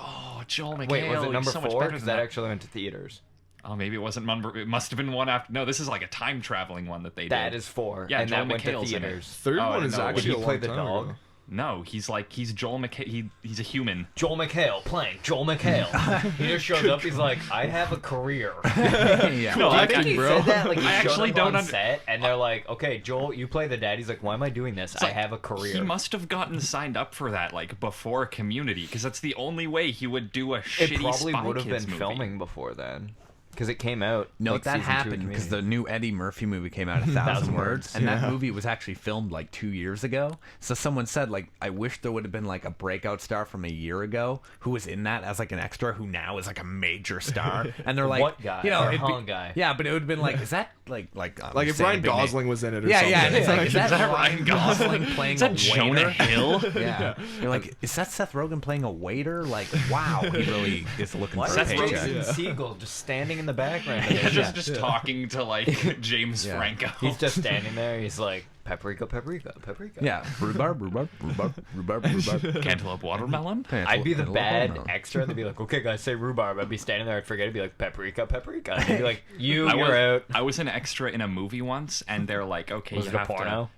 Joel McHale. Wait, was it he's number so much 4? better Because than that actually went to theaters. Oh, maybe it wasn't number. It must have been one after. No, this is like a time traveling one that they That did. is 4. Yeah, and Joel that went to McHale's in it. theaters. Third Oh, one is no, actually did he a play long the time dog? ago. No, he's Joel McHale. He's a human. Joel McHale playing Joel McHale. He just shows up. He's like, I have a career. Yeah. No, Do you I think he bro. said that? Like, he I showed actually up don't on set, and they're like, okay, Joel, you play the dad. He's like, why am I doing this? I like, have a career. He must have gotten signed up for that like before Community, because that's the only way he would do a It shitty probably Spy would have Kids been movie. filming before then. Because it came out. No, like, that season 2 of happened because the Community. new Eddie Murphy movie came out, 1,000 Words, and that Yeah. movie was actually filmed like 2 years ago. So someone said, like, I wish there would have been like a breakout star from a year ago who was in that as like an extra, who now is like a major star. And they're like, What guy? You know, Or it'd be- Hong guy? Yeah, but it would have been like, is that like Like if Ryan Gosling was in it or Yeah, something. yeah, and it's like, is Is that that Ryan Ryan Gosling playing Is that a Jonah waiter? Hill? Yeah. You're like, is that Seth Rogen playing a waiter? Like, wow, he really is looking Why for a is Seth paycheck. Rogen Yeah. Siegel just standing in the background? Just talking to like James Yeah. Franco. He's just standing there. He's like, paprika, paprika, paprika. Yeah, rhubarb, rhubarb, rhubarb, rhubarb, rhubarb. Cantaloupe watermelon. I'd be the bad Cantaloupe. extra. They'd be like, okay, guys, say rhubarb. I'd be standing there. I'd forget. I'd be like, paprika, paprika. And they'd be like, you're out. I was an extra in a movie once, and they're like, okay, Was you it a have porno?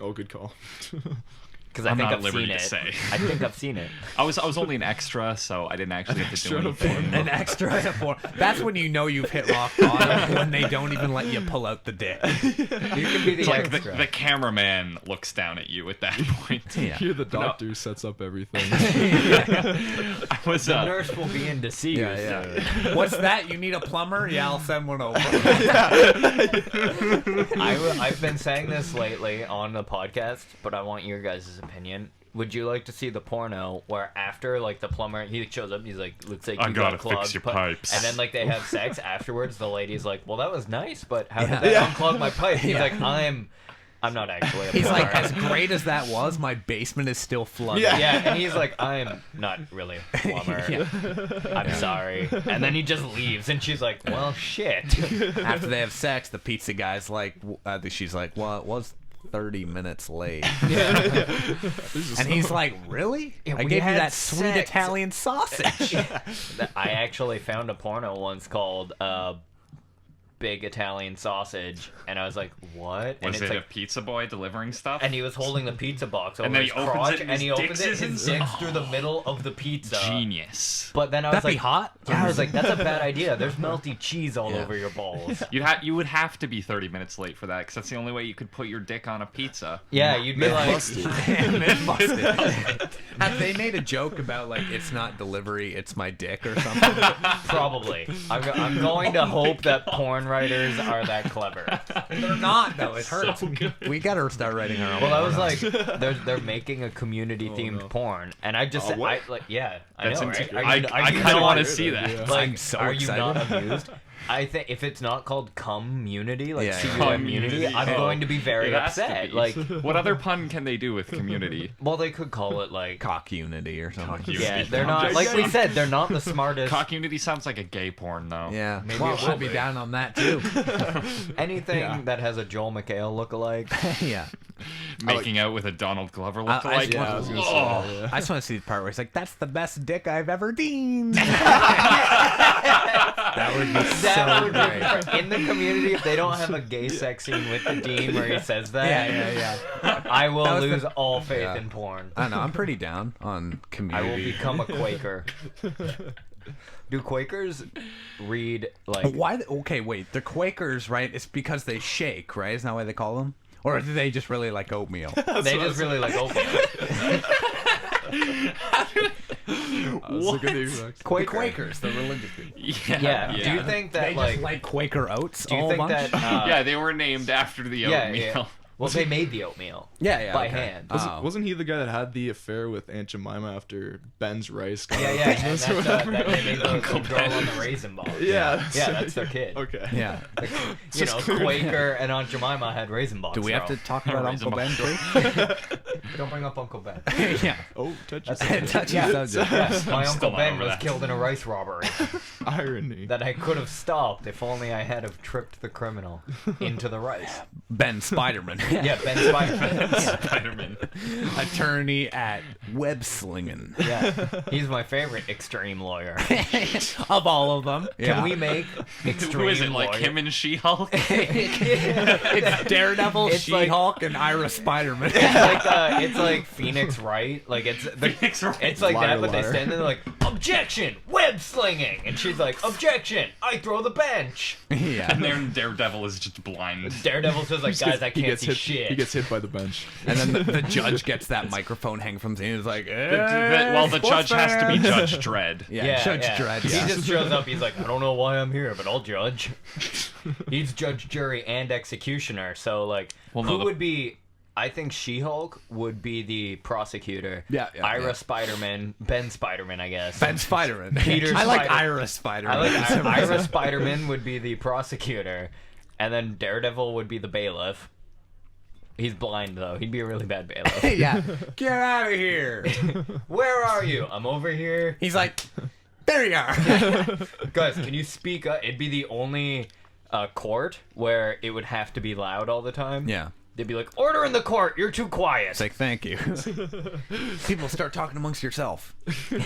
Oh, good call. Because I I'm think not I've at liberty seen to it. say. I think I've seen it. I was only an extra, so I didn't actually have to do Extra in a anything. An extra in a porn. That's when you know you've hit rock bottom, when they don't even let you pull out the dick. You can be the It's like extra. the cameraman looks down at you at that point. Yeah. Here, the doctor sets up everything. I was The nurse will be in to see you. Yeah. What's that? You need a plumber? Yeah, I'll send one over. I've been saying this lately on the podcast, but I want your guys' opinion. Would you like to see the porno where after like the plumber he shows up, he's like, looks like I you gotta got fix clogged your pi-" pipes. and then like they have sex afterwards. The lady's like, well, that was nice, but how did Yeah. that Yeah. unclog my pipe? He's Yeah. like, I'm not actually. A He's plumber. like, as great as that was, my basement is still flooded. yeah, and he's like, I'm not really a plumber. I'm sorry. And then he just leaves, and she's like, well, shit. After they have sex, the pizza guy's like, she's like, well, it was 30 minutes late. And he's like, really? Yeah, I we gave you had that sweet sex." Italian sausage. I actually found a porno once called Big Italian Sausage, and I was like, what? And Was it's it like, a pizza boy delivering stuff? and he was holding the pizza box over And then his he opens crotch, it and and his he opens dick's it, is his inside. dick's through the middle of the pizza. Genius. But then I was That'd be like, hot. yeah, I was like, that's a bad idea. There's melty cheese all Yeah. over your balls. You would have to be 30 minutes late for that, because that's the only way you could put your dick on a pizza. Yeah, you'd be like, Have they made a joke about like it's not delivery, it's my dick or something? probably. I'm going to hope that porn writers are that clever. They're not though. It hurts. We gotta start writing our own. Well, I was pornos. like, they're making a community themed porn, and I just, what? I like, yeah, I That's know, right? insecure. Are you- I are you kind of not- want to see that. Yeah. Like, I'm so are you not excited. amused? I think if it's not called community, like Yeah, yeah. community, I'm Oh, going to be very it has to upset. be. Like, What other pun can they do with community? well, they could call it like, cock unity or something. Cock unity. yeah, they're not. Like we said, they're not the smartest. Cock unity sounds like a gay porn, though. Yeah, Maybe well, it will I'd be be. down on that too. Anything that has a Joel McHale lookalike. Yeah. Making out with a Donald Glover I lookalike. just Yeah, I was gonna say that, yeah. I just want to see the part where he's like, "That's the best dick I've ever deemed." That would be so That would great. be in the community. If they don't have a gay sex scene with the dean where he says that, Yeah. I will That was the- lose all faith Yeah. in porn. I don't know. I'm pretty down on I community. will become a Quaker. Do Quakers read like? Why? Okay, wait. The Quakers, right? It's because they shake, right? Isn't that why they call them? Or do they just really like oatmeal? They just really like oatmeal. I was looking at the exact- Quakers, the religious people. Yeah. Do you think that They just like Quaker oats Do you all think bunch? that? Yeah, they were named after the Yeah, oatmeal. Well, they made the oatmeal. Yeah, by okay. hand. Oh. Wasn't he the guy that had the affair with Aunt Jemima after Ben's rice? got Yeah, out of yeah, and business that's, or whatever? that they made the girl on the raisin ball. Yeah, Yeah, that's their kid. Okay. Yeah. You know, Quaker and Aunt Jemima had raisin balls. Do we have to talk about Raisin Uncle Ben box. too? Don't bring up Uncle Ben. Yeah. Oh, touchy That's subject. Touchy Yeah. subject. Yes, my I'm Uncle still not Ben over was that. killed in a rice robbery Irony. that I could have stopped if only I had have tripped the criminal into the rice. Ben Spiderman. Yeah, Ben Spiderman. Spider-Man. Attorney at web slinging. Yeah, he's my favorite extreme lawyer. Of all of them. Can we make extreme Who is it, like lawyer? him and She-Hulk? It's Daredevil, It's like- She-Hulk, and Ira Spiderman. It's like Phoenix Wright. Like it's Phoenix Wright. It's like Liar, that, but they liar. stand there like objection, web slinging, and she's like objection, I throw the bench. Yeah. And then Daredevil is just blind. Daredevil's just like, guys, I He can't gets see hit. shit. He gets hit by the bench. And then the judge gets that microphone hanging from his hand. He's like, Well, the judge has to be Judge Dredd. Yeah, Judge Dredd. He Yeah. just shows up. He's like, I don't know why I'm here, but I'll judge. He's judge, jury, and executioner. So like, Well, no, who the- would be? I think She-Hulk would be the prosecutor. Yeah, Ira yeah. Spiderman, Ben Spiderman, I guess. Ben Spiderman. Peter I like Spider- Ira Spiderman. I like Ira Spiderman would be the prosecutor, and then Daredevil would be the bailiff. He's blind though. He'd be a really bad bailiff. Yeah. Get out of here. Where are you? I'm over here. He's like, there you are. Guys, can you speak up? It'd be the only court where it would have to be loud all the time. Yeah. They'd be like, order in the court. You're too quiet. It's like, thank you. People start talking amongst yourself.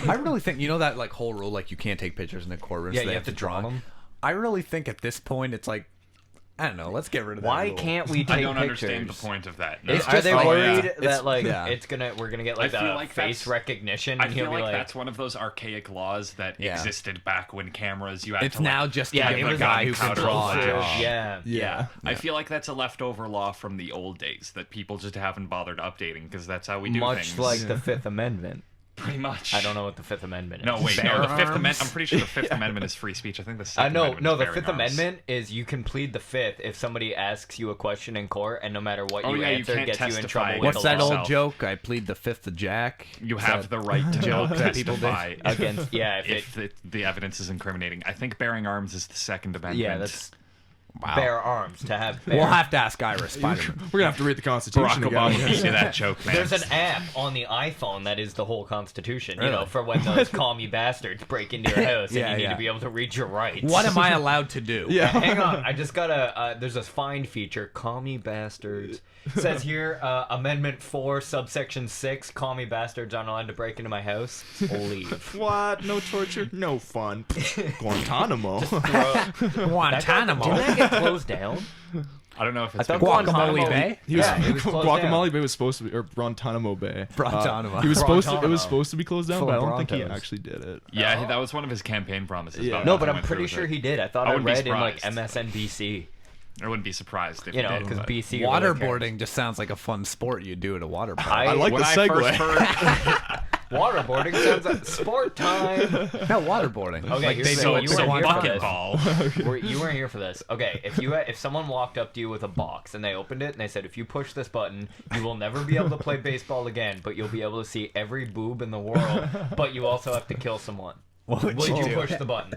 I really think, you know that like whole rule, like you can't take pictures in the courtroom. Yeah, so you they have to draw them. I really think at this point, it's like, I don't know, let's get rid of that Why rule. can't we take I don't pictures? understand the point of that. No. Are just they like- worried yeah. that like yeah. we're gonna get like I feel the like face that's- recognition? I And he'll feel be like like, that's one of those archaic laws that Yeah. existed back when cameras you had It's to now like, just to yeah, give it a was guy like who can powder draw a flash. job. yeah. Yeah. I feel like that's a leftover law from the old days that people just haven't bothered updating because that's how we do Much things. like the Fifth Amendment. pretty much. I don't know what the Fifth Amendment is. No, wait, Bear no. The Fifth arms? Amendment. I'm pretty sure the Fifth Amendment is free speech. I think the Second No, Amendment no. is The bearing Fifth arms. Amendment is you can plead the Fifth if somebody asks you a question in court, and no matter what Oh, you yeah, you answer, can't gets you in testify trouble with What's the that law. old joke? I plead the fifth of Jack. You Is have that- the right to joke that people did? testify against if the evidence is incriminating. I think bearing arms is the Second Amendment. Yeah, that's Wow. bear arms to have. Bear. We'll have to ask Ira Spiderman. We're gonna have to read the Constitution Barack again. Obama beat me that joke, man. There's an app on the iPhone that is the whole Constitution. You know, Really? for when those commie bastards break into your house Yeah, and you need yeah. to be able to read your rights. What am I allowed to do? Yeah. Hang on, I just got a. There's a find feature. Commie bastards. It says here, Amendment 4, subsection 6. Commie bastards aren't allowed to break into my house. Leave. What? No torture? No fun. Guantanamo. Guantanamo. Didn't that get closed down? I don't know if it's I been thought Guacamole Bay? Yeah, it was closed Guacamole down. Bay was supposed to be, or Guantanamo Bay. Guantanamo. He was supposed to. It Guantanamo. was supposed to be closed down, Full but I of don't think he Brontos. actually did it. Yeah, that was one of his campaign promises. Yeah. about No, how but he I'm went pretty through sure with it. he did. I thought I I wouldn't be read in like surprised. MSNBC. I wouldn't be surprised if You he know, did. because but- BC. really cares. Waterboarding just sounds like a fun sport you do at a water park. I like when the I segue. first heard, Waterboarding sounds like sport time. No, waterboarding. Okay, like here's they the- do so it it's you a weren't here for bucket this. ball. You weren't here for this. Okay, if someone walked up to you with a box and they opened it and they said, if you push this button, you will never be able to play baseball again, but you'll be able to see every boob in the world, but you also have to kill someone. What would Would you you do? push the button?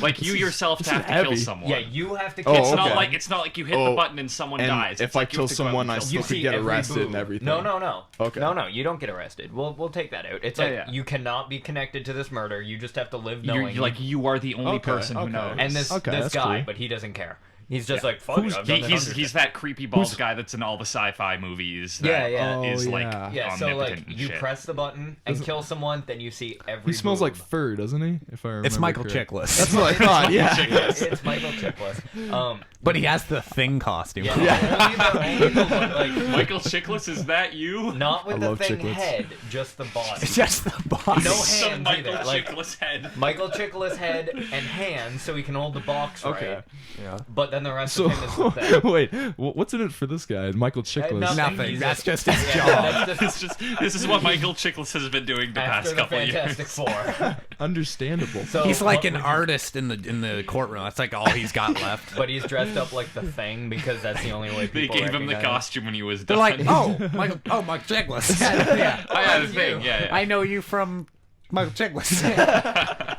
Like you yourself have to heavy. kill someone. Yeah, you have to Oh, kill It's someone. not like you hit the Oh, button and someone and dies. if It's I like you have kill to go out someone, and I kill still You could see get every arrested boob. and everything. No. Okay. No, you don't get arrested. We'll take that out. It's Yeah, like yeah. you cannot be connected to this murder. You just have to live You're, knowing. like you are the only Okay, person who okay. knows. and this Okay, this that's guy, cool. but he doesn't care. He's just like, fuck it, I've done it he's 100 that creepy bald guy that's in all the sci-fi movies. That Yeah, yeah. is Oh, like yeah. Yeah, so like omnipotent and you shit. press the button and kill someone, then you see every. He smells boob. like fur, doesn't he? If I remember It's Michael correct. Chiklis. That's what I thought. Yeah. It's Michael Chiklis. But he has the Thing costume. Yeah. Only the like Michael Chiklis, is that you? not with I the love thing Chiclets. head, just the body. Just the box. No Some hands Michael either. Like Chiklis head. Michael Chiklis head and hands, so he can hold the box right. Okay. Yeah. But then the rest of him is the thing. Wait, what's in it for this guy, Michael Chiklis? Nothing. That's just his Yeah, job. that's just This is what Michael Chiklis has been doing the after past the couple Fantastic years. Four. Understandable. So He's like what an would you- artist in the courtroom. That's like all he's got left. But he's dressed up like the Thing because that's the only way They people gave him the recognize costume when he was They're done. like, Mike Chiklis. Yeah. I had a it's thing. you. Yeah. I know you from Michael Chiklis.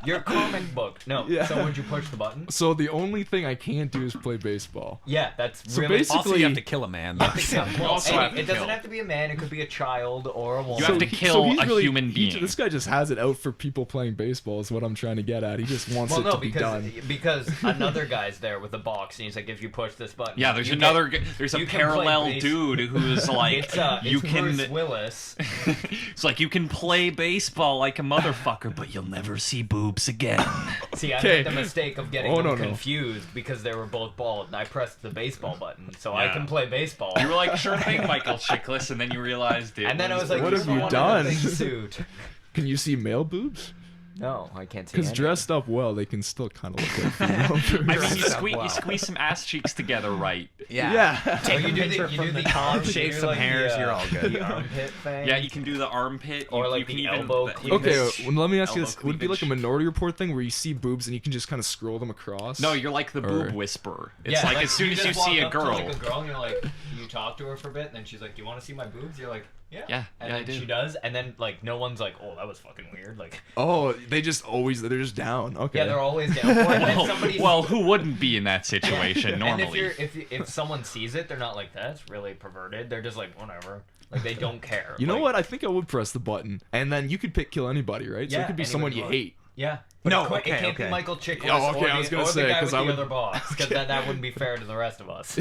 Your comic book. No. Yeah. So would you push the button? So the only thing I can't do is play baseball. Yeah, that's So really. basically- Also, you have to kill a man. Though. Yeah, well, also any- have to it doesn't kill. have to be a man. It could be a child or a woman. You have to kill he's a human being. This guy just has it out for people playing baseball. Is what I'm trying to get at. He just wants Well, it no, to be done. because another guy's there with a box, and he's like, if you push this button. Yeah, there's you another. Get, There's a you can play parallel base- dude who's like, It's you can. Bruce Willis. It's like you can play baseball like a motherfucker, but you'll never see boobs again. See, I Okay. made the mistake of getting Oh, them no, no. confused because they were both bald, and I pressed the baseball button, so I Yeah. can play baseball. You were like, sure thing, Michael Chiklis, and then you realized it. And then I was like, What "You're have the you one in done?" the big suit. Can you see male boobs? No, I can't see. Because any. dressed up well, they can still kind of look like female boobs. I mean, you Dressed up squeeze, well. you squeeze some ass cheeks together, right? Yeah. Oh, you do the arm, shave you do some like hairs, the, you're all good. The armpit thing. Yeah, you can do the armpit, Or you, like you can the even, elbow the- cleavage. Okay, well, let me ask you Elbow this: would it be like a cleavage. Minority Report thing where you see boobs and you can just kind of scroll them across? No, you're like the Or- boob whisperer. It's Yeah, like as soon as you just see walk a up to, girl. like a girl, and you're like, you talk to her for a bit, and then she's like, "Do you want to see my boobs?" You're like, "Yeah." Yeah, And yeah, I then do. she does, and then like no one's like, "Oh, that was fucking weird." Like, Oh, they're just down. Okay. yeah, they're always down for it. And then somebody, Well, who wouldn't be in that situation and normally? if someone sees it, they're not like, "That's really perverted." They're just like, "Whatever." Like they don't care. You know Like, what? I think I would press the button, and then you could kill anybody, right? So Yeah, it could be anybody someone you you want. hate. Yeah. But No, it, it okay, can't okay. be Michael Chiklis Oh, okay, or, I was the, gonna or say, the guy 'cause with I the would- other box, because that wouldn't be fair to the rest of us.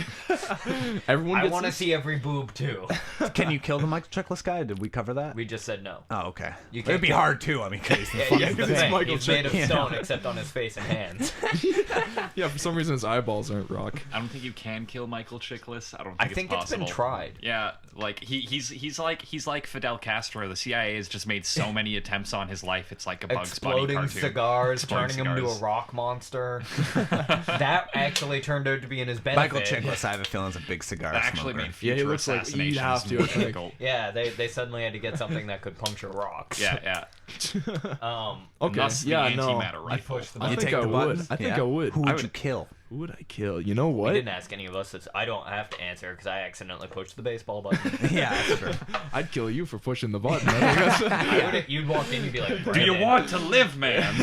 Everyone I gets want to this? see every boob too. Can you kill the Michael Chiklis guy? Did we cover that? We just said no. Oh, okay. You can't It'd be kill- hard too. I mean, cause he's the Yeah, fucking he's the thing. thing. Michael He's made of Chiklis. stone except on his face and hands. Yeah, for some reason his eyeballs aren't rock. I don't think you can kill Michael Chiklis. I don't think I it's think it's been possible. tried. Yeah, like he's like Fidel Castro. The CIA has just made so many attempts on his life. It's like a Bugs Bunny Exploding cartoon. cigars, Exploding turning him to a cigars. rock monster. That actually turned out to be in his benefit. Michael Chiklis, I have a feeling, is a big cigar That actually smoker. made Yeah, he future looks like he'd assassinations have to, I more think. difficult. Yeah, they suddenly had to get something that could puncture rocks. Yeah. Okay. Thus the Yeah, no. antimatter rifle. pushed the I You button. think take I the would. button? I think Yeah. I would. Who I would you kill? Who would I kill? You know We what? didn't ask any of us. I don't have to answer because I accidentally pushed the baseball button. Yeah, that's true. I'd kill you for pushing the button. I think You'd walk in, you'd be like, Do you "Brandon." want to live, man?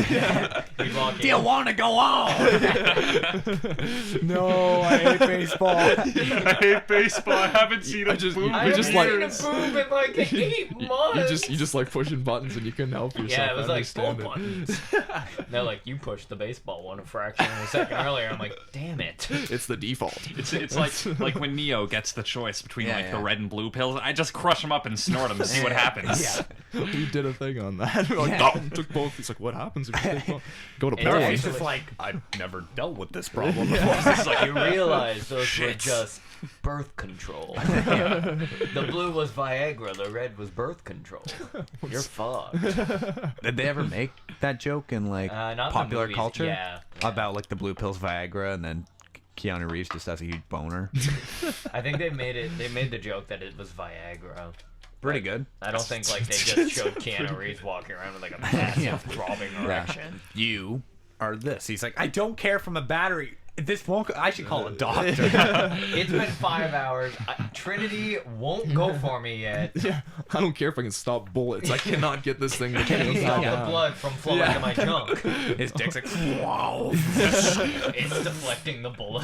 You'd walk in. Do you want to go on? No, I hate baseball. I hate baseball. I haven't seen a just- boob. I We haven't just seen like- a boob in like 8 months. you just like pushing buttons and you couldn't help yourself. Yeah, it was I like full understand it. buttons. They're like, you pushed the baseball one a fraction of a second earlier. I'm like, damn it. It's the default. It's like when Neo gets the choice between Yeah, like the yeah. red and blue pills. I just crush them up and snort them and see what happens. Yeah. We did a thing on that. We're like, oh, took both. He's like, what happens if you take both? Go to It's Poland. actually- just like, I've never dealt with this problem before. It's like You realize those were just birth control. The blue was Viagra, the red was birth control. You're fucked. Did they ever make that joke in like Not in the popular movies. culture? Yeah. About like the blue pills Viagra and then Keanu Reeves just has a huge boner. I think they made the joke that it was Viagra. Pretty good. I don't think like they just showed Keanu Reeves walking around with like a massive throbbing erection. You are this. He's like, I don't care from a battery. This won't. I should call a doctor. It's been 5 hours. Trinity won't go for me yet. Yeah, I don't care if I can stop bullets. I cannot get this thing to kill Can stop down. the blood from flowing to my junk. His dick's like, wow. It's deflecting the bullet.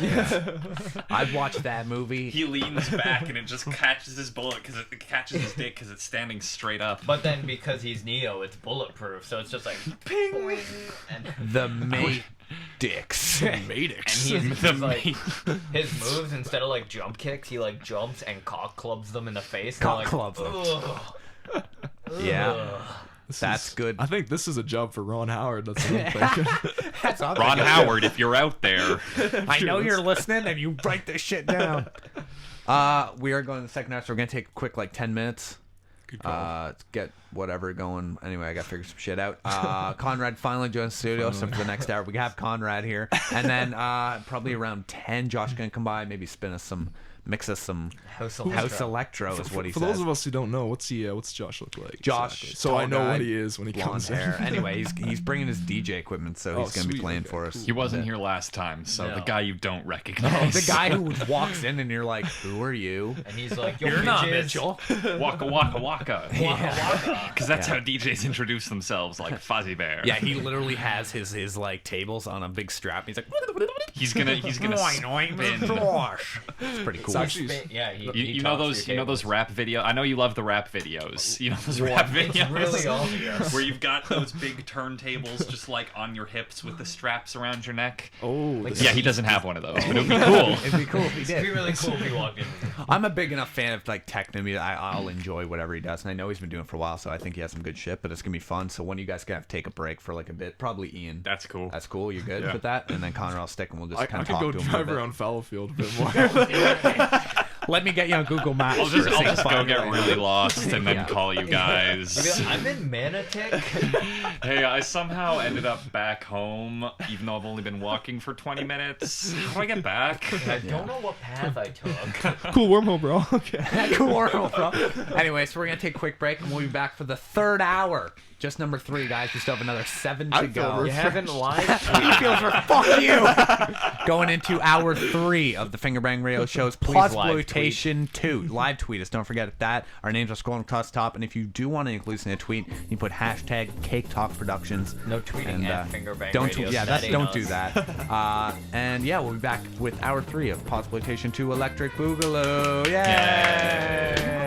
I've watched that movie. he leans back and it just catches his bullet because it catches his dick because it's standing straight up. But then because he's Neo, it's bulletproof, so it's just like ping. And The mate dicks. Madix. he's like his moves instead of like jump kicks, he like jumps and cock clubs them in the face. and Cock they're clubs them. Ugh. Yeah. Ugh. That's good. I think this is a job for Ron Howard. That's what I'm thinking. That's all Ron Howard, if you're out there, I know you're listening and you write this shit down. We are going to the second half, so we're going to take a quick like 10 minutes. Good call. Get whatever going. Anyway, I got to figure some shit out. Conrad finally joined the studio, so for the next hour, we have Conrad here. And then probably around 10, Josh going to come by, maybe mix us some house electro is what he For says. those of us who don't know, what's Josh look like? Josh, exactly. So tall I know guy, what he is when he blonde comes hair. in. Anyway, he's bringing his DJ equipment, so he's going to be sweet, playing okay, for us. cool. He wasn't here last time, so the guy you don't recognize. The guy who walks in and you're like, who are you? And he's like, yo, You're not bitches. Mitchell. Waka waka waka. Yeah. Because that's how DJs introduce themselves, like Fozzie Bear. Yeah, he literally has his like tables on a big strap. He's like, He's gonna spin. It's pretty cool. It's actually Yeah, You know those rap videos. I know you love the rap videos. You know those rap It's videos. really obvious. Where you've got those big turntables just like on your hips with the straps around your neck. Oh, Yeah, he doesn't have one of those, but it would be cool. It'd be cool if he It'd be did. really cool if he walked in. I'm a big enough fan of like techno music. I'll enjoy whatever he does, and I know he's been doing it for a while, so I think he has some good shit. But it's gonna be fun. So when you guys gonna have to take a break for like a bit, probably Ian. That's cool. That's cool. You're good Yeah. with that, and then Connor, I'll stick, and we'll just I kind could of talk go to him. drive a bit. around Fallowfield a bit more. Let me get you on Google Maps. I'll just go Find get out. really lost and then Yeah. call you guys. I'm in Manitic. Hey, I somehow ended up back home, even though I've only been walking for 20 minutes. How do I get back? I don't know what path I took. Cool wormhole, bro. Okay. Cool world, bro. Anyway, so we're gonna take a quick break, and we'll be back for the third hour. Just number 3, guys. We still have another 7 to I feel go. refreshed. You haven't live He feels fuck you. Going into hour 3 of the Fingerbang Radio Show's Podxploitation 2. Live tweet us. Don't forget that. Our names are scrolling across the top. And if you do want to include us in a tweet, you put hashtag Caketalk Productions. No tweeting And, at Fingerbang don't Radio. tweet. Yeah, That ain't don't us. do that. And yeah, we'll be back with hour 3 of Podxploitation 2 Electric Boogaloo. Yay!